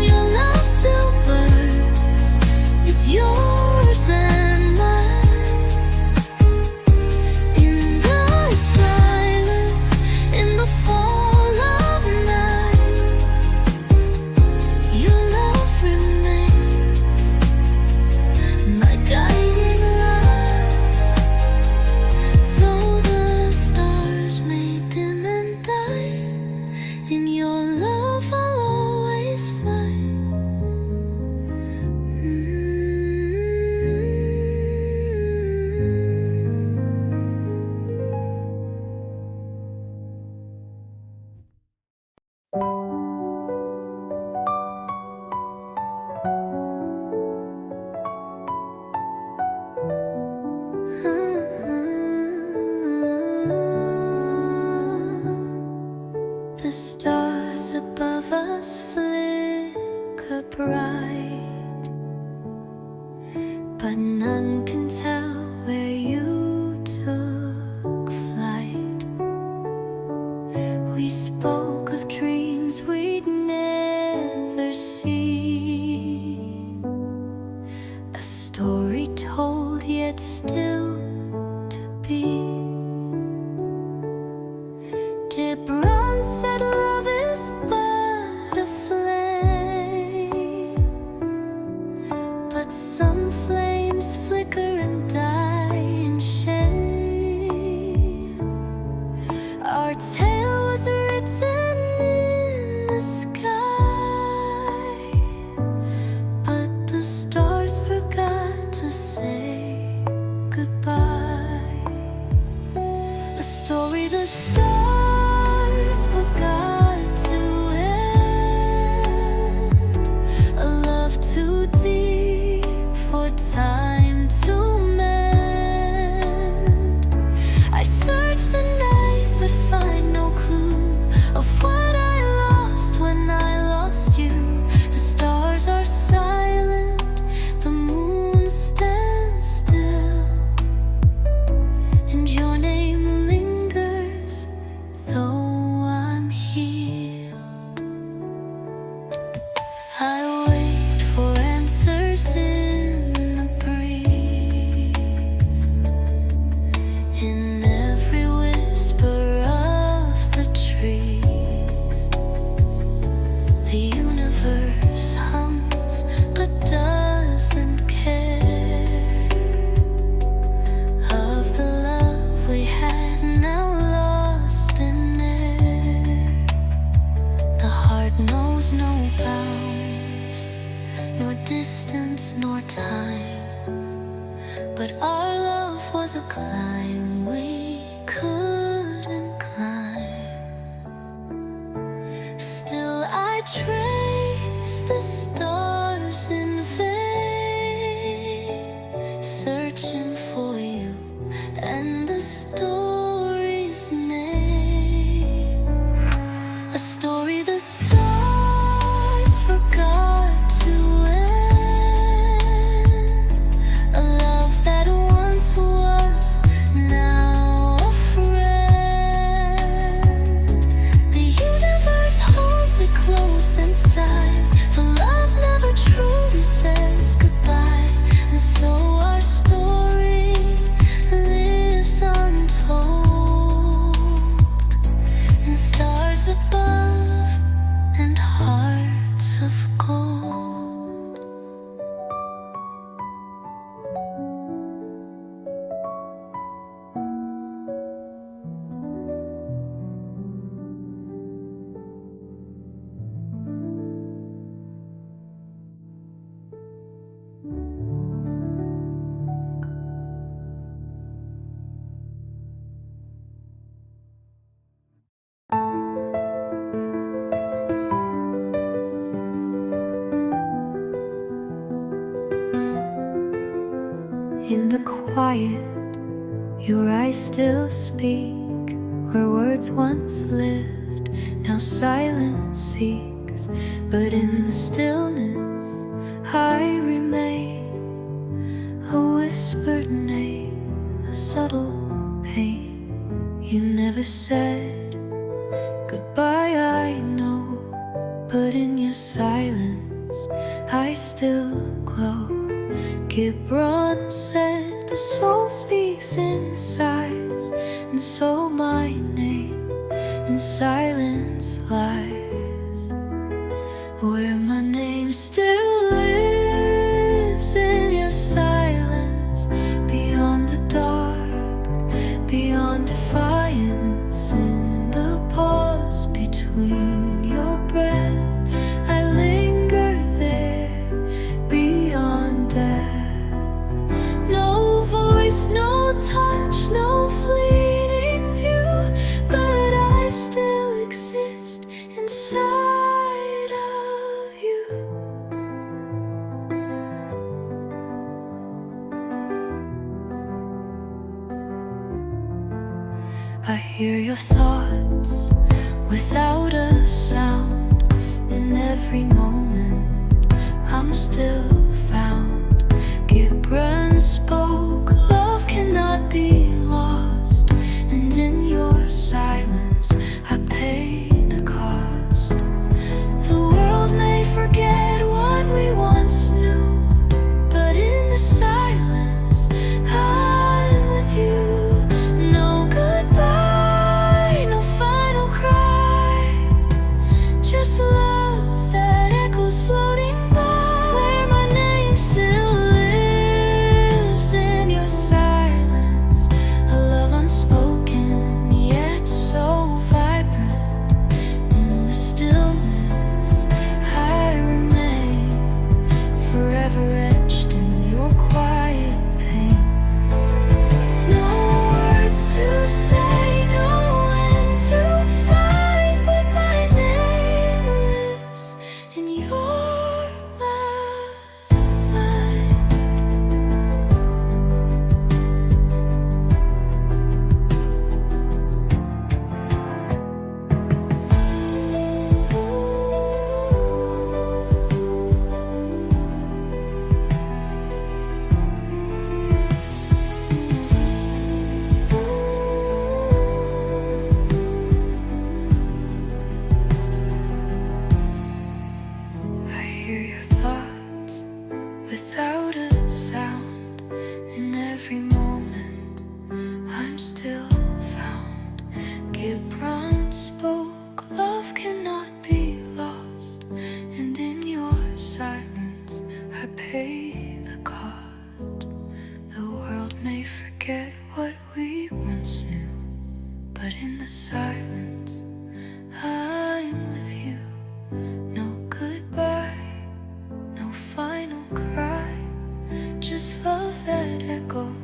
your love still burns. It's yours and mine. In the silence, in the fall of night, your love remains my guiding light. Though the stars may dim and die, in your love I'll always fly. The stars above us flicker bright, but none can tell where you took flight. We spoke of dreams we'd never seen, a story told yet still to be. Gibran said love is but a flame, but some flames flicker and die in shame. Our tale was written in the sky, but the stars forgot to say goodbye. A story the stars forgot to end, a love too deep for time to mend. I searched the night but find no clue of what I lost when I lost you. The stars are silent, the moon stands still. but our love was a climb we couldn't climb. Still I trace the stars in vain, searching for you and the story's name. A story the stars forgot to end, a love that once was now a friend. The universe holds it close and sighs, for love never truly says goodbye. And so our story lives untold, in stars above and hearts of gold. In the quiet, your eyes still speak, where words once lived, now silence seeks. But in the stillness, I remain, a whispered name, a subtle pain. You never said goodbye, I know, but in your silence, I still glow. Gibran said the soul speaks in sighs, and so my name in silence lies, where my name still lives in your silence, beyond the dark, beyond defiance, in the pause between your breath. I linger there, beyond death. No voice, no touch, no fleeting view, but I still exist inside of you. I hear your thoughts without a sound. In every moment, I'm still found. Gibran spoke, love cannot be lost, and in your silence, I pay the cost. The world may forget what we once knew, but in the silence, I'm with you. No goodbye, no final cry, just love that echoes floating by, where my name still lives in your silence. A love unspoken, yet so vibrant. In the stillness, I remain, forever etched in your quiet pain. No words to say, no end to find, but my name lives in your mind. I hear your thoughts without a sound. In every moment, I'm still found. Gibran spoke, love cannot be lost, and in your silence, I pay the cost. The world may forget what we once knew, but in the silence, I'm with you. No goodbye, no final cry, just love that echoes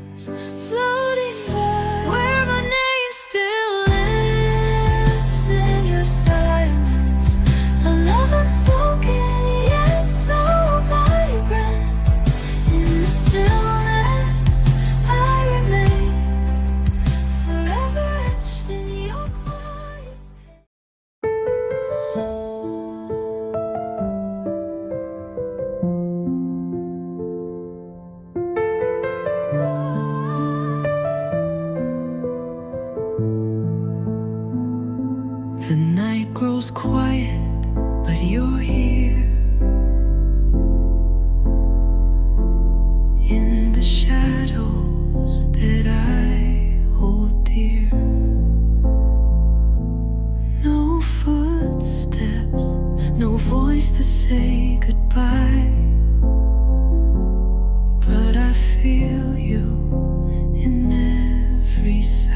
grows quiet, but you're here. In the shadows that I hold dear. No footsteps, no voice to say goodbye, but I feel you in every sigh.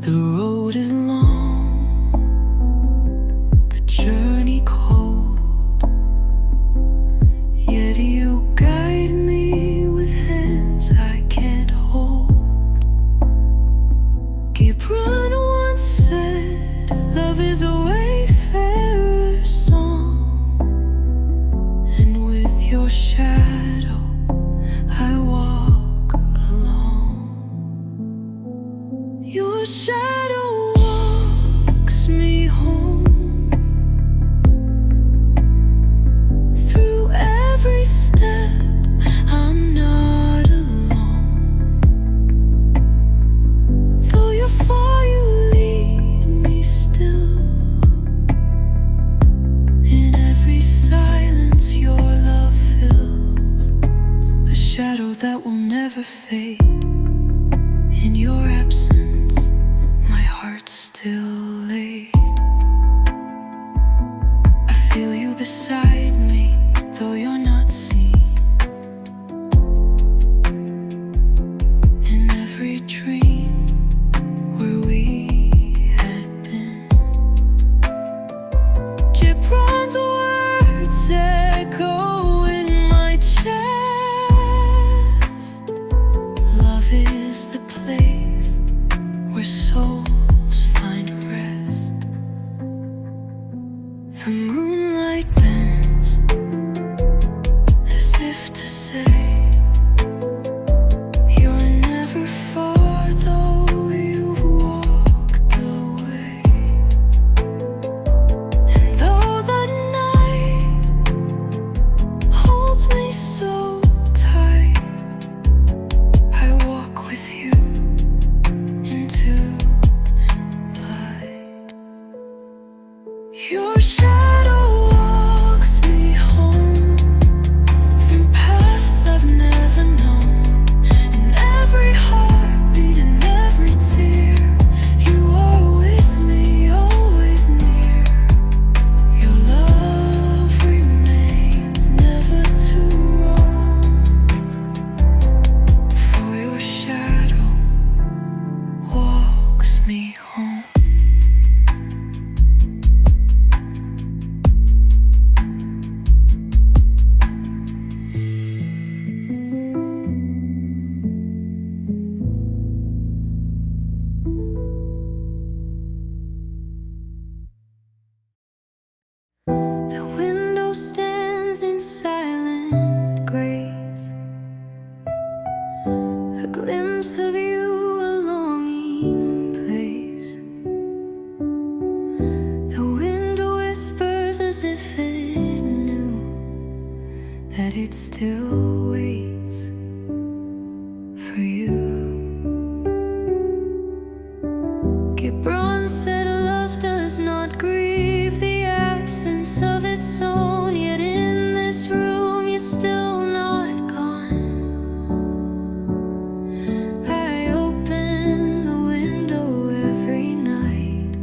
The road is long, the journey cold, yet you guide me with hands I can't hold. Gibran once said, love is a wayfarer's song, and with your shadow I walk along. Your shadow walks me home. Through every step I'm not alone. Though you're far, you lead me still. In every silence your love fills, a shadow that will never fade. In your absence, my heart's still laid. I feel you beside me, though you're not seen. In every dream where we had been. Gibran's words echo in my chest. Love is the place where souls find rest. The moonlight bends as if to say, you're never far, though you've walked away. And though the night holds me so tight, I walk with you into light. Your shadow walks me home through paths I've never known. In every heartbeat and every tear, you are with me, always near. Your love remains never to roam. For your shadow walks me home. The window stands in silent grace, a glimpse of you, a longing place. The wind whispers as if it knew that it still waits for you. Gibran said love does not grieve the absence of its own, yet in this room you're still not gone. I open the window every night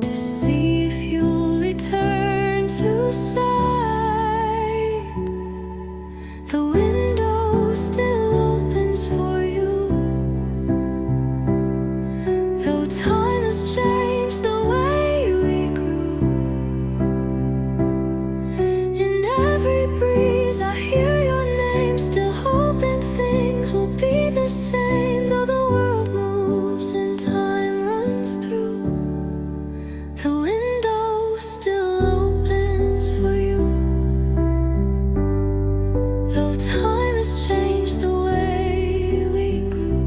to see if you'll return to sight. The window still opens for you, though time has changed the way we grew. In every breeze I hear your name, still hoping things will be the same. Though the world moves and time runs through, the window still opens for you. Though time has changed the way we grew.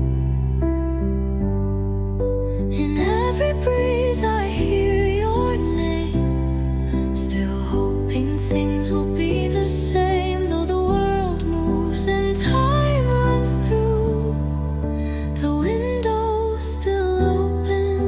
In every breeze I hear your name, still hoping things will be the same. Though the world moves and time runs through, the window still opens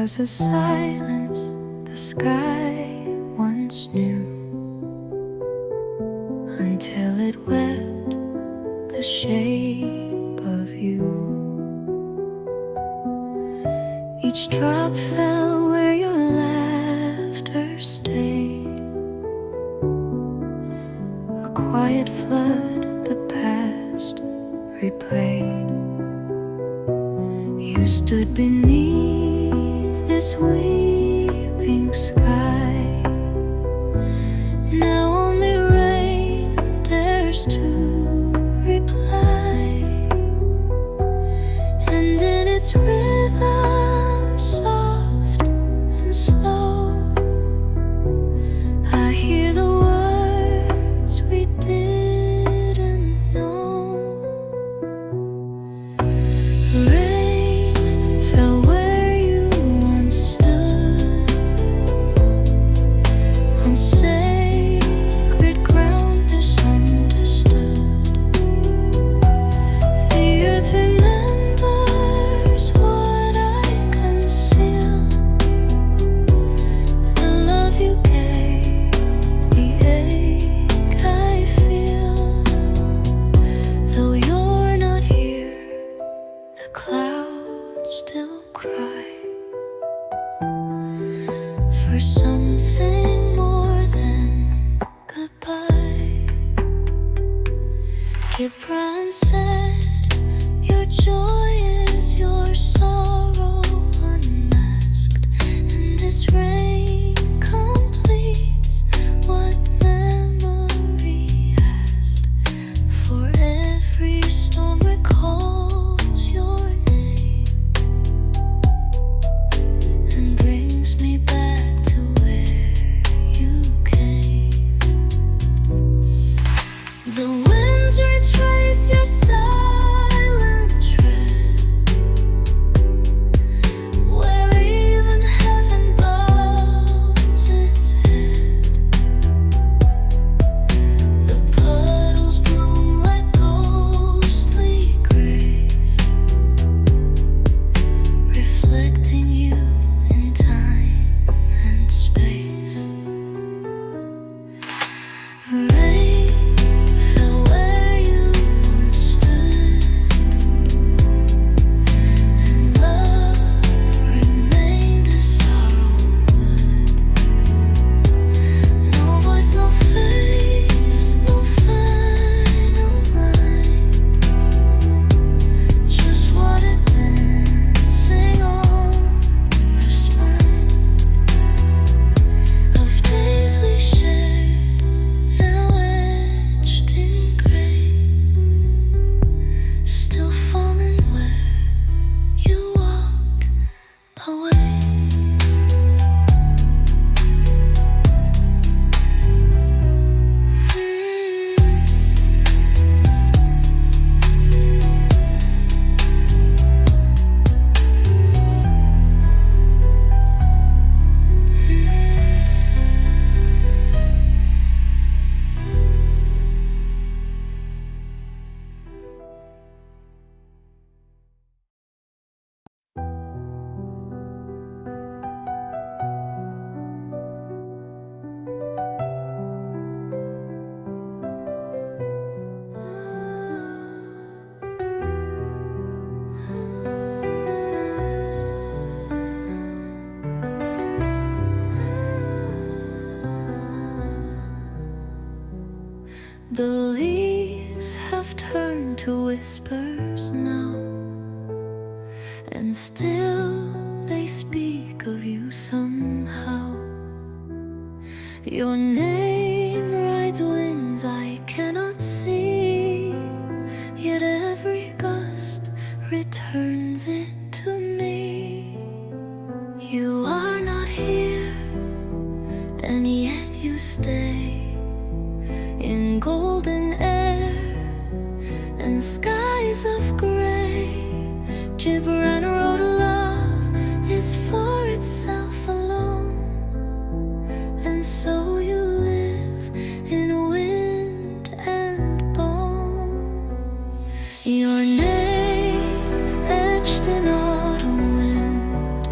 was a silence the sky once knew, until it wept the shape of you. Each drop fell where your laughter stayed, a quiet flood the past replayed. You stood beneath this weeping sky. Now only rain dares to reply, and in its rhythm, soft and slow, I hear the words we didn't know. Rain fell where you once stood, on sacred ground misunderstood. The earth remembers what I concealed, the love you gave, the ache I feel. Though you're not here, the clouds still cry for something more than goodbye. Gibran said, your joy is your sorrow unmasked, and this rain completes what memory asked. For every storm recalls your name and brings me back to where you came. The winds retrace your silent tread, where even heaven bows its head. The puddles bloom like ghostly grace, reflecting you in time and space. Rain fell where you once stood, and love remained as sorrow would. No voice, no face, no final line, just water dancing on our spine, of days we shared, now etched in gray, still falling where you walked away. The leaves have turned to whispers now, and still they speak of you somehow. Your name rides winds I cannot see, yet every gust returns it to me. You are not here, and yet you stay in golden air and skies of gray. Gibran wrote love is for itself alone, and so you live in wind and bone. Your name etched in autumn wind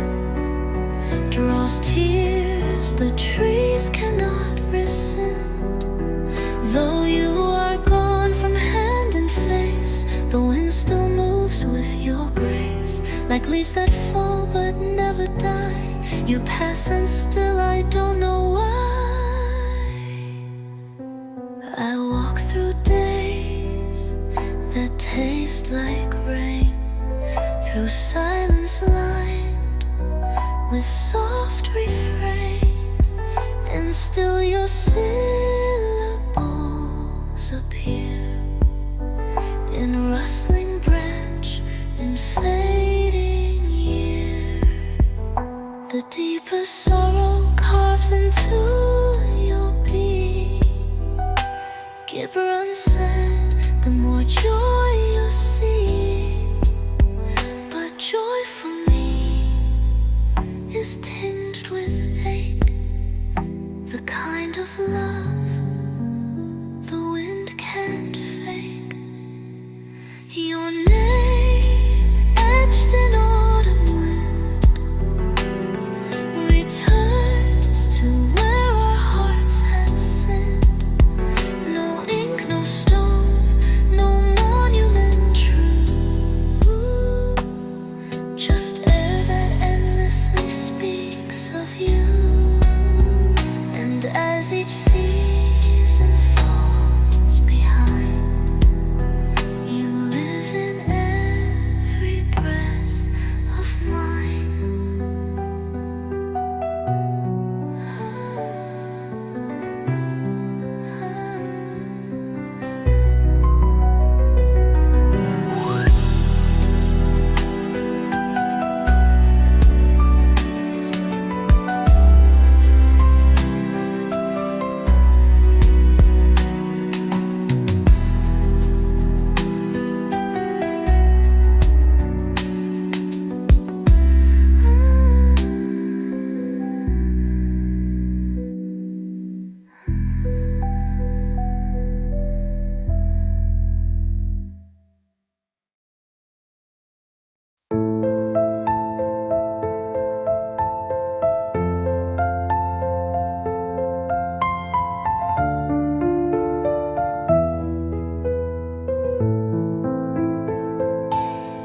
like leaves that fall but never die. You pass and still I don't know why. I walk through days that taste like rain, through silence lined with soft refrain, and still your syllables appear in rustling branch and fading year. The deeper sorrow carves into your being. Gibber unsaid, the more joy you're seeing. But joy for me is tinged with ache, the kind of love the wind can't fake. Your name, etched in autumn wind, returns to where our hearts had sinned. No ink, no stone, no monument true, just air that endlessly speaks of you. And as each season falls behind, you live in every breath of mine.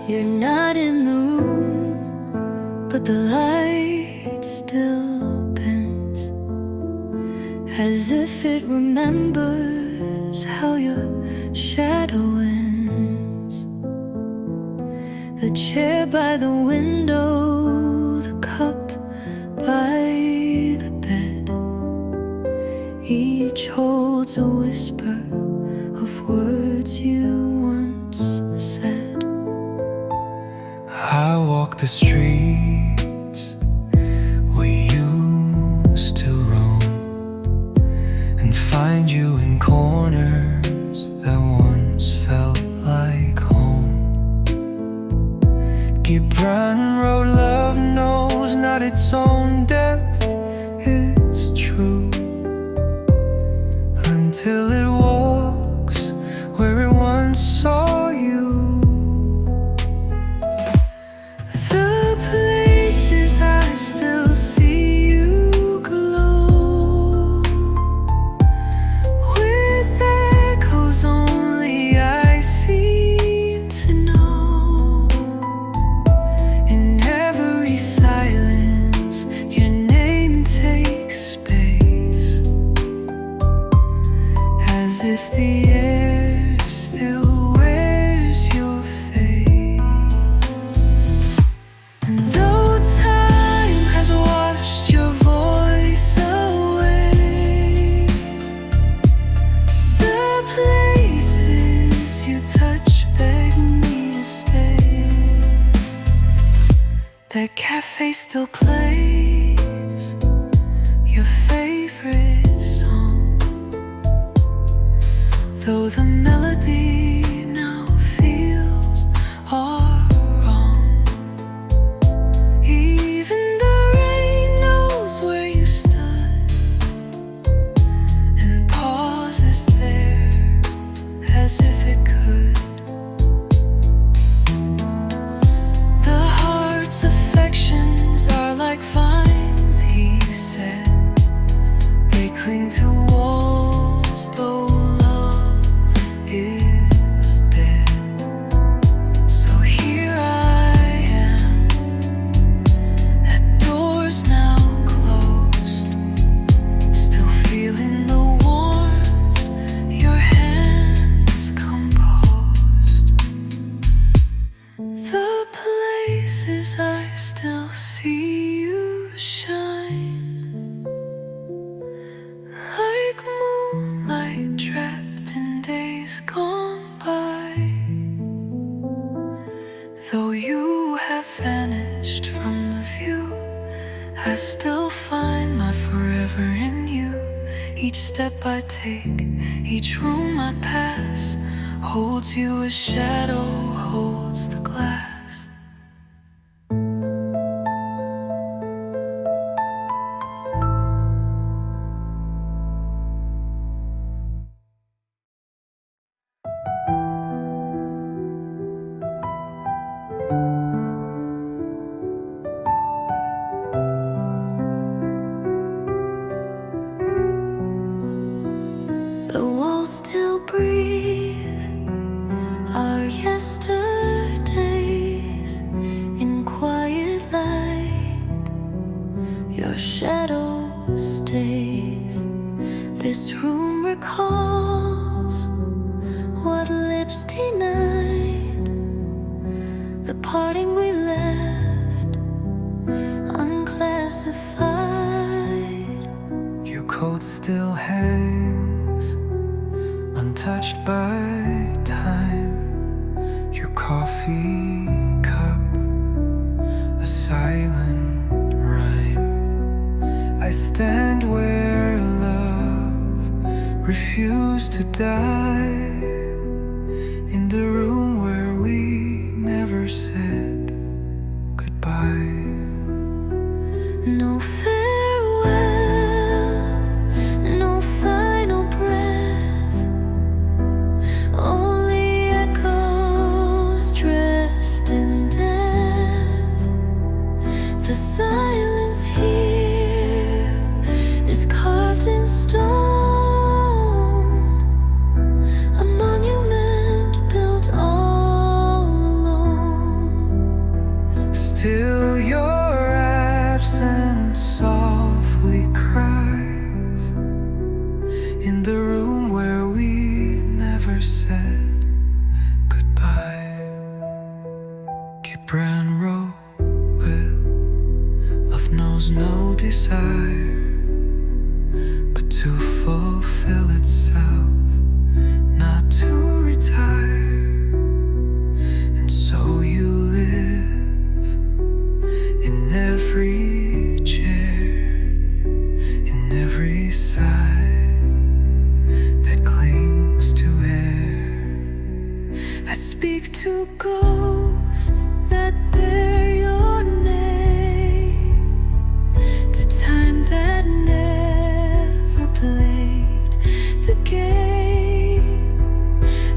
You're not in the room, but the light still bends, as if it remembers how your shadow ends. The chair by the window, the cup by the bed, each holds a whisper of words you once said. I walk the streets we used to roam, and find you in corners that once felt like home. Gibran Road, love knows not its own depth, it's true, until it walks where it once saw you. Still see you glow, with echoes only I seem to know. In every silence your name takes space, as if the air still wears your face. And though time has washed your voice away, the places you touch beg me to stay. That cafe still plays your favorite song, though the melody now feels all wrong. Even the rain knows where you stood, and pauses there as if it could. The heart's affections are like vines, he said. They cling to walls, though love is I still find my forever in you. Each step I take, each room I pass, holds you as shadow holds the glass. The walls still breathe our yesterdays in quiet light. Your shadow stays. This room recalls what lips denied, the parting we left unclassified. Your coat still hangs untouched by time. Your coffee cup, a silent rhyme. I stand where love refused to die, in the room where we never said goodbye. No farewell, no final breath, only echoes dressed in death. The silence here is carved in stone, a monument built all alone. Still your absence softly cries, in the room where we never said goodbye. Keep brown road with love knows no desire but to fulfill itself, not to retire. And so you live in every chair, in every sigh that clings to air. I speak to ghosts that bear your name, to time that never played the game.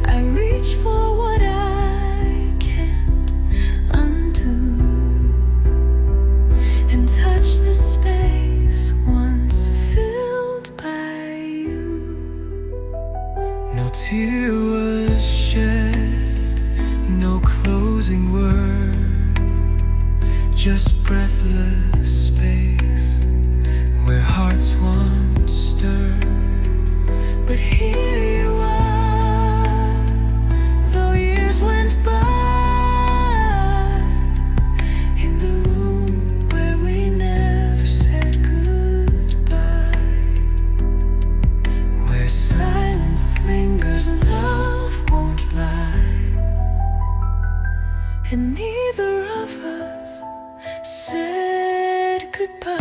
I reach for what I can't undo, and touch the space once filled by you. No tear was shed, no closing word, just breathless space where hearts once stirred. But here you are, though years went by, in the room where we never said goodbye, Where silence lingers, love won't lie, and neither of us said goodbye.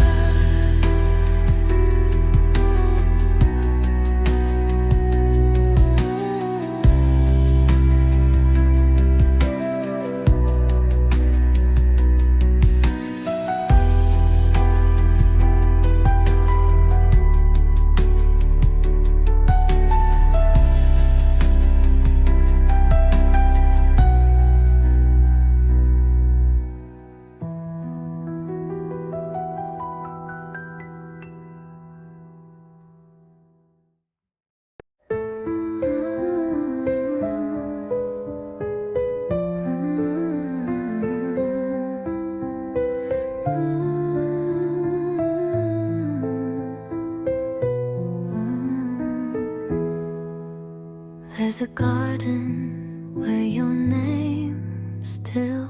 There's a garden where your name still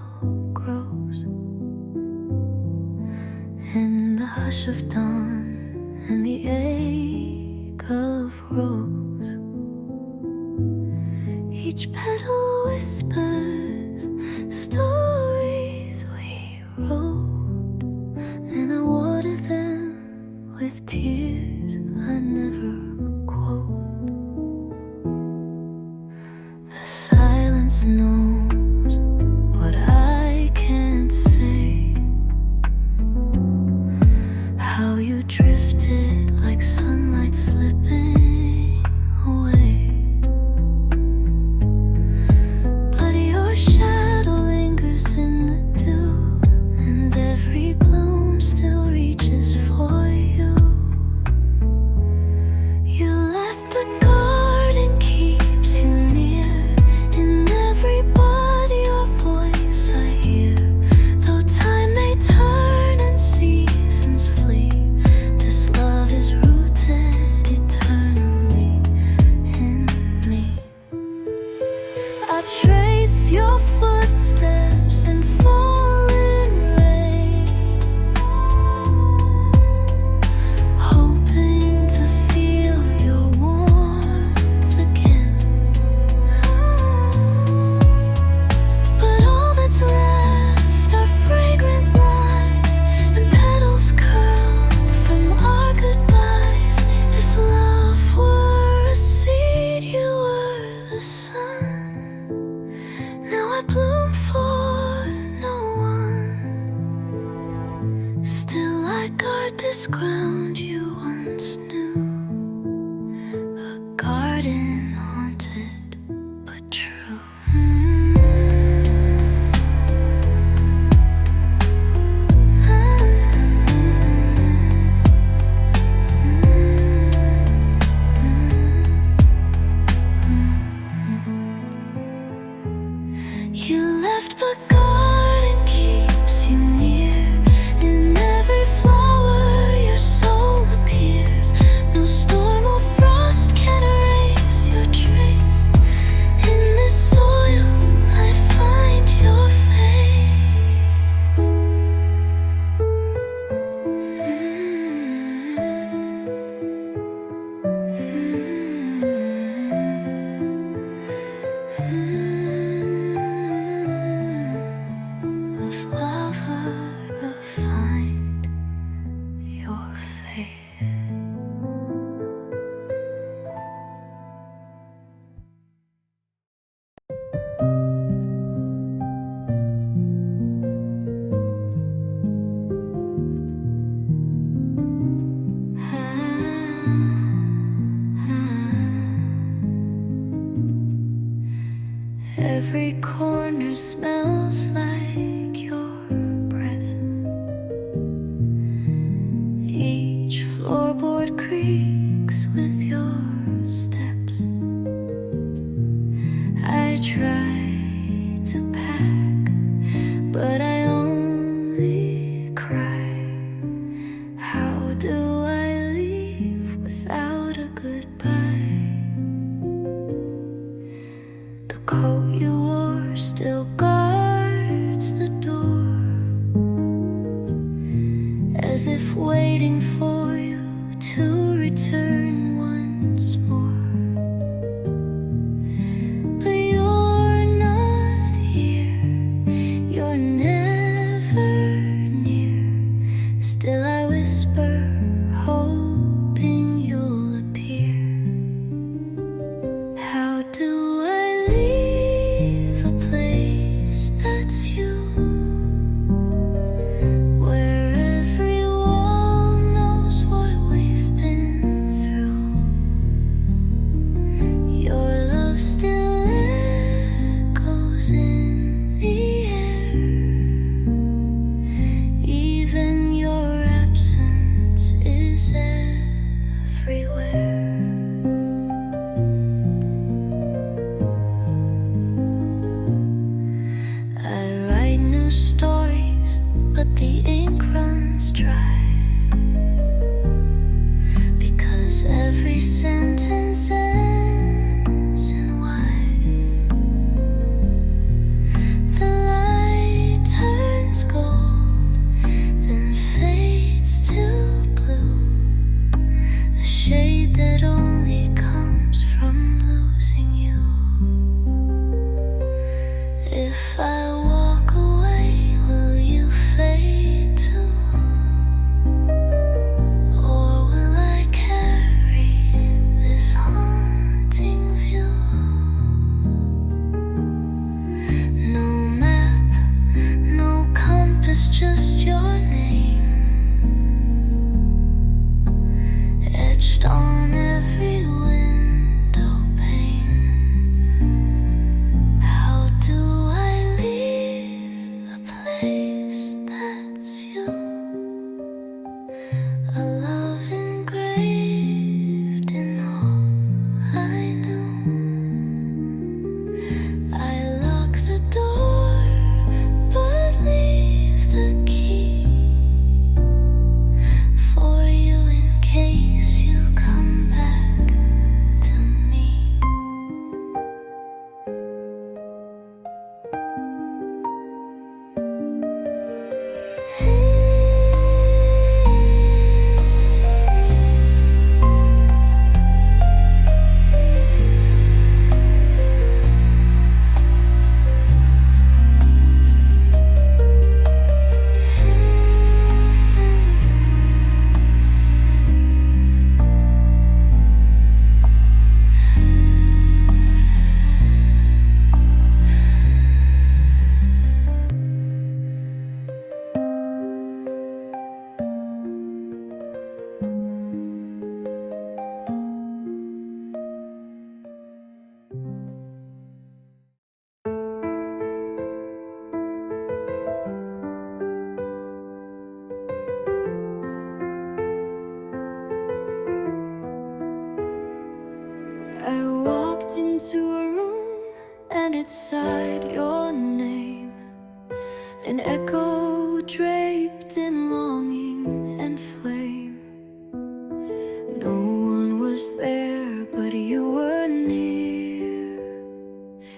grows, in the hush of dawn and the ache of rose. Each petal whispers stories we wrote, and I water else knows what I can't say. How you drifted like sunlight slipping away, but your shadow lingers in the dew, and every bloom still reaches for you. You left the garden keeps you near, in every bud your voice I hear. Though time may turn and seasons flee, this love is rooted eternally in me. I trace your footsteps in falling rain, hoping to feel your warmth again. But all that's left are fragrant lies and petals curled from our goodbyes. If love were a seed, you were the sun. Now I bloom for no one. Still I guard this ground you once knew, a garden haunted but true. You left but garden keeps you near, in every flower your soul appears. No storm or frost can erase your trace. In this soil I find your face. A flower to find your face. Every corner smells like your breath. Each floorboard creaks with your steps. I try to pack, but I only cry. How do I leave without a goodbye? The coat you wore still guards the door, as if waiting for you to return once more. But you're not here, you're never near. Still I whisper, hoping you'll appear. How do I leave it sighed your name, an echo draped in longing and flame. No one was there, but you were near,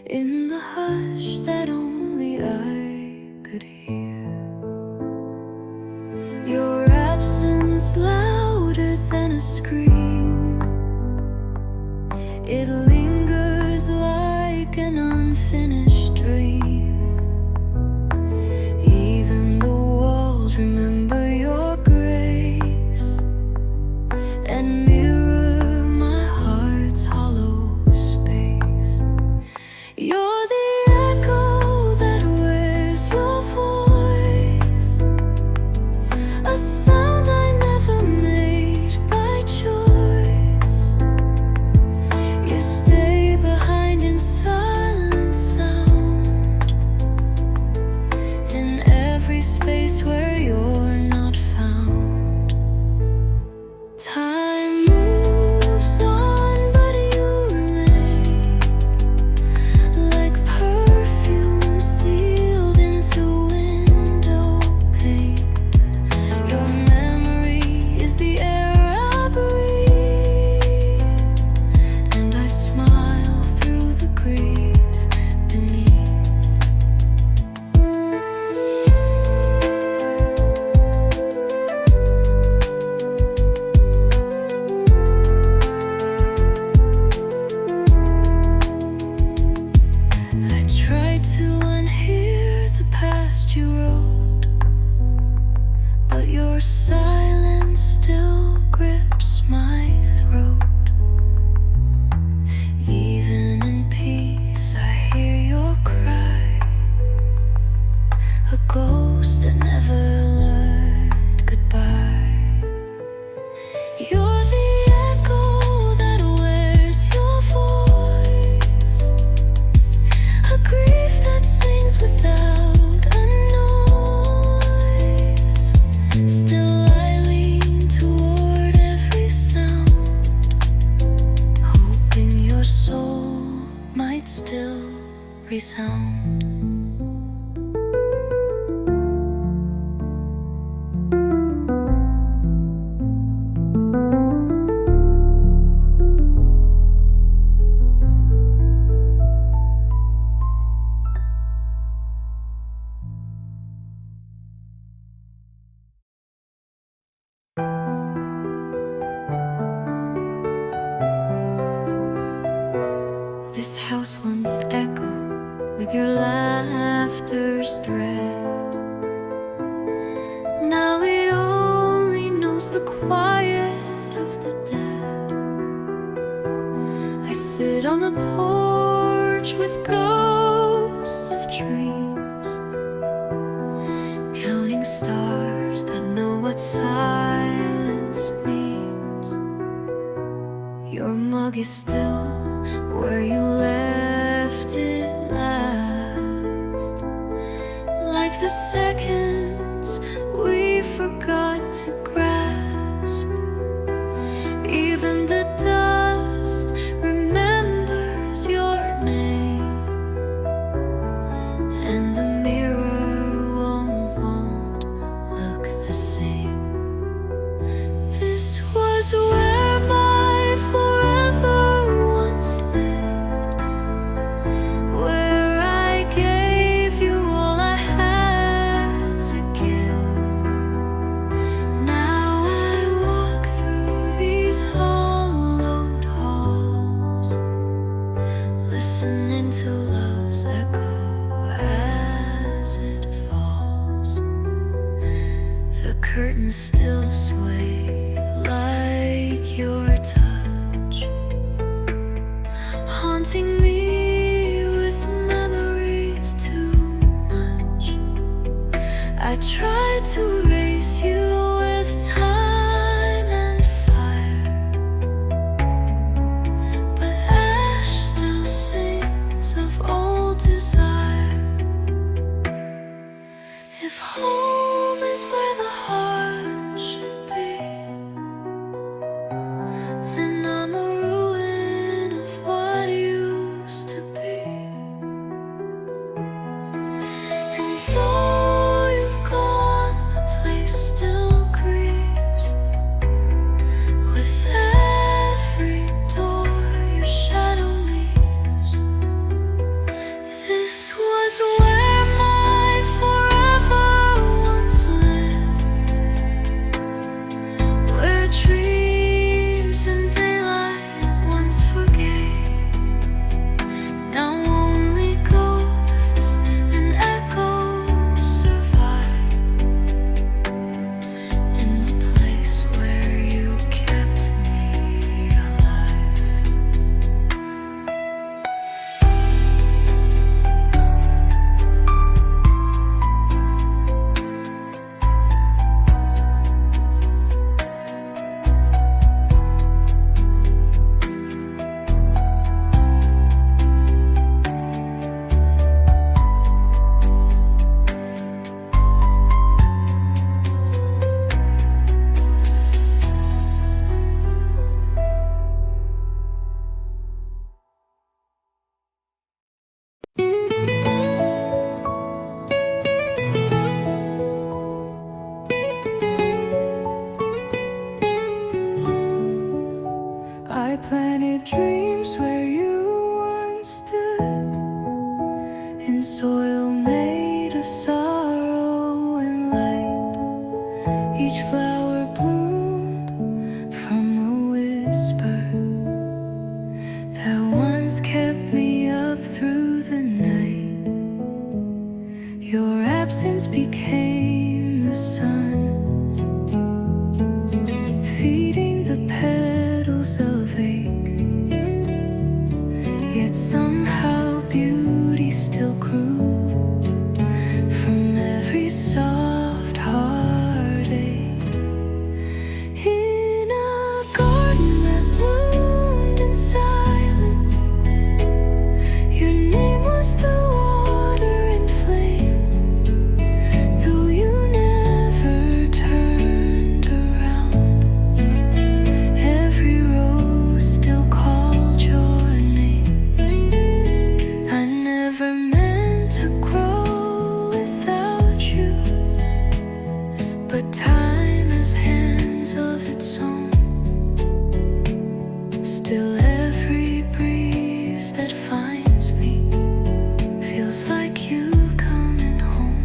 in the hush that only I could hear. Your absence louder than a scream, it lingers like an unfinished dream. Even the walls remember your grace and mirror my heart's hollow space. You're the echo that wears your voice, a sound I never made by choice. You stay behind in silent sound, in every space where you're not found. Time moves on, but you remain, like perfume sealed into window pane. Your memory is the air I breathe, and I smile through the grief beneath. I tried to unhear the past you wrote, but your silence still grips my throat. Even in peace, I hear your cry, a ghost that never learned goodbye. You're the echo that wears your voice, a grief that sings without a noise. Still I lean toward every sound, hoping your soul might still resound. This house once echoed with your laughter's thread. Now it only knows the quiet of the dead. I sit on the porch with ghosts of dreams, counting stars that know what silence means. Your mug is still where you left it last, like the seconds we forgot to grasp. Even the dust remembers your name, and the mirror won't look the same. This was where my forever once lived, where I gave you all I had to give. Now I walk through these hollowed halls, listening to love's echo as it falls. The curtains still sway like your touch, haunting me with memories too much. I tried to erase you with time and fire, but ash still sings of old desire. If home is where the heart should be, became the sun, feeding the petals of ache. Yet somehow beauty still grew from every soft heartache. In a garden that bloomed in silence, your name was the water and flame. Though you never turned around, every rose still called your name. I never meant to grow without you, but time has hands of its own. Still every breeze that finds me feels like you coming home.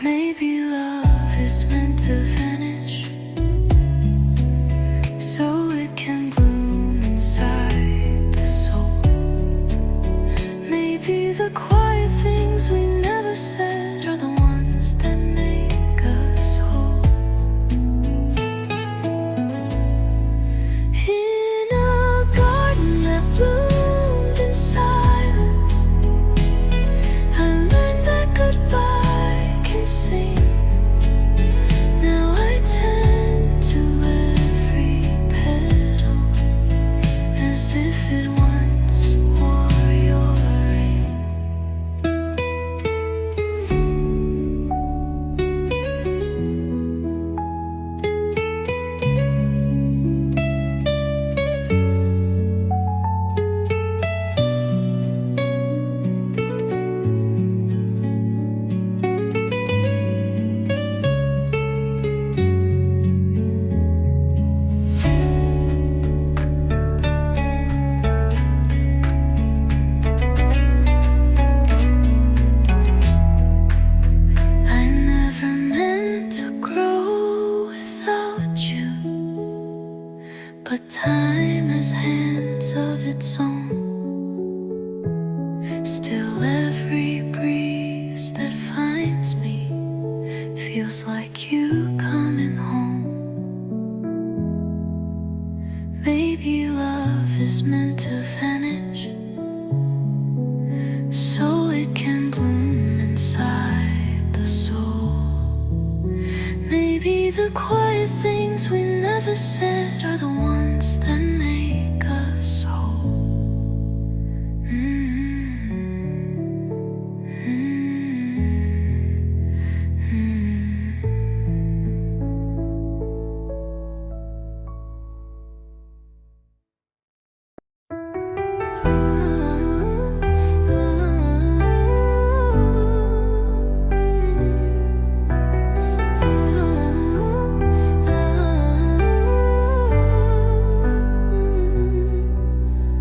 Maybe love is meant to vanish so it can bloom inside the soul. Maybe the quiet things we never said are the ones that make us whole. In a garden that bloomed in silence, I learned that goodbye can sing. Now I tend to every petal as if it once wore your ring. I never meant to grow without you, but time has hands of its own. Still every breeze that finds me feels like you coming home. Maybe love is meant to vanish so it can bloom inside the soul. Maybe the quiet things we never said are the ones that make us whole.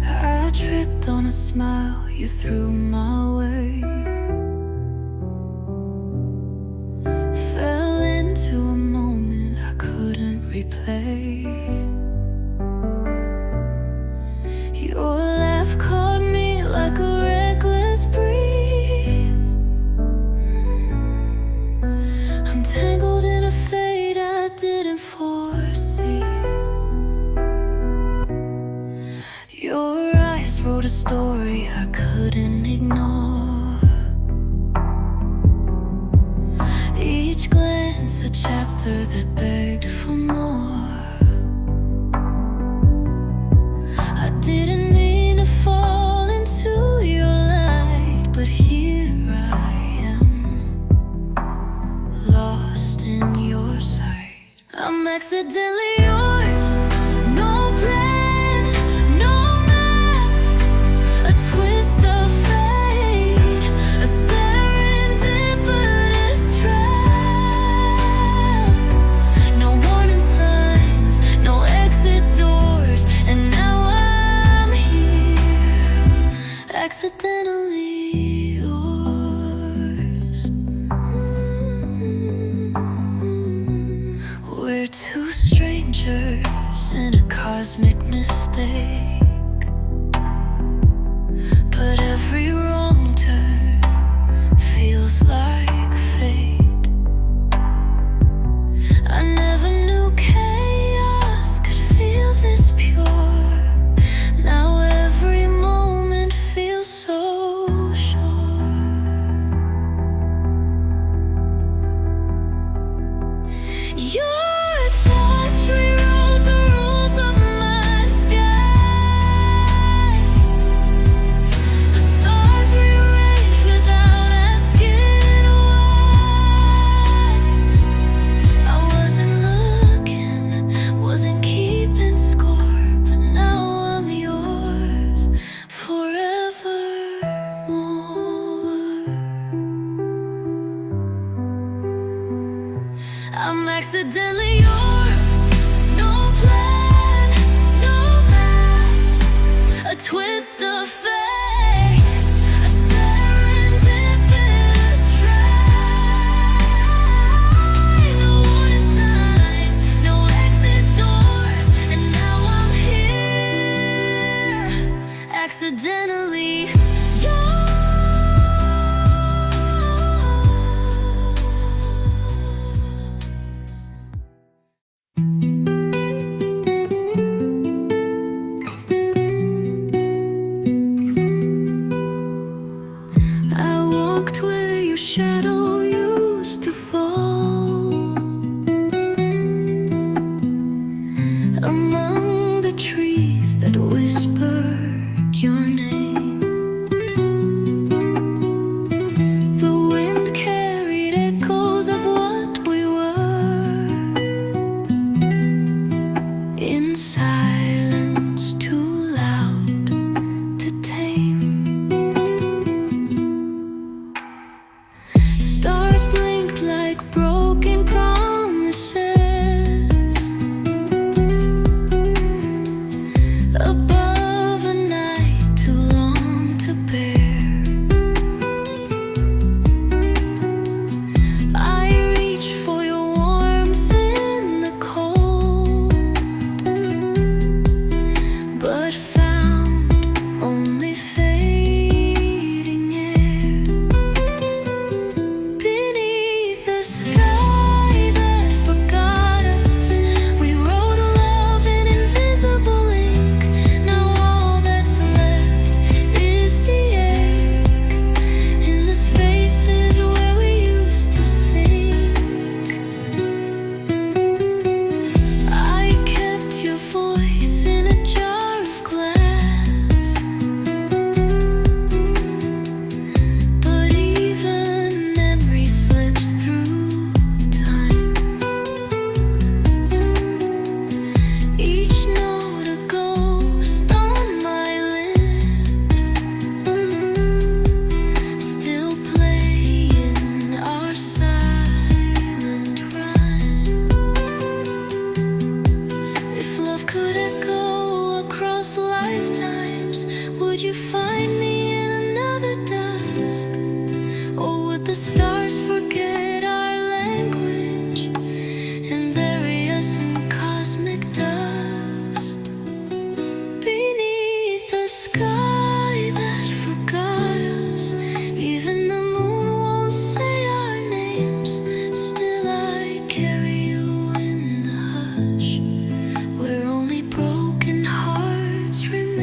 I tripped on a smile you threw my way, fell into a moment I couldn't replay. Your laugh caught me like a reckless breeze. I'm tangled in a fate I didn't foresee. Your eyes wrote a story I couldn't ignore. Each glance a chapter that begged for more. I didn't mean to fall into your light, but here I am, lost in your sight. I'm accidentally yours, no plan, no map, a twist of fate, a serendipitous trap. No warning signs, no exit doors, and now I'm here, accidentally yours. We're two strangers in a cosmic mistake, but every wrong turn a fake, a serendipitous try. No warning signs, no exit doors, and now I'm here, accidentally yours. I walked where your shadow used to fall, among the trees that whispered your name. The wind carried echoes of what we were, in silence too loud to tame. Stars blinked like broken promises above a night too long to bear. I reached for your warmth in the cold, but found only fading air. Beneath the sky that forgot us, we wrote love in invisible ink. Now all that's left is the ache in the spaces where we used to sing. I kept your voice in a jar of glass, but even memory slips through time. Each note a ghost on my lips, still playing our silent rhyme. If love could echo across lifetimes, would you find me in another dusk? Or would the stars forget our language and bury us in cosmic dust? Beneath the sky that forgot us, even the moon won't say our names. Still I carry you in the hush, where only broken hearts remain.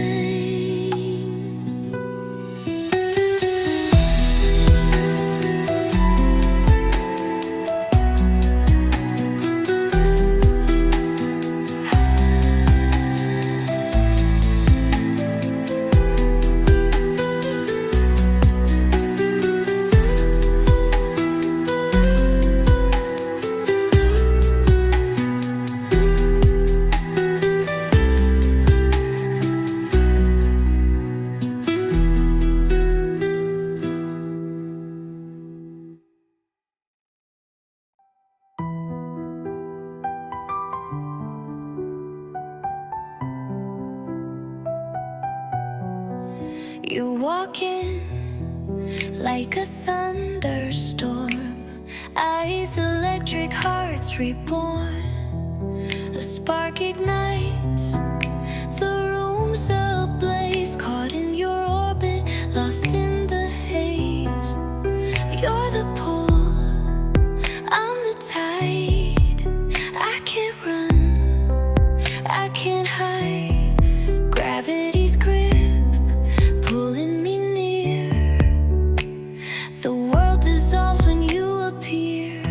You walk in like a thunderstorm, eyes electric, hearts reborn. A spark ignites, the room's ablaze, caught in your orbit, lost in the haze. You're the pull, I'm the tide. I can't run, I can't hide. Gravity's grip pulling me near. The world dissolves when you appear.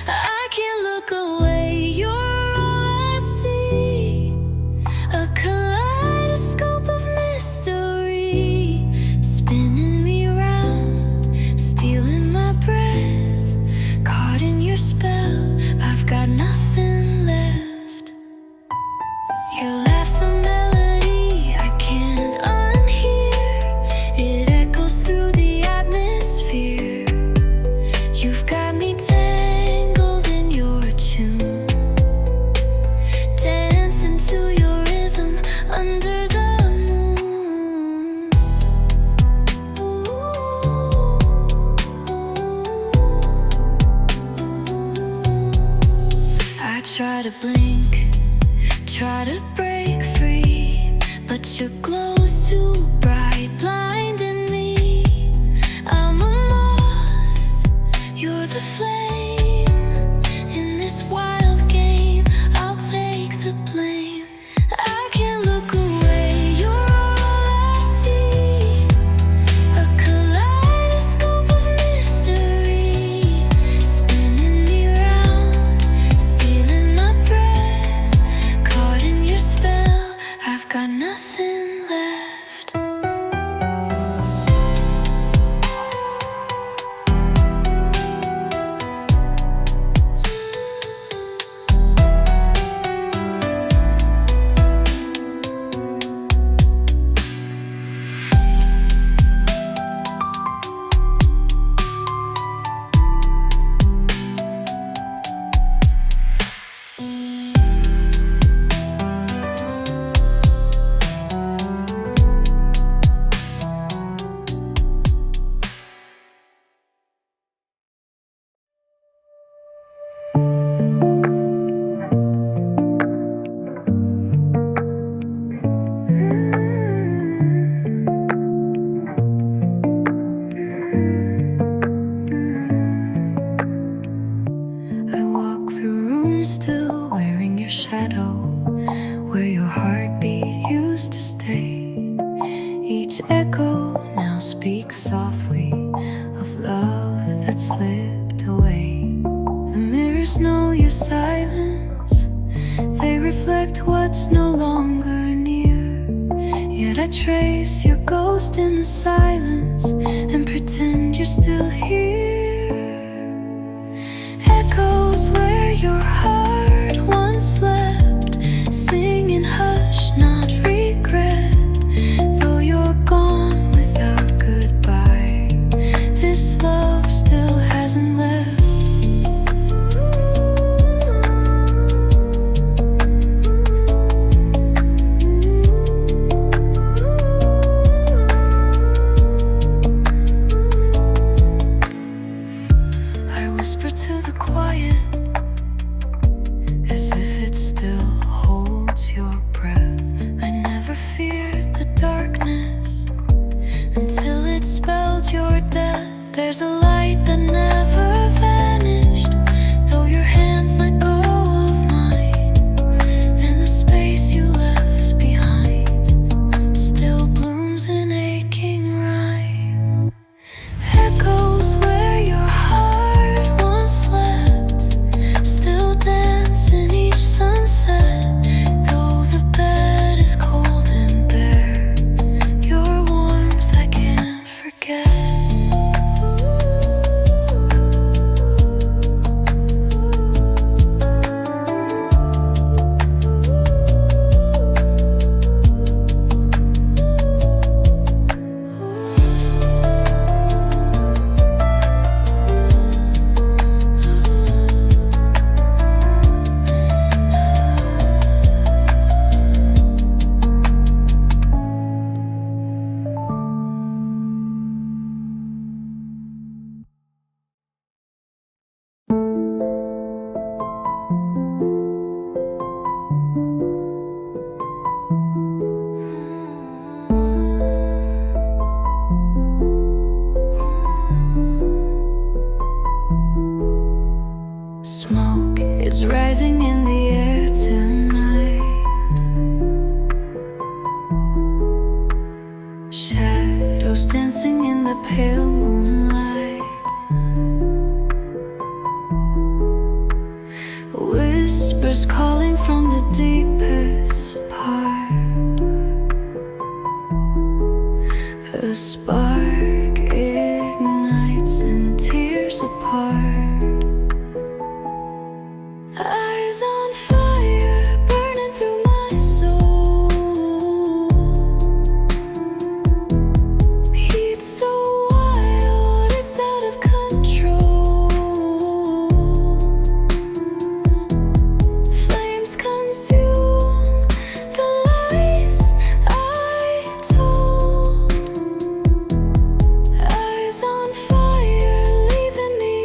I can't look away, you're all I see. A kaleidoscope of mystery, spinning was too bright, blinding me. I'm a moth, you're the flame. In this wild game, I'll take the blame. I can't look away, you're all I see. A kaleidoscope of mystery, spinning me round, stealing my breath. Caught in your spell, I've got nothing left. I walk through rooms still wearing your shadow, where your heartbeat used to stay. Each echo now speaks softly of love that slipped away. The mirrors know your silence, they reflect what's no longer near. Yet I trace your ghost in the silence and pretend you're still here. Echoes where your heart once slept, singing hush, not regret. Though you're gone without goodbye, this love still hasn't left. I whisper to the quiet, as if it still holds your breath. I never feared the darkness until it spelled your death. There's a light that never vanished, though your hands let go of mine, and the space you left behind still blooms in aching rhyme. Echoes where your heart once slept, still dance in each sunset. Though the bed is cold and bare, your warmth I can't forget. Smoke is rising in the air tonight. Shadows dancing in the pale moonlight. Whispers calling from the deepest part. A spark ignites and tears apart. Eyes on fire, burning through my soul. Heat so wild, it's out of control. Flames consume the lies I told. Eyes on fire, leaving me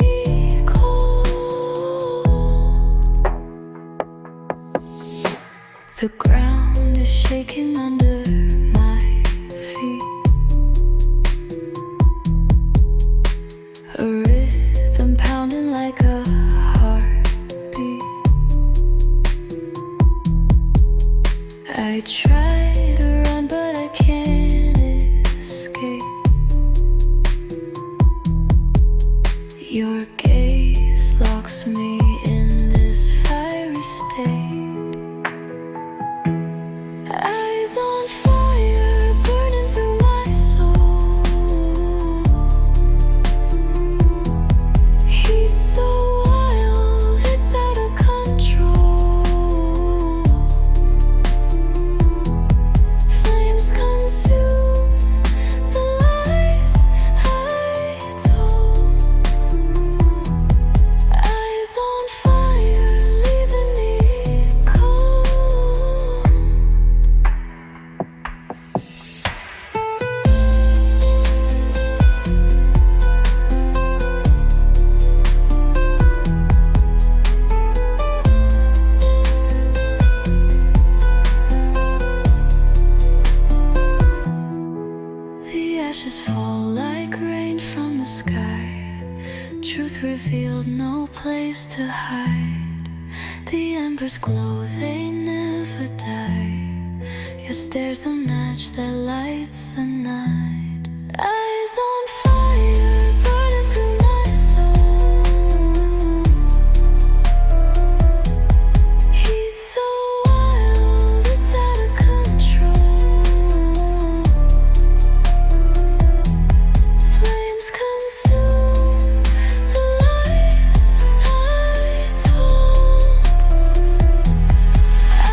ashes fall like rain from the sky. Truth revealed, no place to hide. The embers glow, they never die. Your stare's the match that lights the night. Eyes on fire, burning through my soul. Heat so wild, it's out of control. Flames consume the lies I told.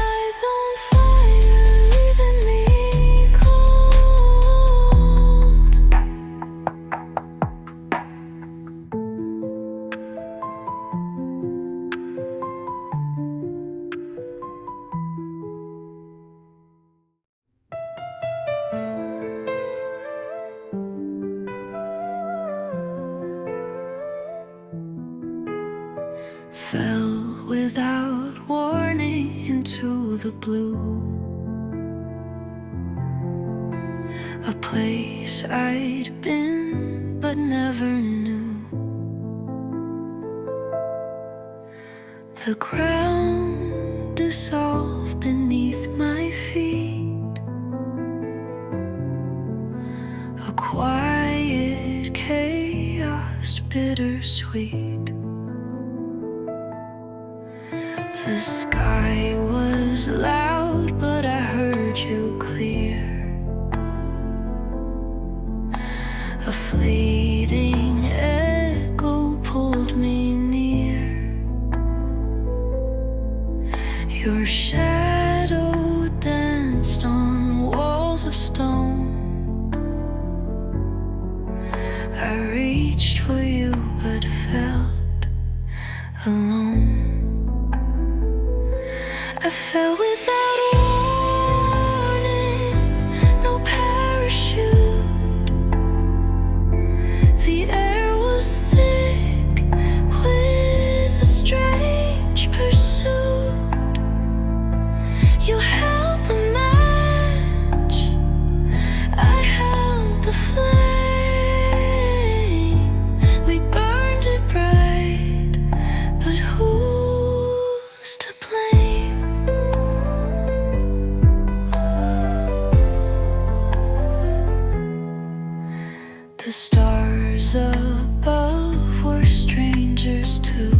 Eyes on fire, leaving me cold. Fell without warning into the blue, a place I'd been but never knew. The ground dissolved beneath my feet, a quiet chaos, bittersweet. The sky was loud, but I heard you clear. A fleeting echo pulled me near. Your shadow danced on walls of stone. I reached for you, but felt alone. I fell without warning, no parachute. The air was thick with a strange pursuit. You held the match, I held the flame. We burned it bright, but who's to blame? The stars above were strangers too.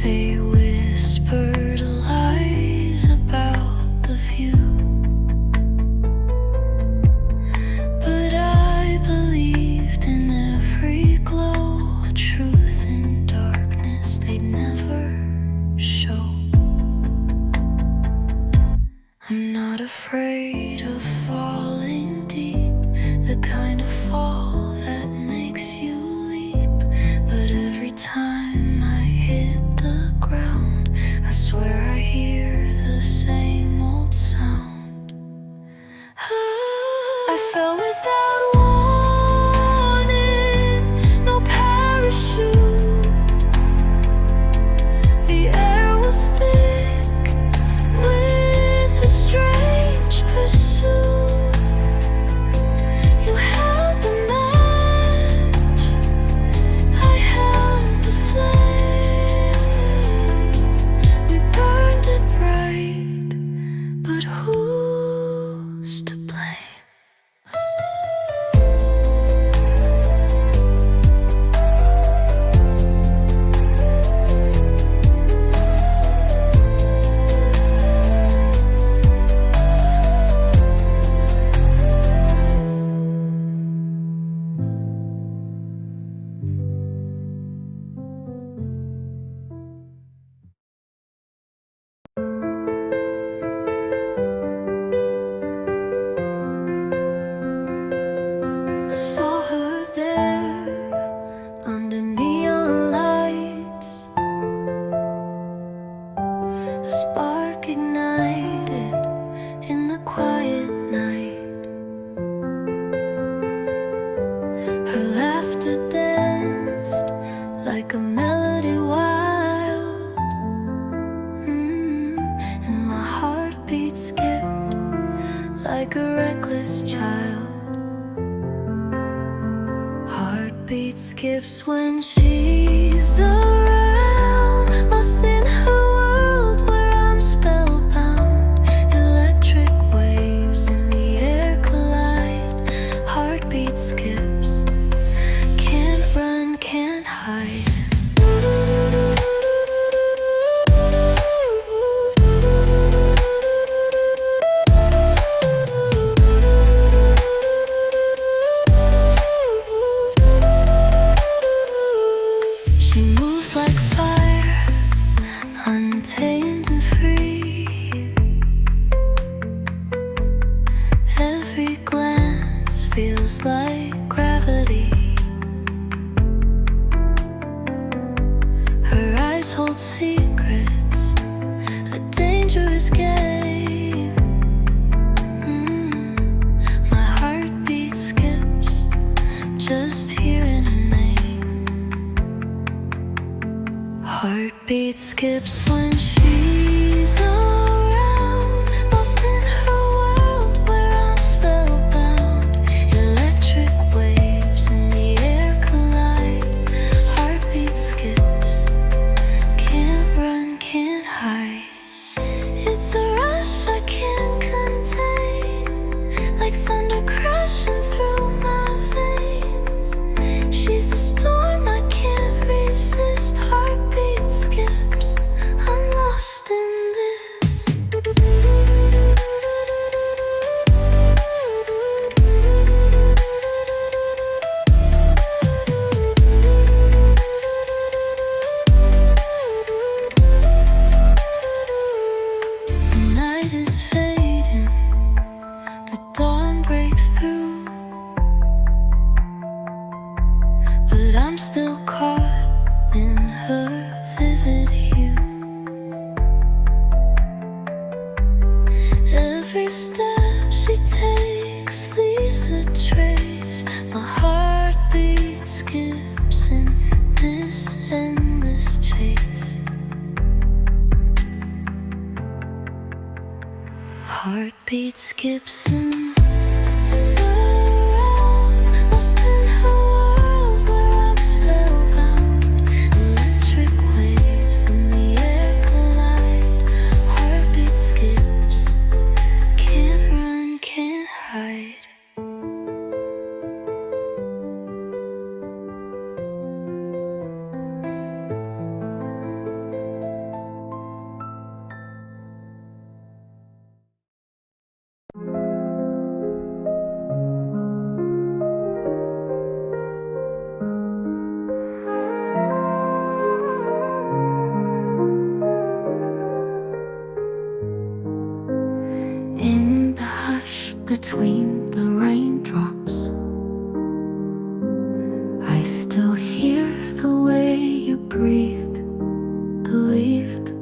They whispered lies about the view, but I believed in every glow, a truth in darkness they'd never show. I'm not afraid of falling deep, the kind of fall that makes you leap. But every time I hit the ground, I swear I hear the same old sound. I fell without warning, no parachute. The air was thick with a strange pursuit. You held the match, I held the flame. We burned it bright, but who's to blame? like a reckless child. Heartbeat skips when she's around, lost in her world where I'm spellbound. Electric waves in the air collide. Heartbeat skips, can't run, can't hide. She moves like fire, untamed and free. Every glance feels like gravity. Her eyes hold secrets, a dangerous game. My heartbeat skips, just hearing her name. Heartbeat skips when she's around, lost in her world where I'm spellbound. Electric waves in the air collide. Heartbeat skips, can't run, can't hide. It's a rush I can't contain, like thunder crashing through my veins. She's the storm I can't resist. Heartbeat skips, I'm lost in this. The night is fading, the dawn breaks through, but I'm still caught in her vivid hue. Every step she takes leaves a trace. My heartbeat skips in this endless chase. Heartbeat skips in surround, lost in her world where I'm spellbound. Electric waves in the air collide. Heartbeat skips, can't run, can't hide. In the hush between the raindrops, I still hear the way you breathed, believed.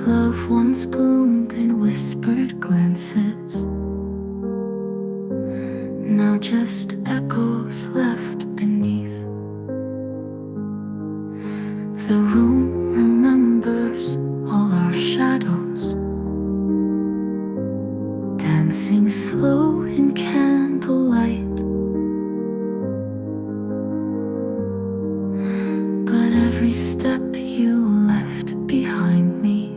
Love once bloomed in whispered glances, now just echoes left beneath. The room remembers all our shadows, dancing slow in candlelight. But every step you left behind me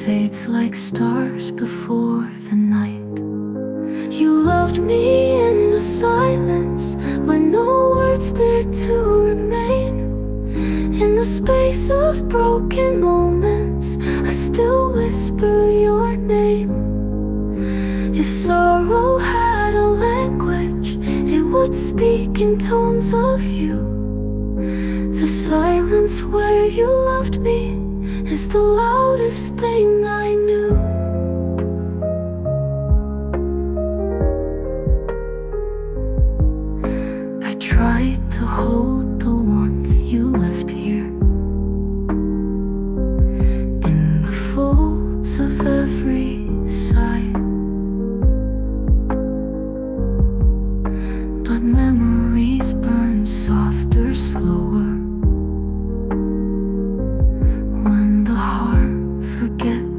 fades like stars before the night. You loved me in the silence when no words dared to remain. In the space of broken moments, I still whisper your name. If sorrow had a language, it would speak in tones of you. The silence where you loved me is the loudest thing I knew. I tried to hold the warmth you left here, in the folds of every sigh. But memories burn softer, slower, when the heart forgets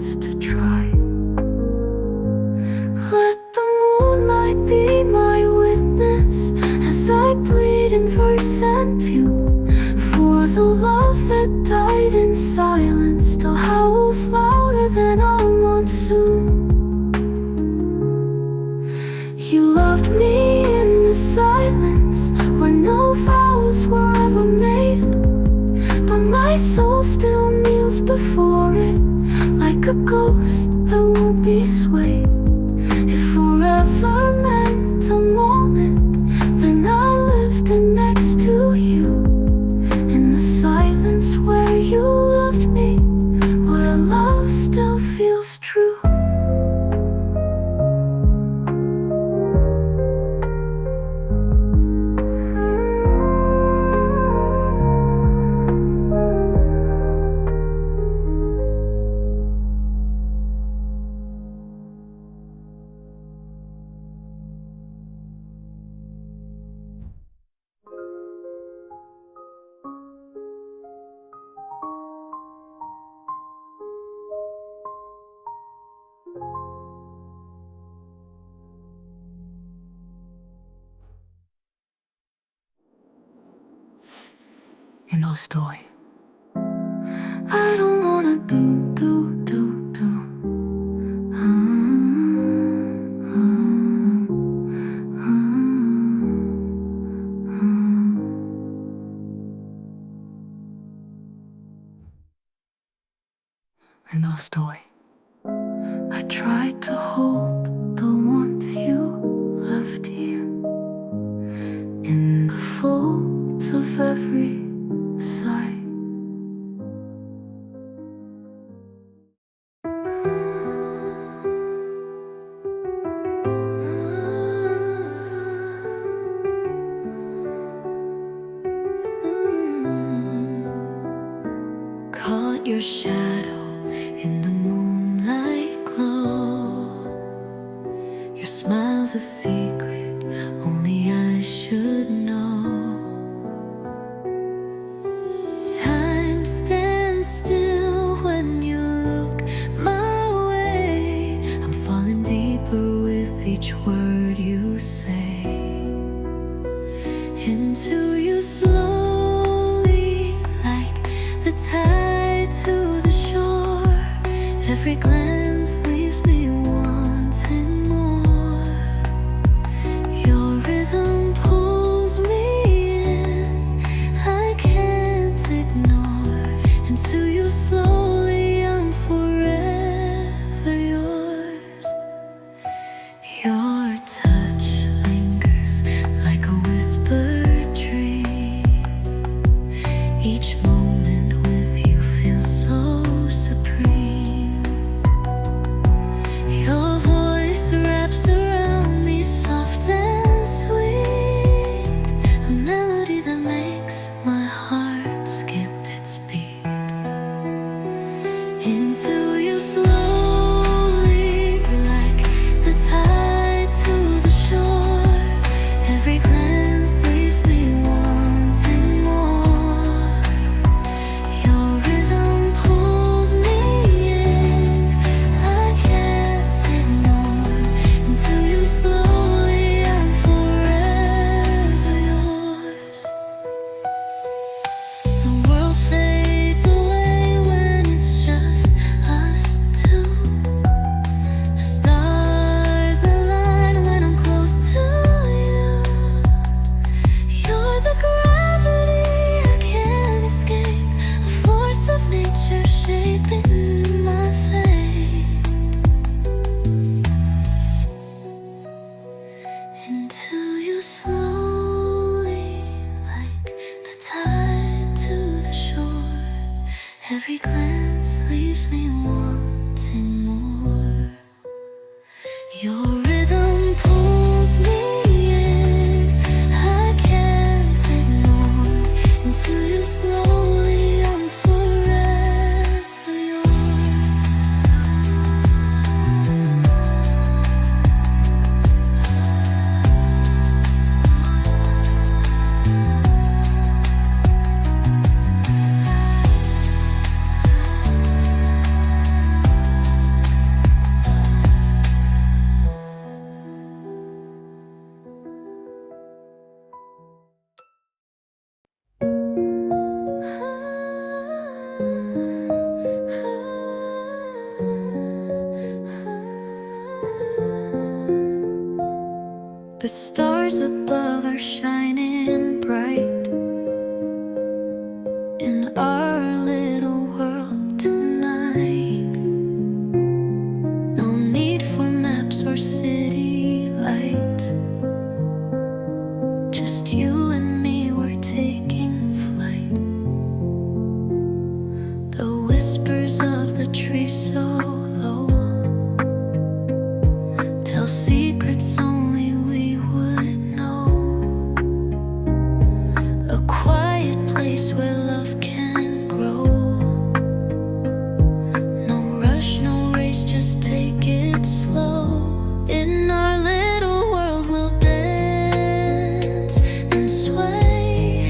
than a monsoon. You loved me in the silence where no vows were ever made, but my soul still kneels before it like a ghost that won't be swayed. If forever meant a moment, then I lived it next to you, in the silence where you loved me, where love still feels true. You know, story. I don't wanna do. I know, story. I tried to hold the warmth you left here in the folds of every sigh. Caught your shadow in the moonlight glow. Your smile's a secret only I should know. Time stands still when you look my way. I'm falling deeper with each word you say. Into you slowly, like the tide to the shore. Every glance leaves me wanting more. Your rhythm pulls me in, I can't ignore. Into you slowly, I'm forever yours. Your touch lingers like a whispered dream. Each moment with you feels so supreme. The stars above are shining bright in our little world tonight. No need for maps or city lights. Just you and me, we're taking flight. The whispers of the trees so low tell secrets only we would know. A quiet place where love can grow. No rush, no race, just take it slow. In our little world we'll dance and sway.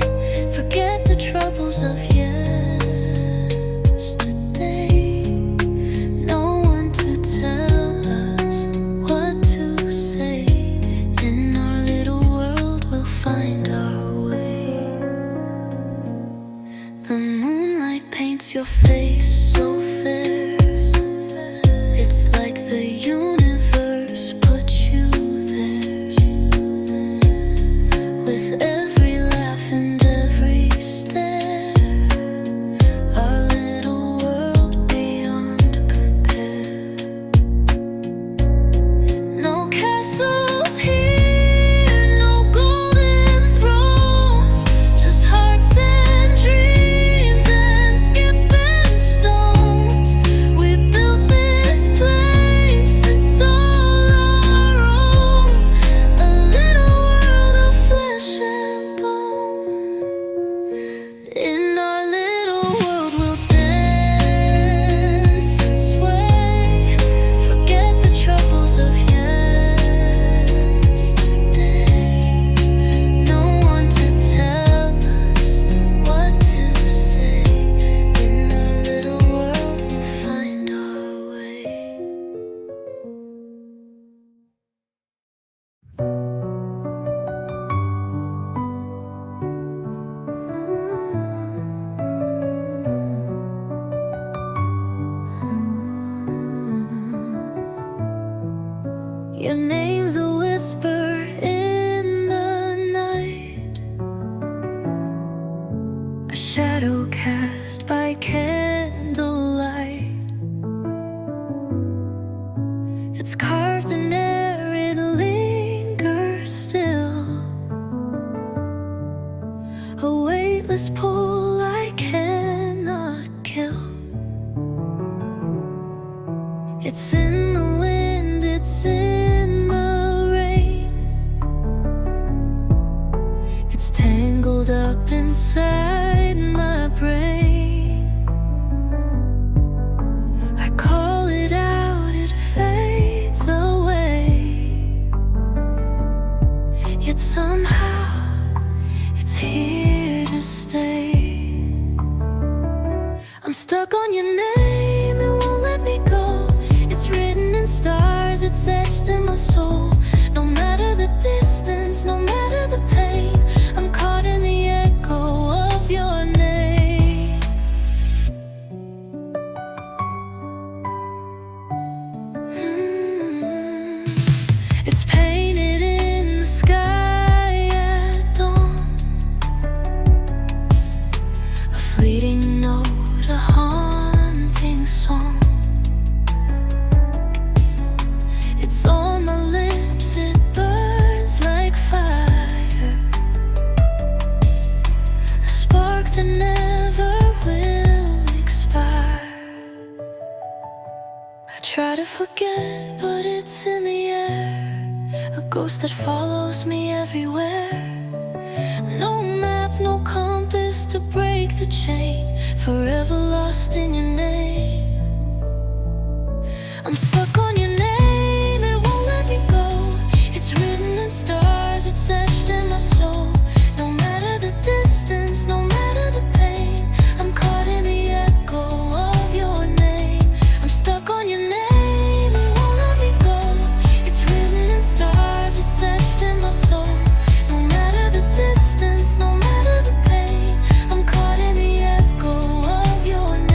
Forget the troubles of yesterday. No one to tell us what to say. In our little world we'll find our way. The moonlight paints your face so fair. It's like the universe put you there. With every laugh and every stare, our little world beyond compare. No castles here, no golden thrones, just hearts and dreams and skipping stones. We built this place, it's all our own. A little world of flesh and bone. In our little world we'll dance and sway. Forget the troubles of yesterday. No one to tell us what to say. In our little world we'll find our way. Your name's a whisper in the night, a shadow cast by candlelight. It's carved in air, it lingers still, a weightless pull I cannot kill. It's in the wind, it's in the rain. It's tangled up inside my brain. I call it out, it fades away. Yet somehow it's here to stay. I'm stuck on your name, it won't let me go. It's written in stars, it's etched in my soul. No matter the distance, no matter the pain, I'm caught in the echo of your name. It's painted in the sky at dawn, a fleeting note, a haunting song. It's on my lips, it burns like fire, a spark that never will expire. I try to forget, but it's in the air, a ghost that follows me everywhere. No map, no compass to break the chain, forever lost in your name. I'm stuck on your name, it won't let me go. It's written in stars, it's etched in my soul. No matter the distance, no matter the pain, I'm caught in the echo of your name. I'm stuck on your name, it won't let me go. It's written in stars, it's etched in my soul. No matter the distance, no matter the pain, I'm caught in the echo of your name.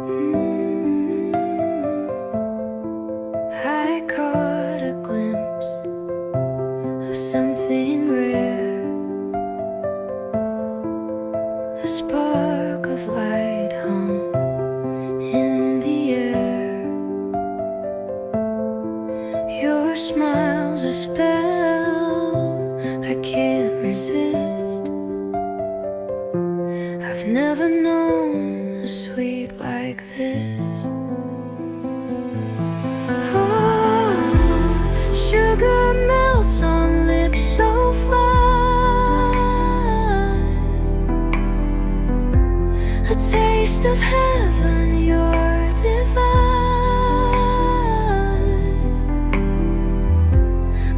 I caught a glimpse of something rare, a spark of light hung in the air. Your smile's a spell I can't resist. I've never known a sweet like this. Sugar melts on lips so fine, a taste of heaven, you're divine.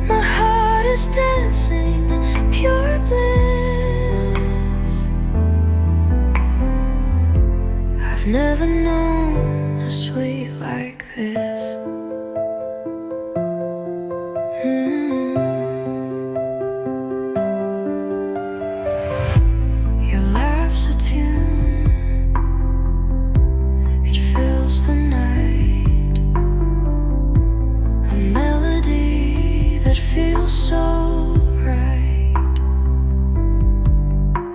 My heart is dancing, pure bliss. I've never known a sweet like this. Your laugh's a tune, it fills the night, a melody that feels so right.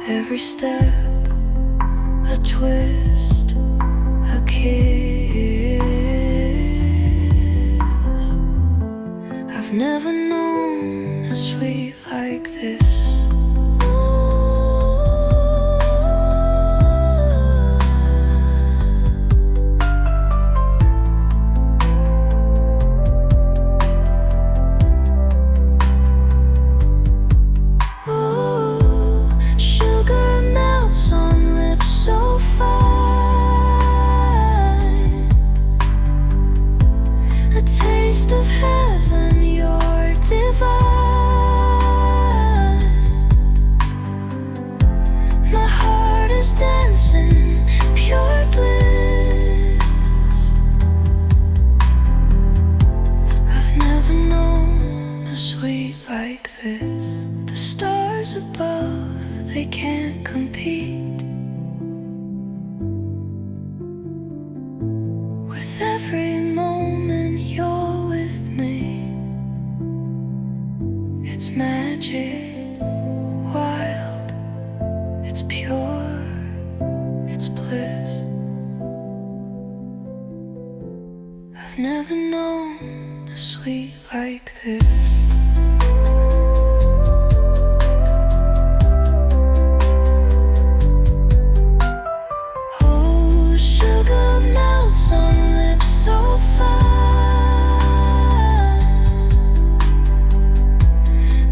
Every step, a twist, a kiss. I've never known a sweet like this. Ooh, sugar melts on lips so fine, a taste of heaven, you're divine. My heart is dancing, pure bliss. I've never known a sweet like this. The stars above, they can't compete with every moment you're with me. It's magic, wild, it's pure, it's bliss. I've never known a sweet like this. Oh, sugar melts on lips so fine,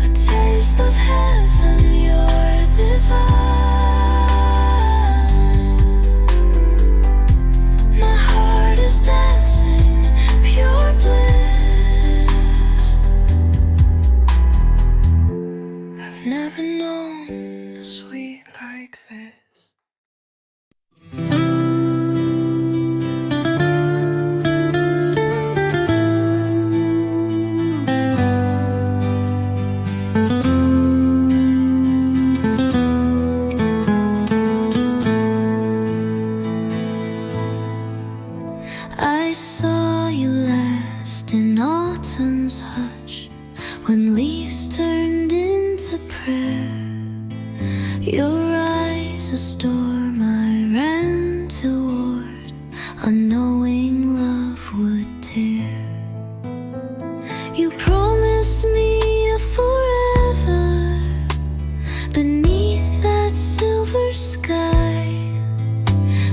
a taste of heaven, you're divine. My heart is dancing, pure bliss. I've never known a sweet like this. I saw you last in autumn's hush, when leaves turned into prayer. Your eyes a storm I ran toward, unknowing love would tear. You promised me a forever beneath that silver sky,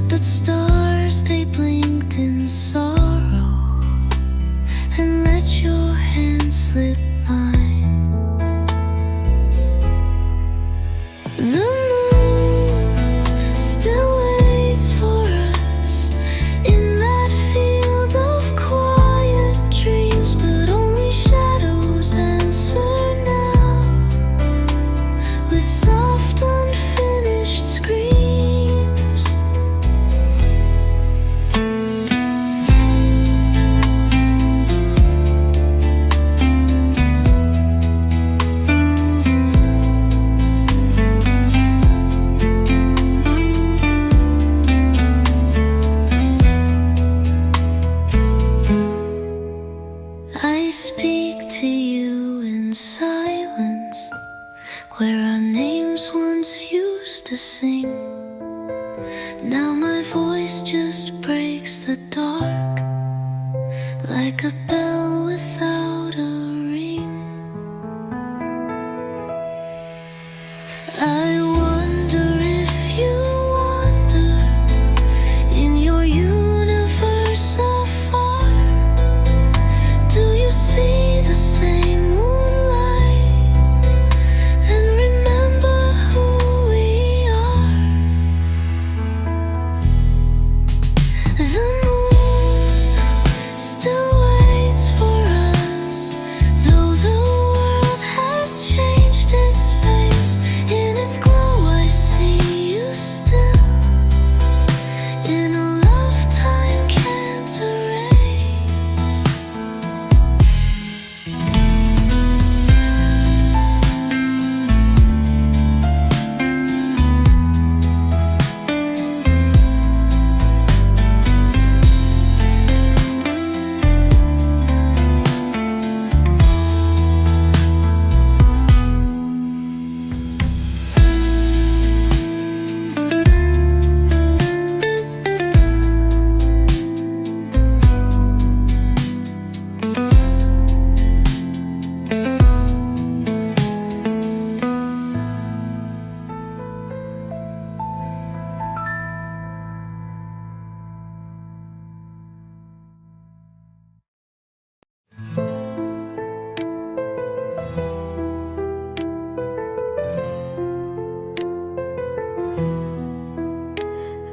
but stars they blinked in sorrow and let your hand slip mine. The moon still waits for us in that field. the dark, like a bell without a ring. I wonder if you wander in your universe afar. Do you see the same moonlight and remember who we are? The moon still waits for us, though the world has changed its face. In its glow I see you still, in a love time can't erase.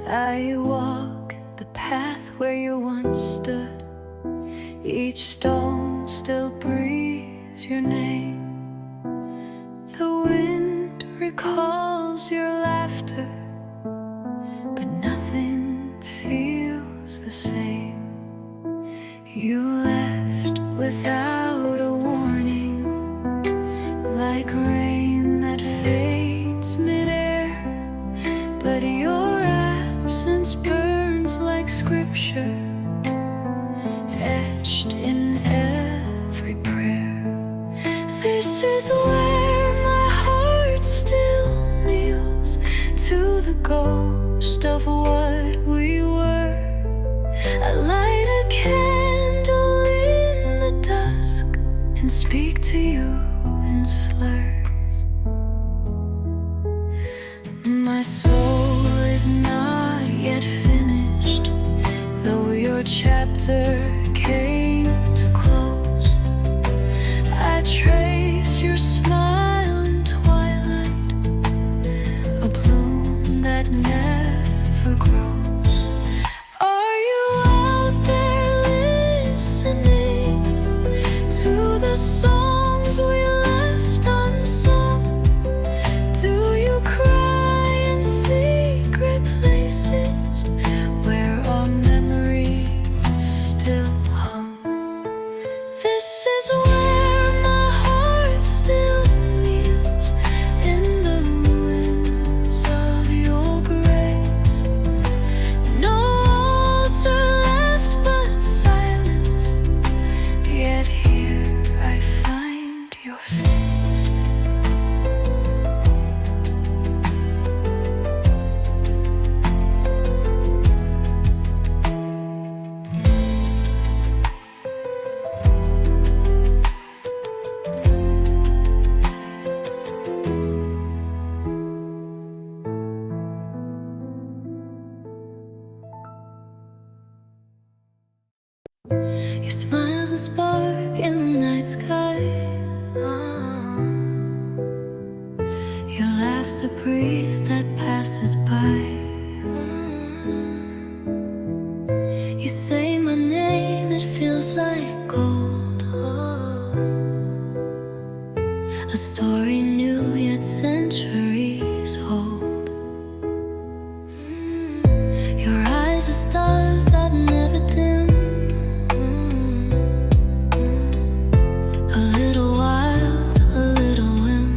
I walk the path where you once stood. Each stone still breathes your name. The wind recalls your laughter, but nothing feels the same. You left without a warning, like rain that fades midair. But your absence burns like scripture, etched in every prayer. This is where my heart still kneels, to the ghost of what we were. I light a candle in the dusk and speak to you in slurs. My soul is not yet finished, though your chapter came to close. I trace your smile in twilight, a bloom that never grows. Are you out there listening to the songs we left unsung? Do you cry in secret places where our memories still hung? This is where my heart still kneels, in the ruins of your grace. No altar left but silence, yet here I find your face. Your smile's a spark in the night sky. Your laugh's a breeze that passes by. You say my name, it feels like gold. A story new yet centuries old. Your eyes are stars that never dim. A little wild, a little whim.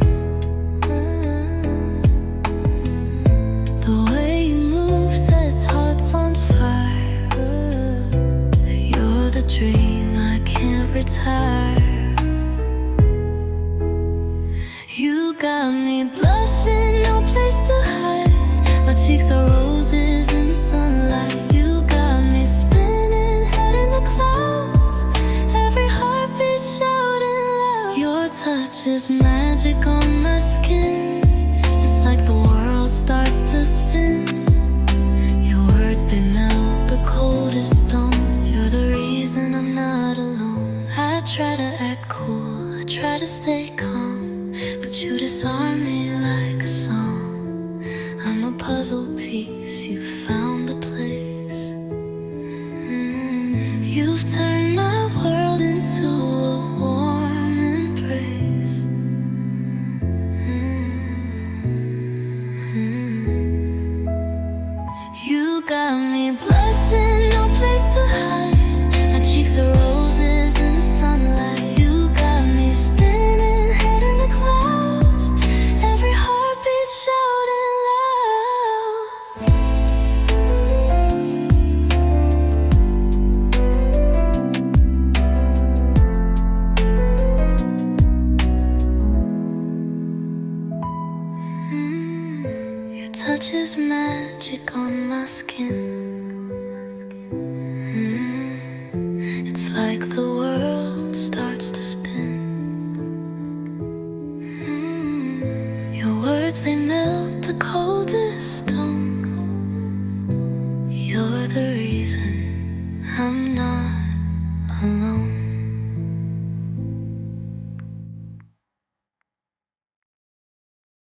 The way you move sets hearts on fire. stay calm, but you disarm me like a song. I'm a puzzle piece, you found the place. You've turned my world into a warm embrace. You got me blushing, no place to hide. My cheeks are roses in the sunlight. You got me spinning, head in the clouds. Every heartbeat shouting loud. Your touch is magic on my skin. It's like the world starts to spin. Your words, they melt the coldest stone. You're the reason I'm not alone.